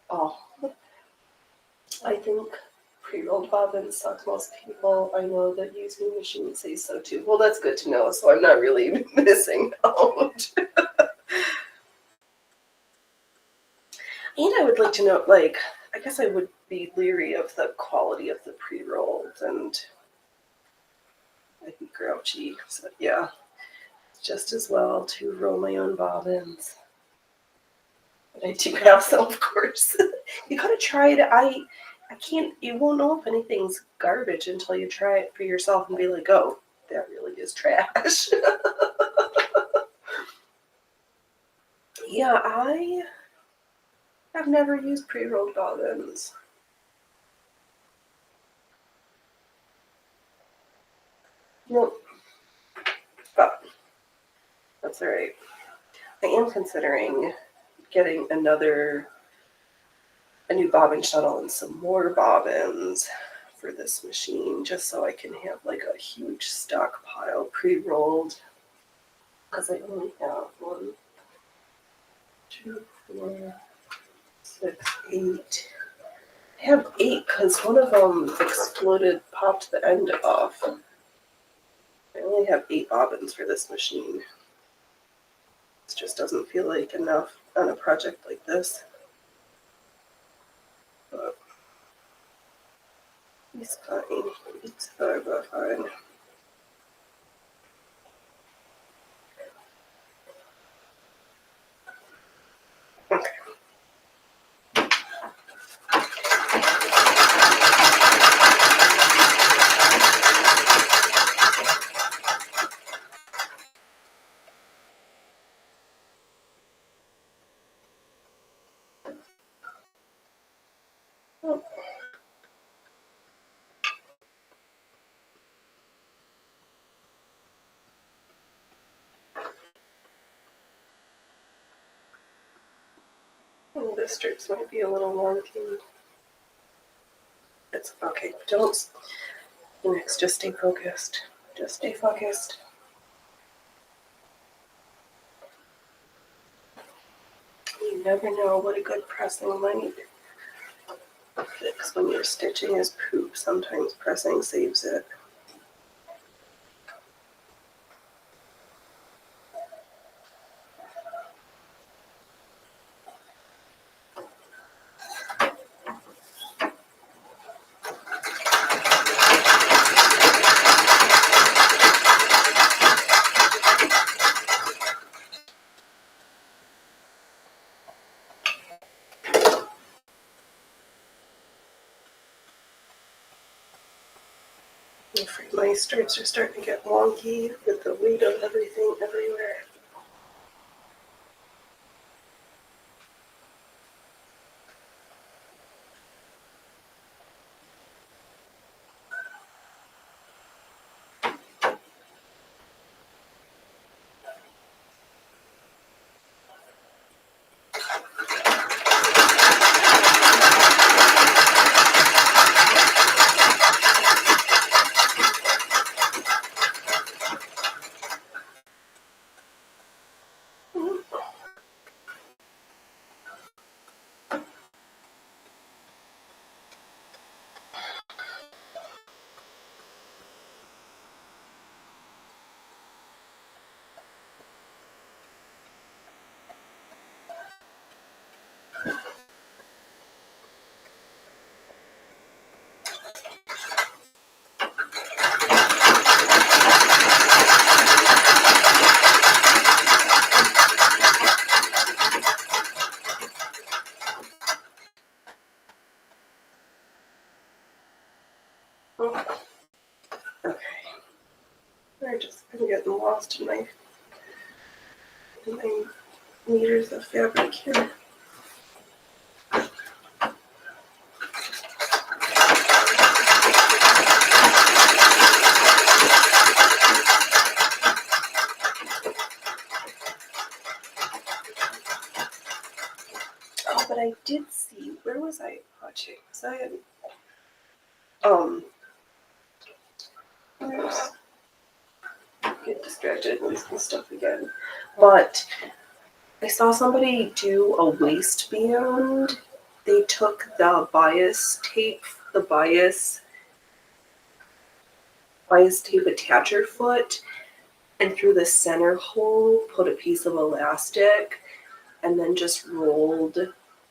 Oh, I think pre-rolled bobbins suck most people. I know that using machines say so too. Well, that's good to know, so I'm not really missing out. And I would like to know, like, I guess I would be leery of the quality of the pre-rolled, and I'd be grouchy. So yeah, just as well to roll my own bobbins. But I do have some, of course. You gotta try it. I can't, you won't know if anything's garbage until you try it for yourself and be like, oh, that really is trash. Yeah, I have never used pre-rolled bobbins. Nope. But that's alright. I am considering getting a new bobbin shuttle and some more bobbins for this machine, just so I can have like a huge stockpile pre-rolled, because I only have 1, 2, 4, 6, 8. I have 8 because one of them exploded, popped the end off. I only have 8 bobbins for this machine. It just doesn't feel like enough on a project like this. But it's fine. It's fine. Okay. Oh, the strips might be a little wonky. It's okay. Just stay focused. Just stay focused. You never know what a good pressing might fix when your stitching is poop. Sometimes pressing saves it. I'm afraid my stripes are starting to get wonky with the weight of everything everywhere. Okay. I'm getting lost in my meters of fabric here. Oh, but I did see, where was I watching? Was I in, oops, get distracted and losing stuff again. But I saw somebody do a waistband. They took the bias tape attacher foot, and through the center hole put a piece of elastic and then just rolled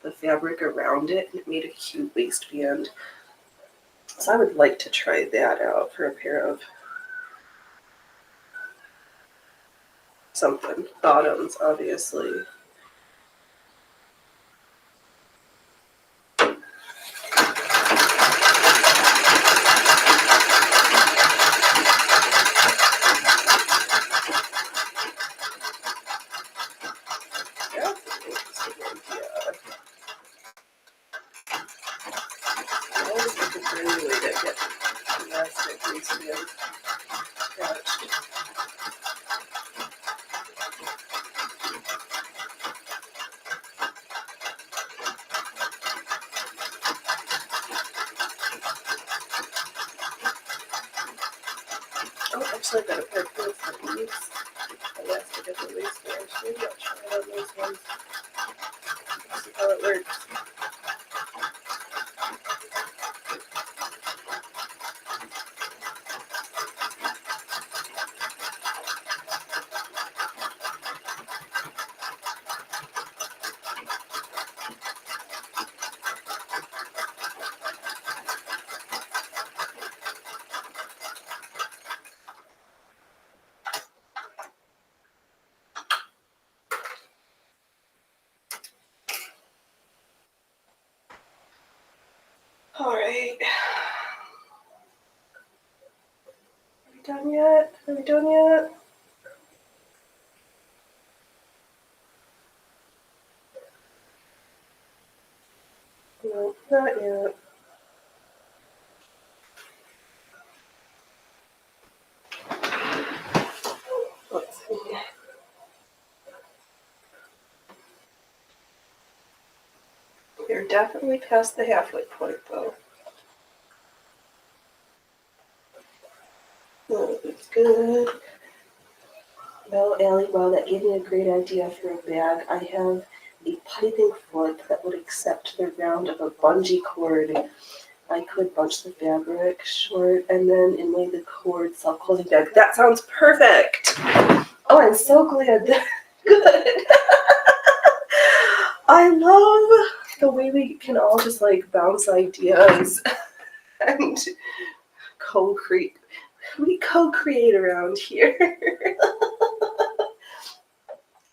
the fabric around it, and it made a cute waistband. So I would like to try that out for a pair of something. Bottoms, obviously. That's an interesting idea. I always looking for any way to get elastic waistbands attached. Oh, actually, I've got a pair of pants that needs elastic at the waistband. Maybe I'll try it on those ones. See how it works. All right. Are we done yet? Are we done yet? No, not yet. Let's see. We're definitely past the halfway point, though. Oh, it's good. Well, Allie, wow, that gave me a great idea for a bag. I have a piping foot that would accept the round of a bungee cord. I could bunch the fabric short and then inlay the cord self-closing bag. That sounds perfect. Oh, I'm so glad. Good. I love the way we can all just like bounce ideas and co-create. We co-create around here.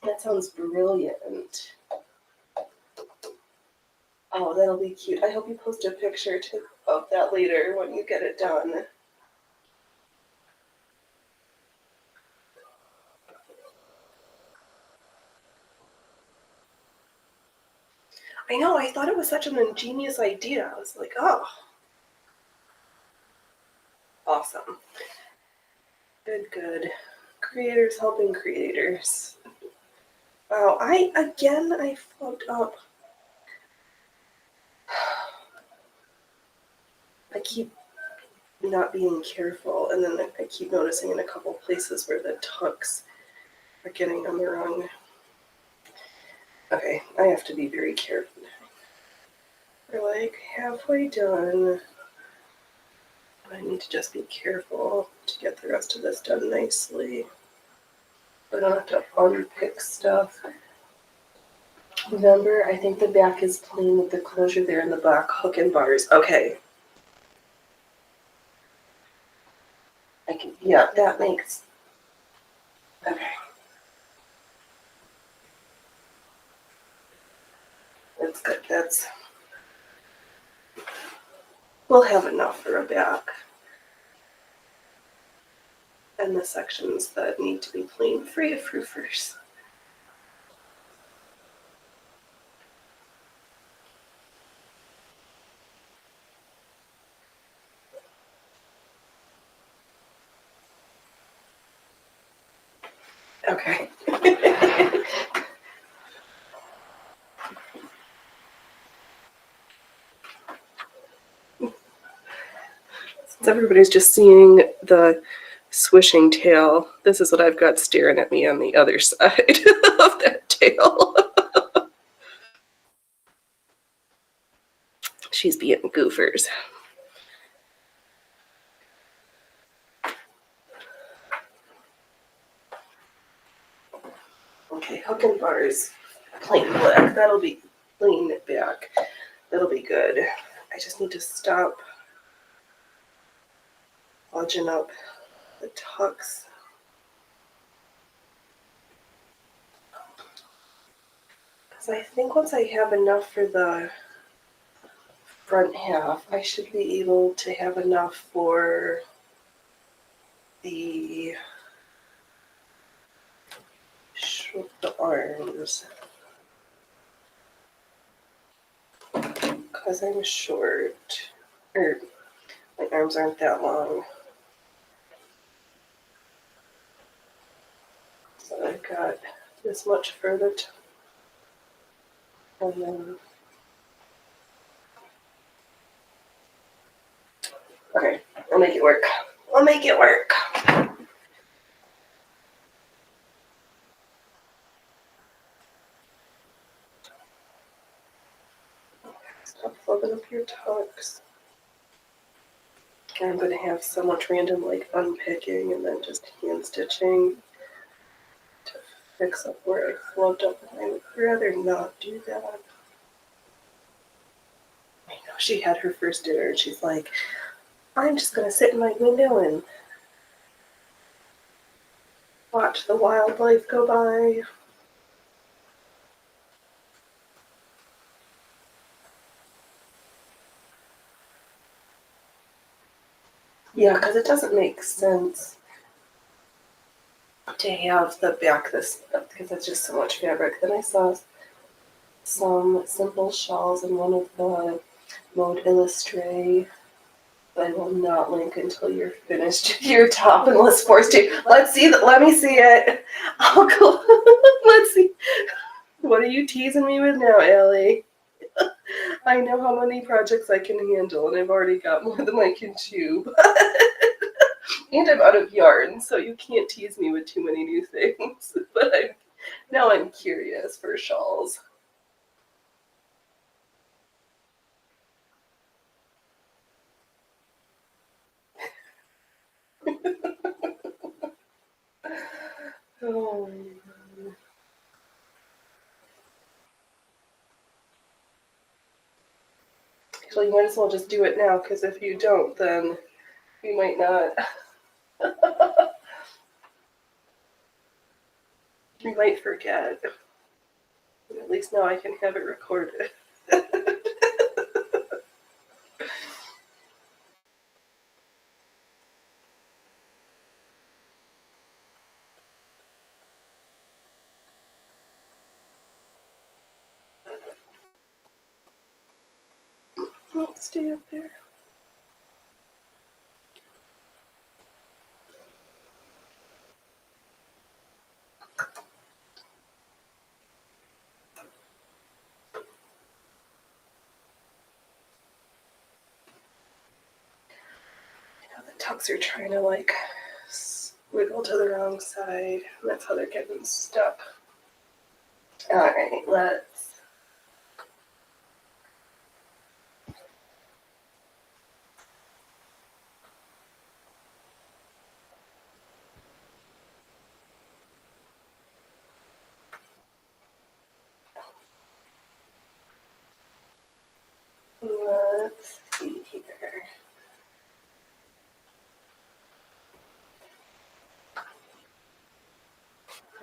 That sounds brilliant. Oh, that'll be cute. I hope you post a picture of that later when you get it done. I know, I thought it was such an ingenious idea. I was like, oh, awesome. Good, good. Creators helping creators. Wow, I fucked up. I keep not being careful, and then I keep noticing in a couple places where the tucks are getting on the wrong. Okay, I have to be very careful. We're like halfway done. I need to just be careful to get the rest of this done nicely. I don't have to unpick stuff. November, I think the back is plain with the closure there in the black hook and bars. Okay. Yeah, that makes, okay. That's good, we'll have enough for a back. And the sections that need to be plain free of proofers. Okay. Since everybody's just seeing the swishing tail, this is what I've got staring at me on the other side of that tail. She's being goofers. Okay, hook and bars, plain black. That'll be plain back. That'll be good. I just need to stop lodging up the tucks. Because I think once I have enough for the front half, I should be able to have enough for the arms. Because I'm short, or my arms aren't that long. So I've got this much further and then, okay, I'll make it work. I'll make it work. Stop flubbing up your tucks. I'm going to have so much random like unpicking and then just hand stitching to fix up where I flubbed up, and I would rather not do that. I know she had her first dinner and she's like, I'm just going to sit in my window and watch the wildlife go by. Yeah, because it doesn't make sense to have the back this, because it's just so much fabric. Then I saw some simple shawls in one of the Mode Illustrate. I will not link until you're finished your top unless forced to. Let's see that. Let me see it. I'll go. Let's see. What are you teasing me with now, Allie? I know how many projects I can handle, and I've already got more than I can chew. And I'm out of yarn, so you can't tease me with too many new things. But now I'm curious for shawls. Oh. Actually, you might as well just do it now, because if you don't, then you might not. You might forget. At least now I can have it recorded. Don't stay up there. The tucks are trying to like wiggle to the wrong side. And that's how they're getting stuck. All right, let's. Let's see here.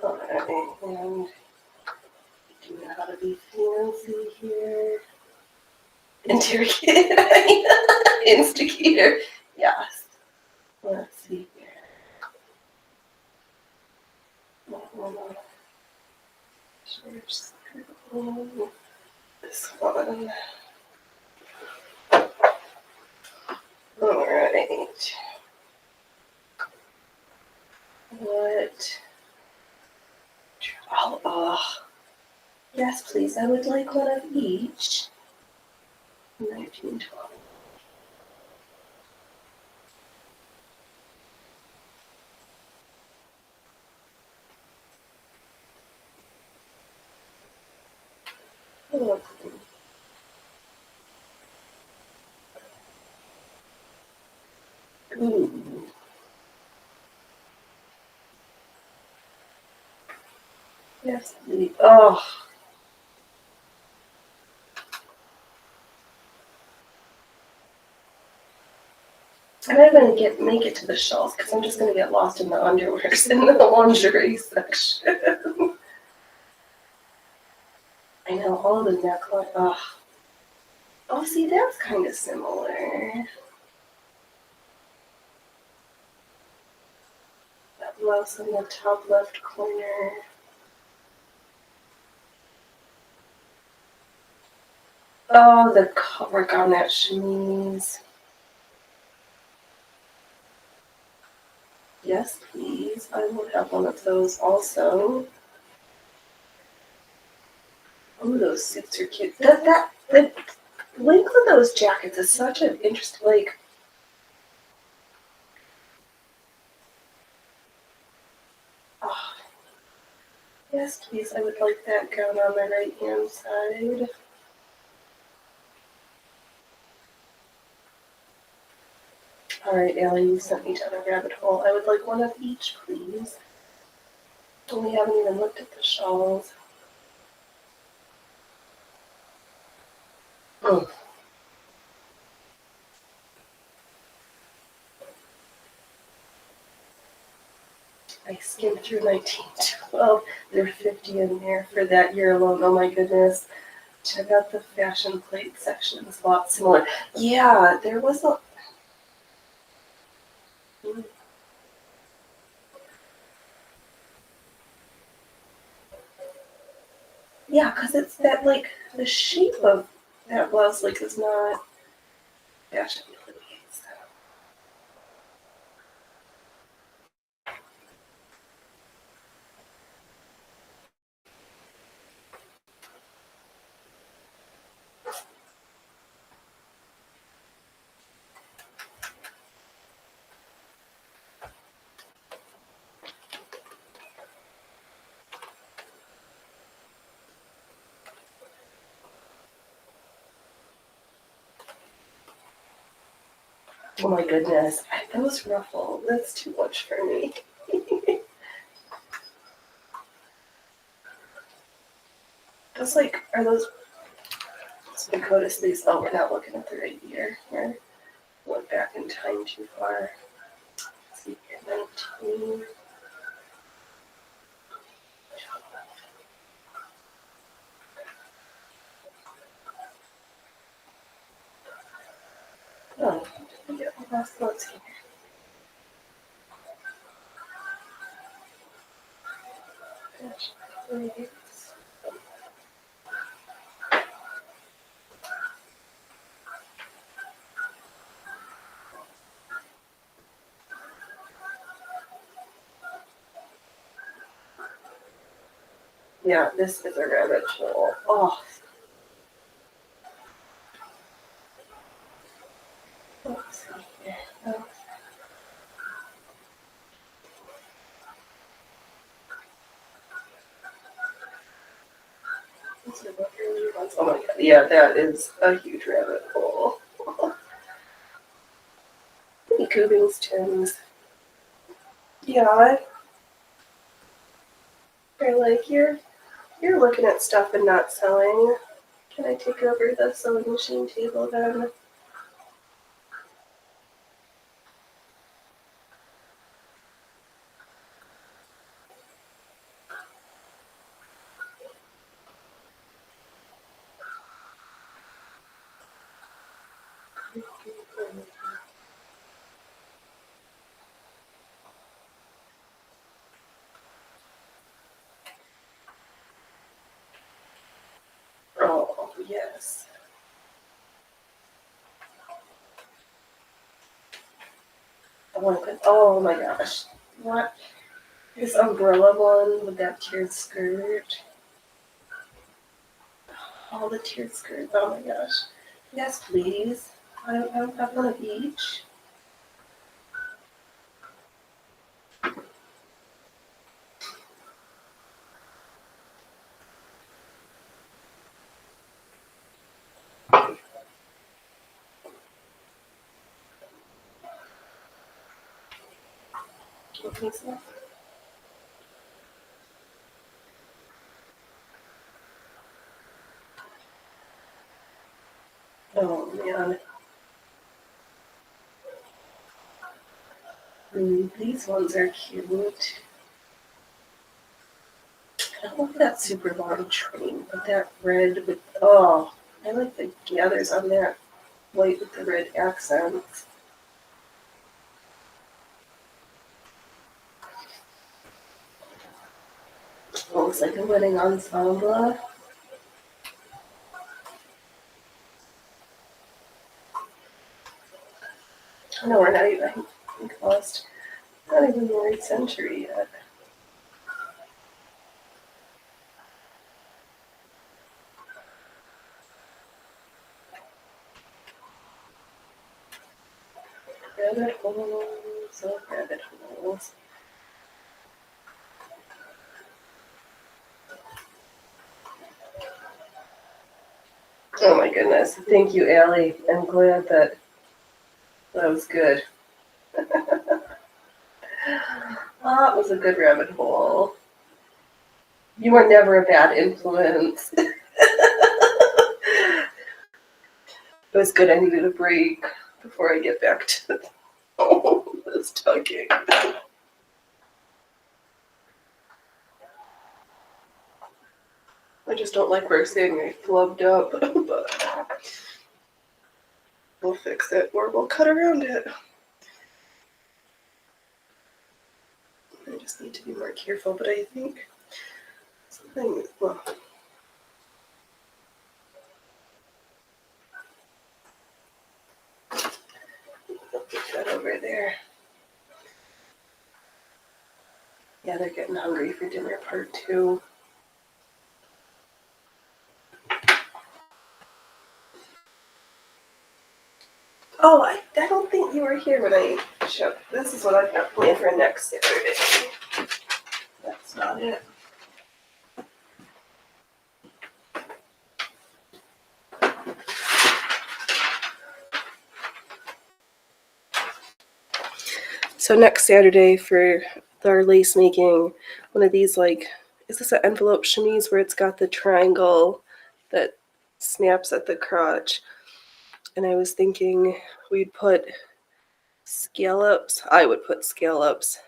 All right, and do know how to be fancy here. Interrogator, instigator, yes. Let's see here. Short circle. This one. All right. What? Oh, yes, please. I would like one of each. 1912. Oh, ooh. Yes, please. Oh. I'm not going to make it to the shelves because I'm just going to get lost in the underwears in the lingerie section. I know, all the neckline. Oh. Oh, see, that's kind of similar. That blouse in the top left corner. Oh, the work on that chemise. Yes, please. I will have one of those also. Oh, those suits are cute. The length of those jackets is such an interesting, like, oh, yes, please. I would like that gown on the right-hand side. All right, Allie, you sent me down a rabbit hole. I would like one of each, please. And we haven't even looked at the shawls. Oh. I skimmed through 1912. There are 50 in there for that year alone. Oh my goodness. Check out the fashion plate section. It's a lot similar. Yeah, there was a. Yeah, because it's that, like, the shape of that blouse, like, is not fashion plate. So. Oh my goodness, those ruffles, that's too much for me. Those, like, are those Dakota Space? Oh, we're not looking at the right year. We're going back in time too far. Let's see, 19. Oh, did we get the last ones here? Gosh, Yeah, this is a rabbit hole. Oh. Oops. Oh. Oh my god, yeah, that is a huge rabbit hole. Hey, Goobings Tins. Yeah, they're like, you're looking at stuff and not sewing. Can I take over the sewing machine table then? Oh, yes. I want to put, oh my gosh. What? This umbrella one with that tiered skirt. All the tiered skirts. Oh my gosh. Yes, please. I have one of each. Okay, so. Oh man. These ones are cute. I don't like that super long train, but that red with, oh, I like the gathers on that white with the red accents. Looks like a wedding ensemble. No, we're not even, I think almost, not even the right century yet. Rabbit holes, oh rabbit holes. Oh my goodness. Thank you, Allie. I'm glad that was good. That was a good rabbit hole. You were never a bad influence. It was good. I needed a break before I get back to this tugging. I just don't like where it's getting flubbed up, but we'll fix it or we'll cut around it. I just need to be more careful, but I think something, well, I'll put that over there. Yeah, they're getting hungry for dinner part 2. Oh, I don't think you were here when I showed. This is what I've got planned for next Saturday. That's not it. So next Saturday for our lace making, one of these, like, is this an envelope chemise where it's got the triangle that snaps at the crotch? And I was thinking we'd put scallops. I would put scallops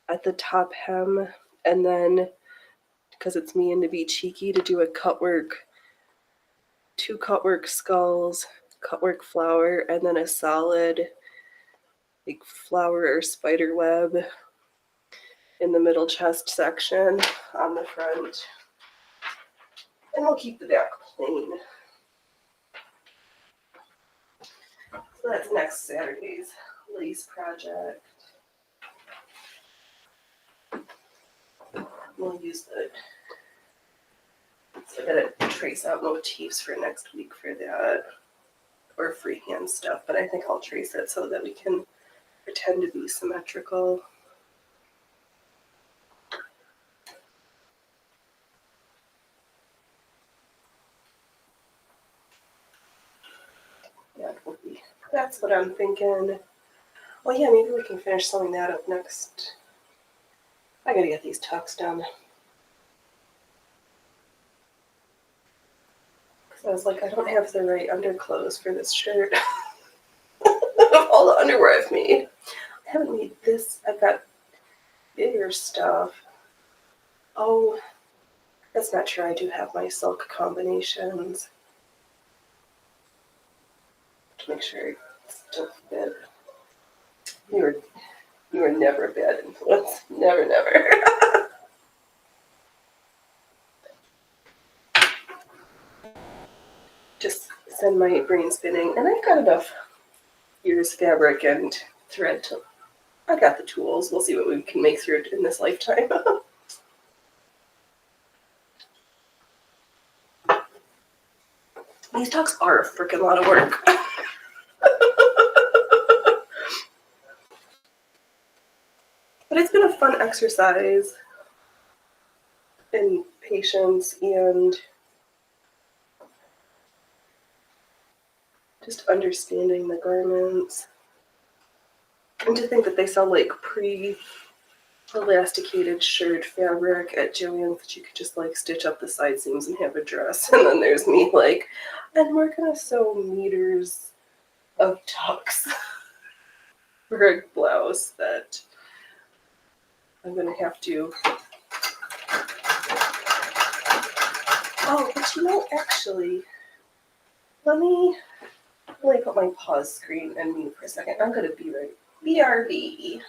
at the top hem, and then, because it's me and to be cheeky, to do a cutwork, 2 cutwork skulls, cutwork flower, and then a solid like flower or spider web in the middle chest section on the front. And we'll keep the back plain. So that's next Saturday's lace project. We'll use the So I gotta trace out motifs for next week for that, or freehand stuff, but I think I'll trace it so that we can pretend to be symmetrical. That's what I'm thinking. Well, yeah, maybe we can finish sewing that up next. I gotta get these tucks done. Because I was like, I don't have the right underclothes for this shirt. Of all the underwear I've made. I haven't made this. I've got bigger stuff. Oh, that's not true. I do have my silk combinations. To make sure it still fit. You were never a bad influence. Never, never. Just send my brain spinning. And I've got enough years fabric and thread to... I got the tools. We'll see what we can make through it in this lifetime. These tucks are a freaking lot of work. But it's been a fun exercise in patience and just understanding the garments. And to think that they sell like pre-elasticated shirt fabric at Joann's that you could just like stitch up the side seams and have a dress. And then there's me like, and we're gonna sew meters of tucks for a blouse that I'm gonna have to. Oh, but you know, actually, let me put my pause screen and mute for a second. I'm gonna be right. BRB.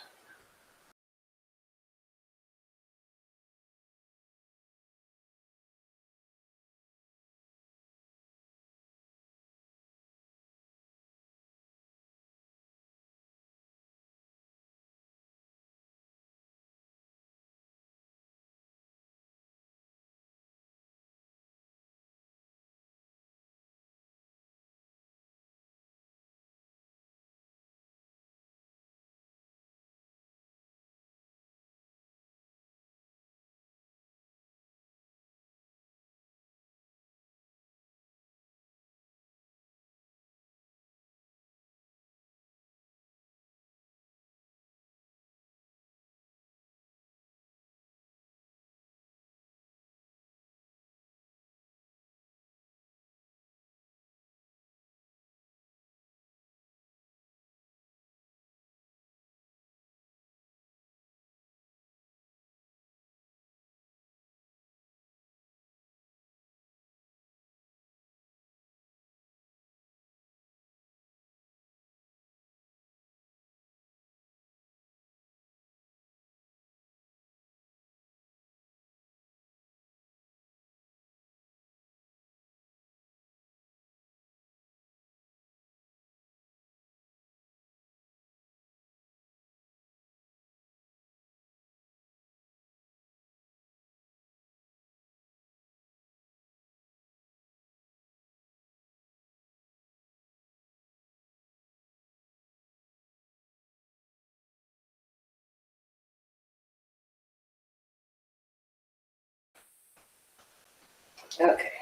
Okay.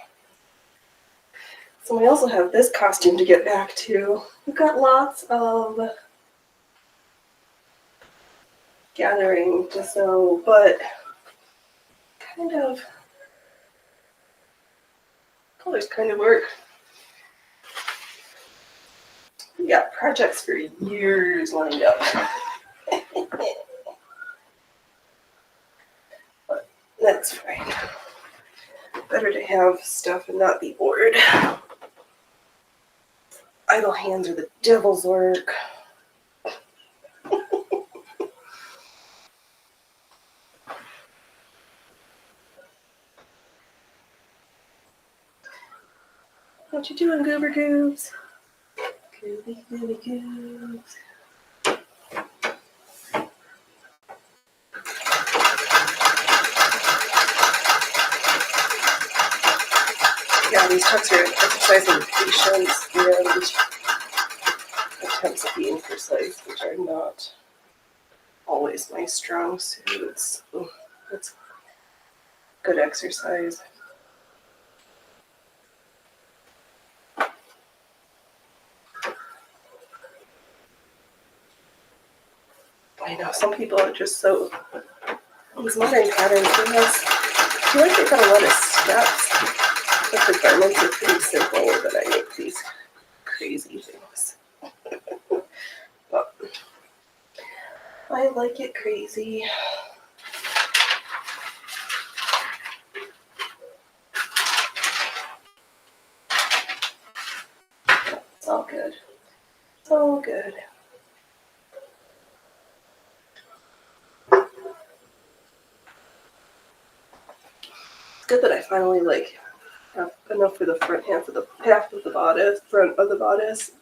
So I also have this costume to get back to. We've got lots of gathering to sew, but kind of colors kind of work. We got projects for years lined up. But that's fine. Better to have stuff and not be bored. Idle hands are the devil's work. What you doing, goober goobs? Gooby gooby goobs. these tucks are exercising patience and attempts at being precise, which are not always my strong suits. So it's good exercise. I know some people are just so, these modern patterns, I feel like they've got a lot of steps, but the garments are pretty simple, but I make these crazy things. But I like it crazy. It's all good. It's all good. It's good that I finally have enough for the front half of the bodice, front of the bodice.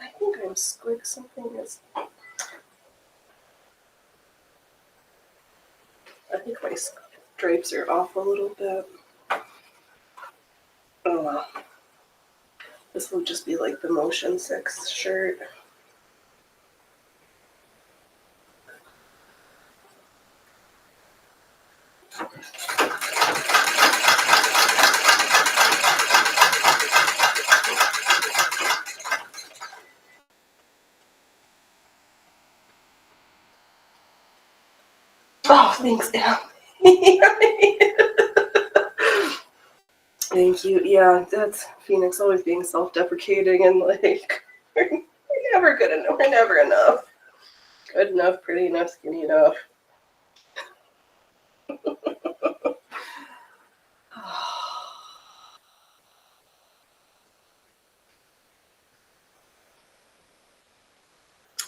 I think I'm squig something is. I think my stripes are off a little bit. Oh well. This will just be like the Motion 6 shirt. Oh, thanks, Al. Thank you. Yeah, that's Phoenix always being self-deprecating and like, we're never good enough. We're never enough. Good enough, pretty enough, skinny enough.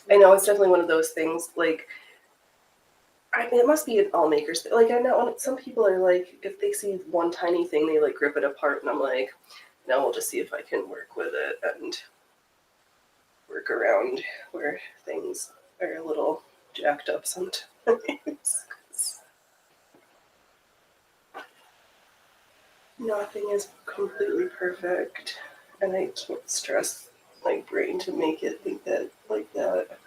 I know it's definitely one of those things. Like, I mean, it must be an all makers. Like, I know some people are like, if they see one tiny thing, they like rip it apart, and I'm like, no, we'll just see if I can work with it and work around where things are a little jacked up sometimes. Nothing is completely perfect, and I can't stress my brain to make it think that like that.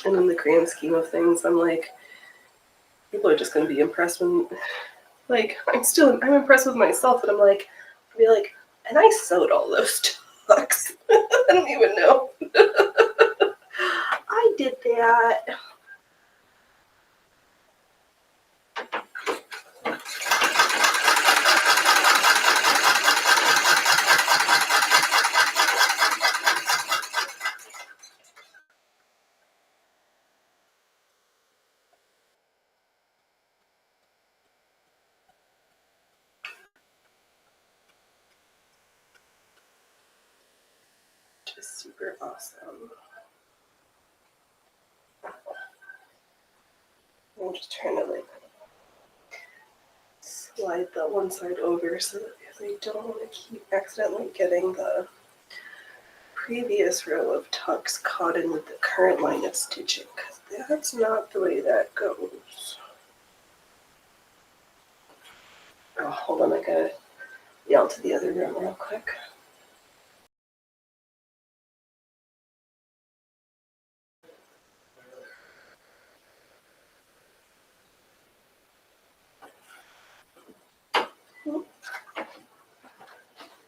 And in the grand scheme of things, I'm like, people are just going to be impressed when, like, I'm impressed with myself, and I'm like, I'll be like, and I sewed all those tucks. I don't even know. I did that. Just super awesome. I'm just trying to like slide that one side over so that I don't want to keep accidentally getting the previous row of tucks caught in with the current line of stitching, because that's not the way that goes. Oh, hold on, I gotta yell to the other room real quick.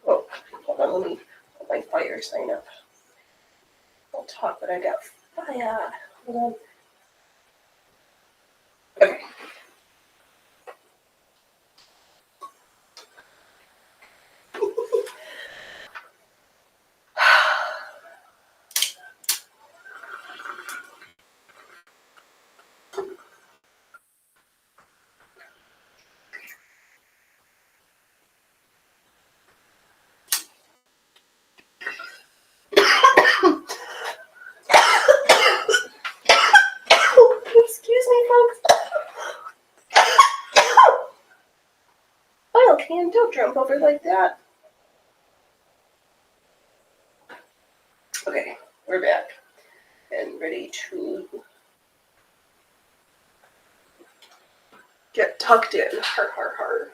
Oh, hold on, let me put my fire sign up. I'll talk, but I got fire. Hold on. Okay. And don't jump over like that. Okay, we're back and ready to get tucked in. Har, har, har.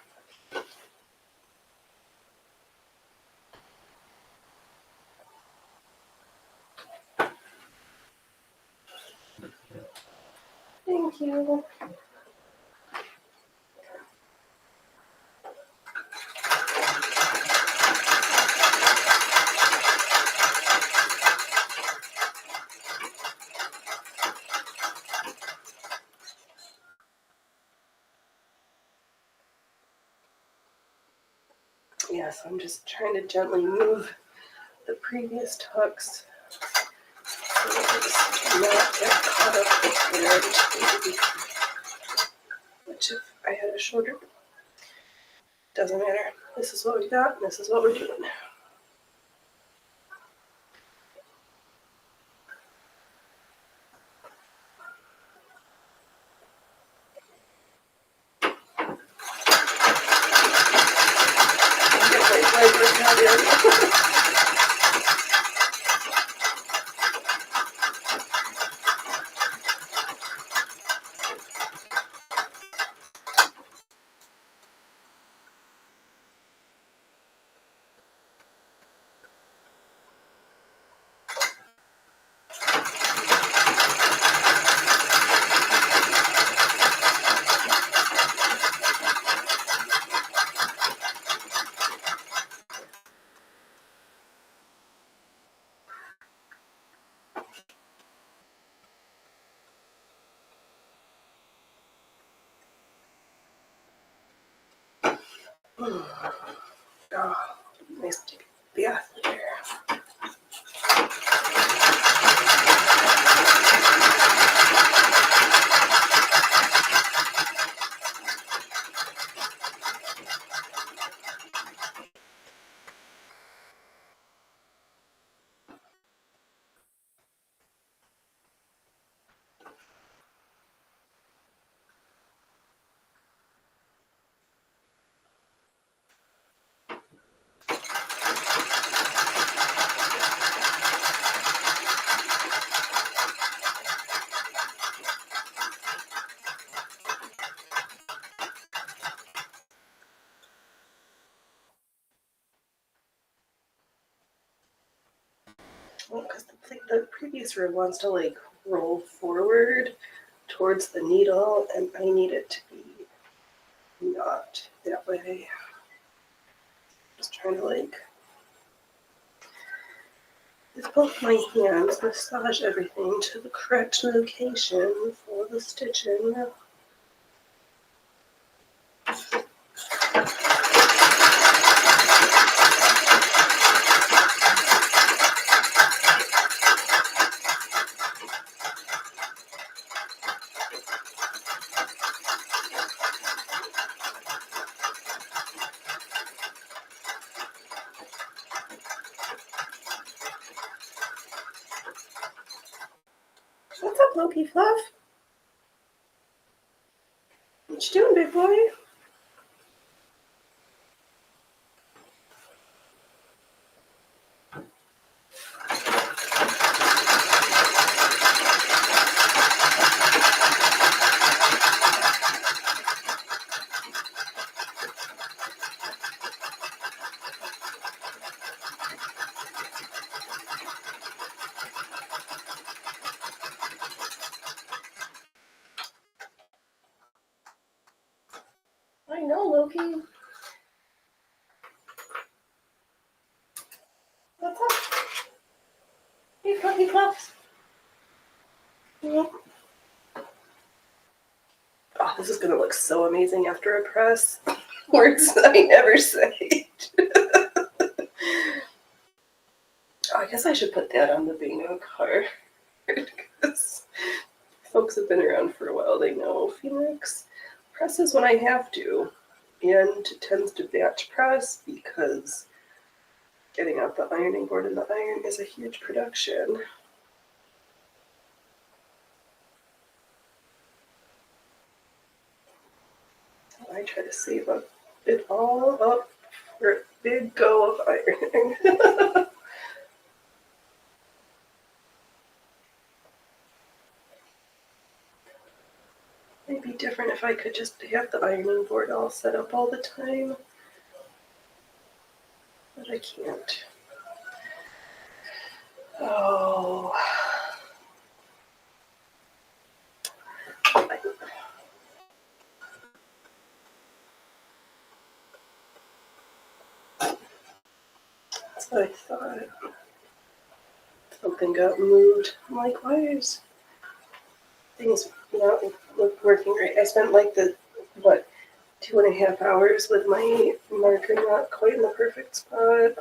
Thank you. Yes, I'm just trying to gently move the previous tucks so that it's not get caught up with where it needs to be. Which if I had a shorter, doesn't matter. This is what we got, and this is what we're doing. Oh, nice to be bath there. Well, because the previous row wants to like roll forward towards the needle, and I need it to be not that way. Just trying to like, with both my hands, massage everything to the correct location for the stitching. What's up, Loki Fluff? What you doing, big boy? I know, Loki. What's up? Hey, Loki Fluff. Oh, this is gonna look so amazing after a press. Words that I never say. I guess I should put that on the bingo card. Because folks have been around for a while. They know Phoenix presses when I have to, and tends to batch press because getting out the ironing board and the iron is a huge production. I try to save a it all up for a big go of ironing. It'd be different if I could just have the ironing board all set up all the time, but I can't. Oh. That's what I thought. Something got moved. I'm like, why is things not working right? I spent like 2.5 hours with my marker not quite in the perfect spot. It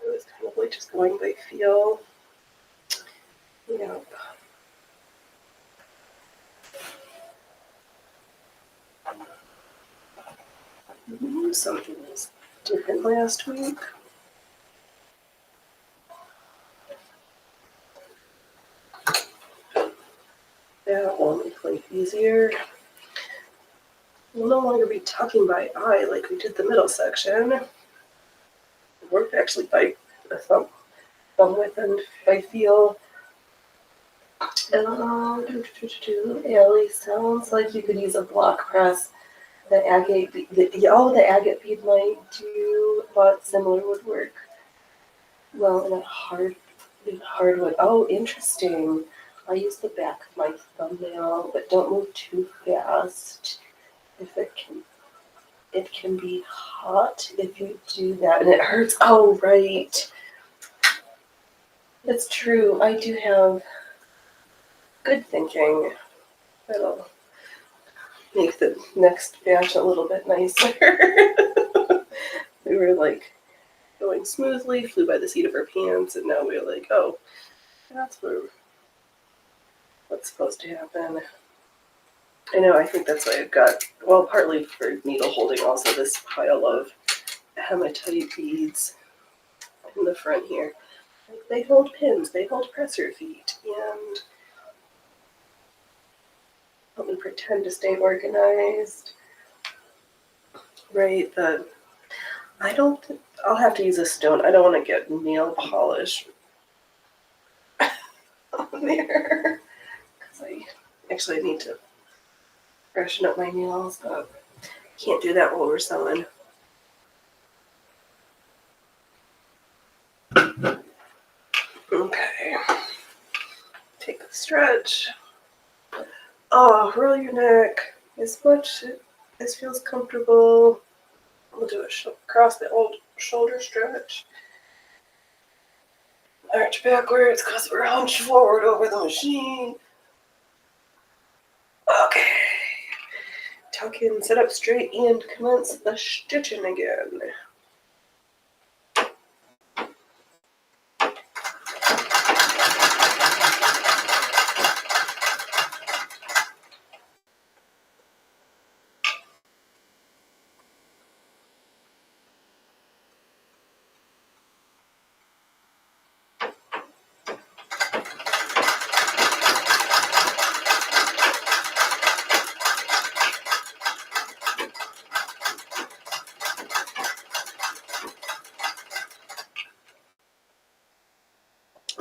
was kind of like just going by feel. Yep. Something was different last week. That will make life easier. We'll no longer be tucking by eye like we did the middle section. It worked actually by a thumb width and by feel. Ellie, sounds like you could use a block press. The agate bead might do, but similar would work well in a hardwood. Oh, interesting. I use the back of my thumbnail, but don't move too fast. If it can be hot if you do that, and it hurts. Oh, right. That's true. I do have good thinking. That'll make the next batch a little bit nicer. We were like going smoothly, flew by the seat of our pants, and now we're like, oh, that's what's supposed to happen. I know, I think that's why I've got, well, partly for needle holding, also this pile of hematite beads in the front here. They hold pins, they hold presser feet, and help me pretend to stay organized. Right, I'll have to use a stone. I don't want to get nail polish on there. Because I need to freshen up my nails, but can't do that while we're sewing. Okay. Take the stretch. Oh, roll your neck as much as feels comfortable. We'll do a across the old shoulder stretch. Arch backwards because we're hunched forward over the machine. Okay. Tuck in, sit up straight, and commence the stitching again.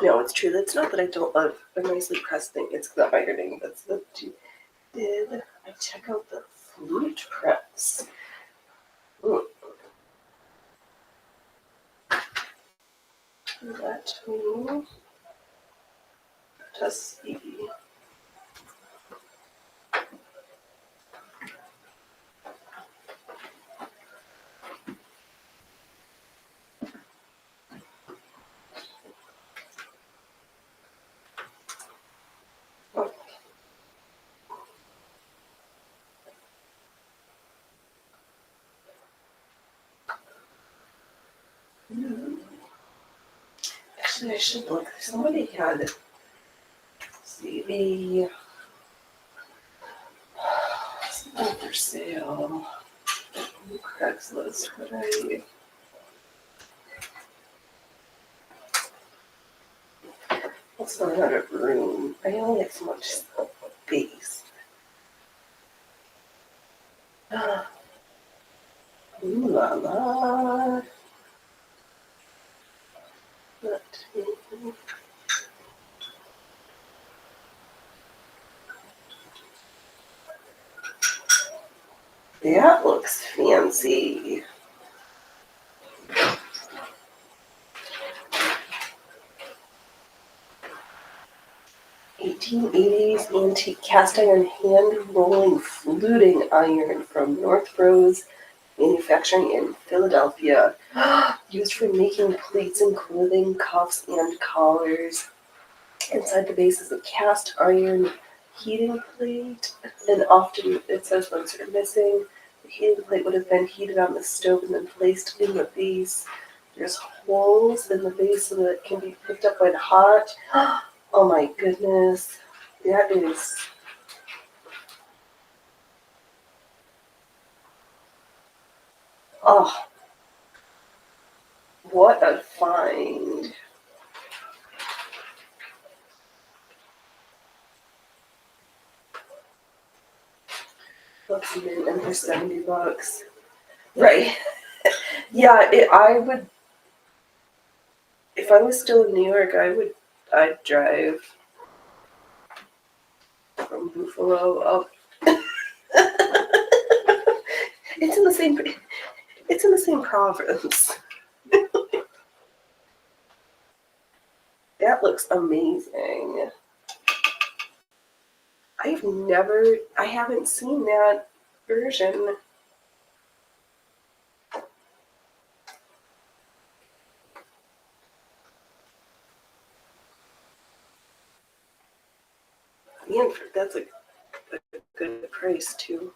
No, it's true. It's not that I don't love a nicely pressed thing. It's the ironing that's the did. I check out the flute press. Ooh. Let me just see. Actually, I should look. Somebody had, see, something for sale. Craigslist. Let's not out of room. I only have so much space. Ooh la la. That looks fancy. 1880s antique cast iron hand rolling fluting iron from North Rose Manufacturing in Philadelphia. Used for making pleats and clothing, cuffs, and collars. Inside the base is a cast iron heating plate, and often it says ones are missing. The heating plate would have been heated on the stove and then placed in the base. There's holes in the base so that it can be picked up when hot. Oh my goodness. That is. Oh, what a find. Looks mint and for $70. Right. Yeah, I would, if I was still in New York, I'd drive from Buffalo up. It's in the same, it's in the same province. That looks amazing. I haven't seen that version. And that's a good price too.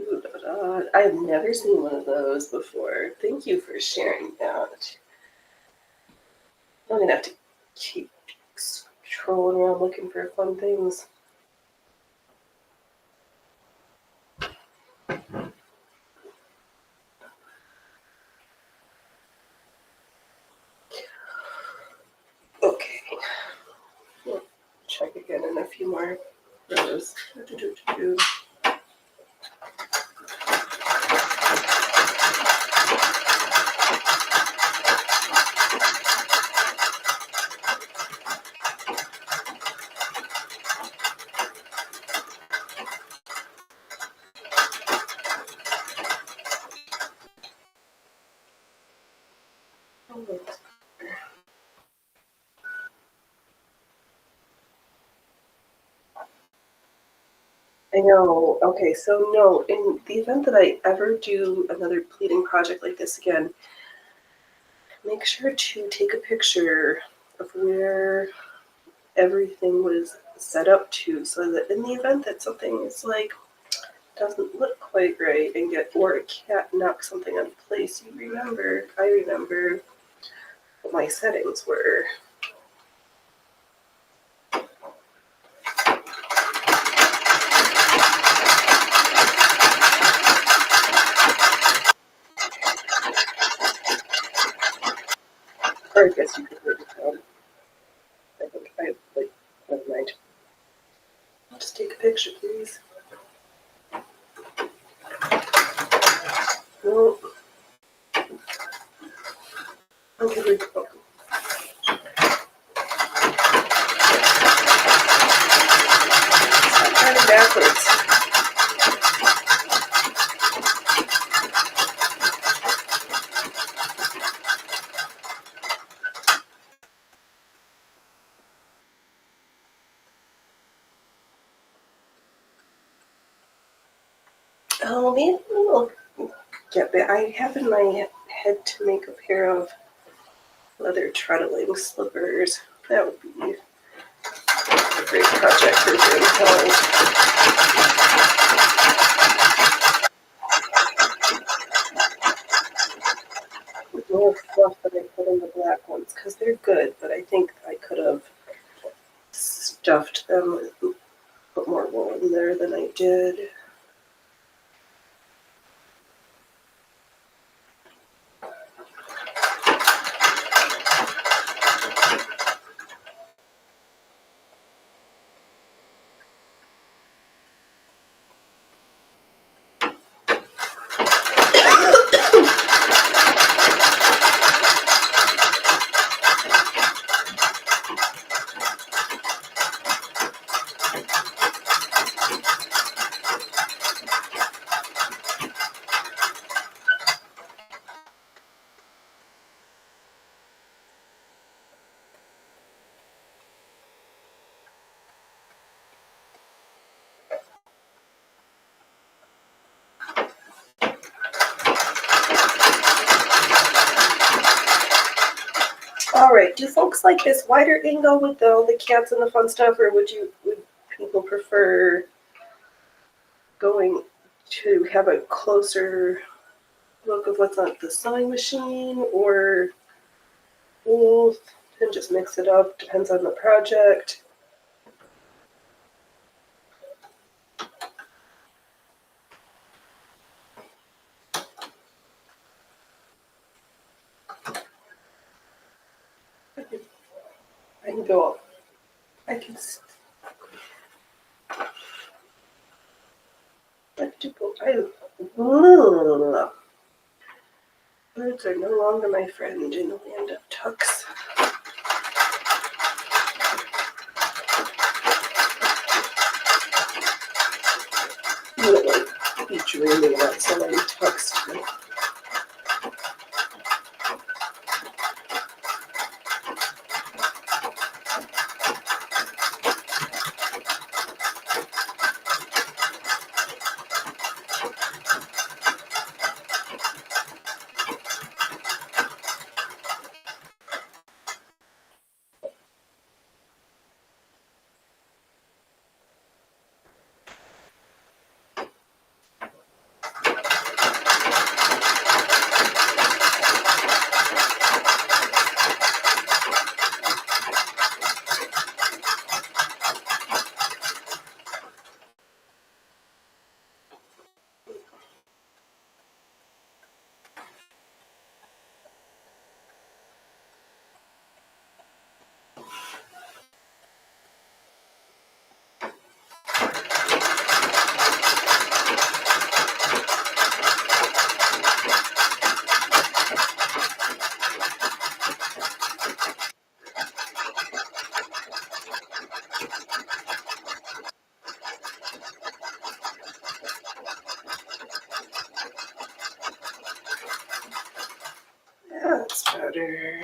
Ooh, I have never seen one of those before. Thank you for sharing that. I'm gonna have to keep trolling around looking for fun things. Okay. We'll check again in a few more rows. I know. Okay, so no, in the event that I ever do another pleating project like this again, make sure to take a picture of where everything was set up to, so that in the event that something is like doesn't look quite right and or a cat knocks something out of place, I remember what my settings were. Or I guess you could write it down. I think never mind. I'll just take a picture, please. No. Okay, we go. Stop turning backwards. Oh, maybe we'll get back. I have in my head to make a pair of leather treadling slippers. That would be a great project for doing home. With more fluff than I put in the black ones, because they're good, but I think I could have stuffed them with put more wool in there than I did. Alright, do folks like this wider angle with all the cats and the fun stuff, or would people prefer going to have a closer look of what's on the sewing machine, or both, and just mix it up? Depends on the project. I can go. I can. Birds are no longer my friend in the land of tucks. I'm gonna like be dreaming about so many tucks today. That's better.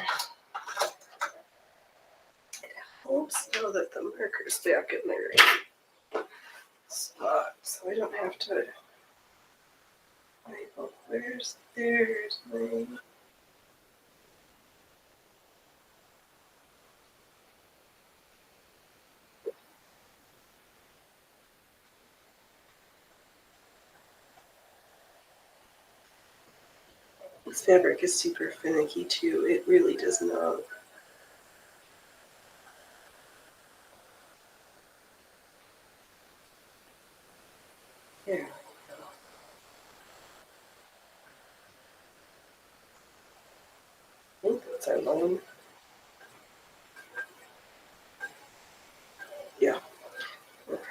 Oops, now that the marker's back in their spot, so I don't have to. There's my. This fabric is super finicky too. It really does not. Yeah. I think that's our line. Yeah. Okay.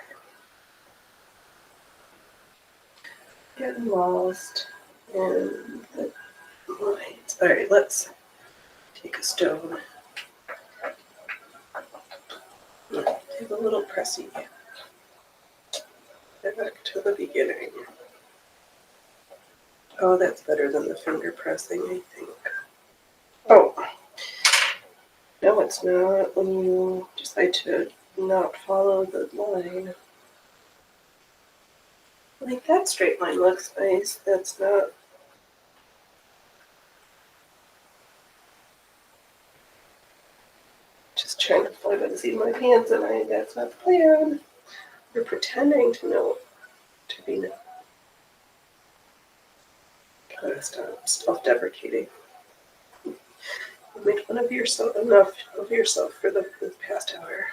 Getting lost in the lines. All right, let's take a stone. Take a little pressy. Back to the beginning. Oh, that's better than the finger pressing, I think. Oh, no, it's not when you decide to not follow the line. Like, that straight line looks nice. That's not. Just trying to fly by the seat of my pants, and that's not the plan. You're pretending to know, to be self-deprecating. You made fun of yourself enough of yourself for the past hour.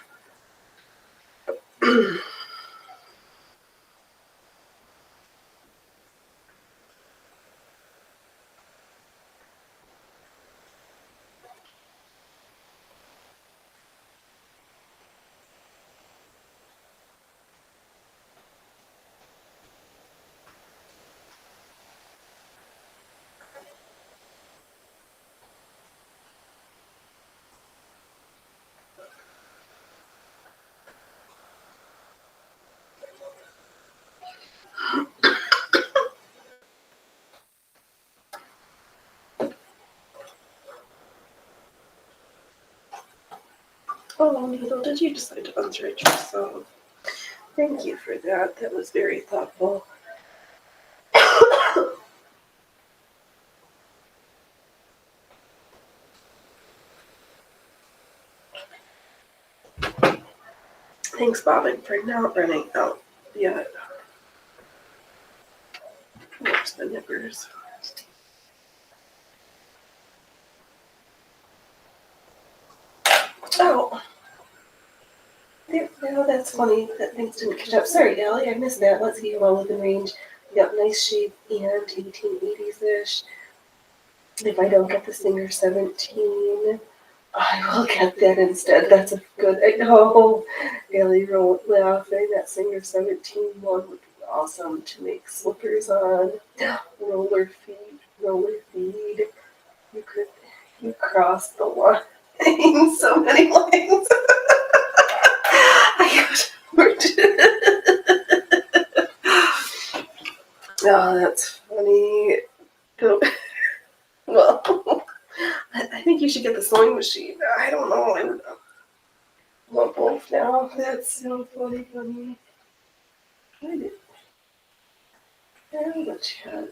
Oh, Needle, did you decide to unthread yourself? Thank you for that. That was very thoughtful. Thanks, Bobbin, for not running out yet. Where's the nippers? Oh. Well, that's funny that things didn't catch up. Sorry, Allie, I missed that. Let's see, well within range. Yep, nice shape and 1880s-ish. If I don't get the Singer 17, I will get that instead. That's a good, I know. Allie laughing. That Singer 17 one would be awesome to make slippers on. Roller feed. You crossed the line. So many lines. Oh, that's funny. Well, I think you should get the sewing machine. I don't know. I want both now. That's so funny. I did. Very much chat.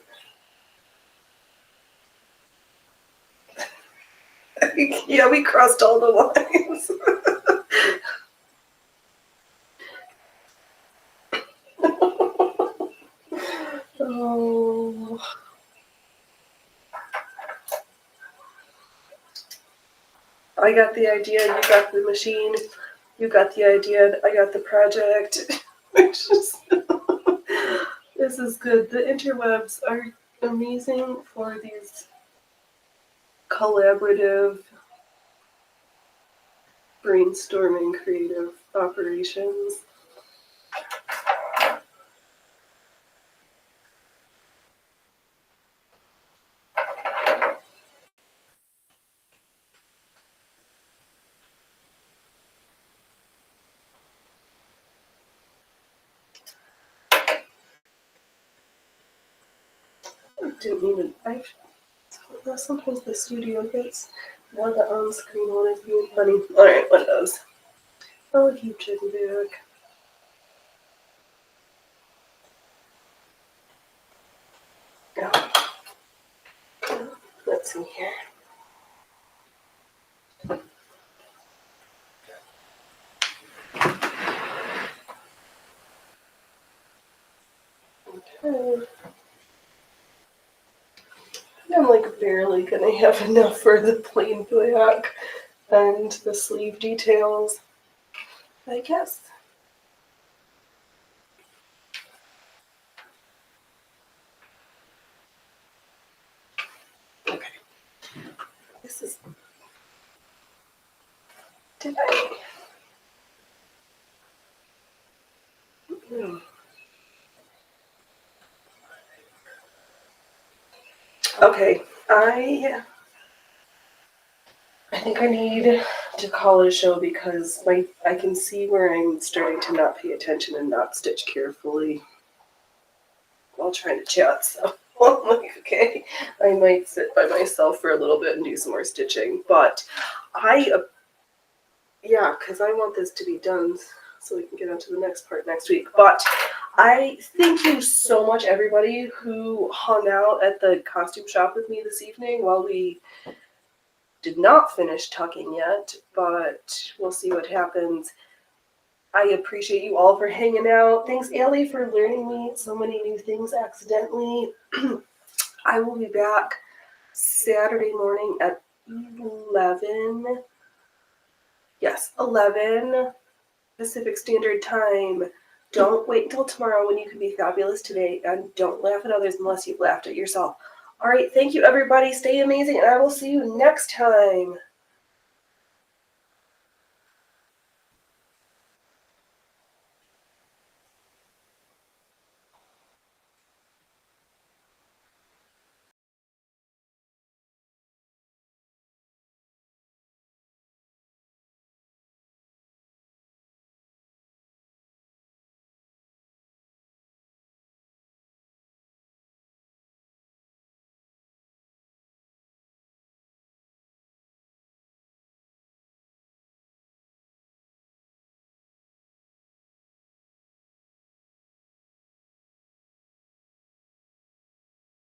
Yeah, we crossed all the lines. Oh. I got the idea, you got the machine, you got the idea, I got the project. This is good. The interwebs are amazing for these collaborative brainstorming creative operations. Didn't even. Sometimes the studio gets. Now the on-screen one is being funny. Alright, Windows. I'll keep checking back. Let's see here. Okay. I'm like barely gonna have enough for the plain black and the sleeve details, I guess. Okay. This is. Did I? Okay. I think I need to call it a show because I can see where I'm starting to not pay attention and not stitch carefully while trying to chat. So I'm like, okay, I might sit by myself for a little bit and do some more stitching. But because I want this to be done so we can get on to the next part next week. But I thank you so much, everybody who hung out at the costume shop with me this evening while we did not finish tucking yet, but we'll see what happens. I appreciate you all for hanging out. Thanks, Allie, for learning me so many new things accidentally. I will be back Saturday morning at 11. Yes, 11 Pacific Standard Time. Don't wait until tomorrow when you can be fabulous today, and don't laugh at others unless you've laughed at yourself. All right, thank you, everybody. Stay amazing, and I will see you next time.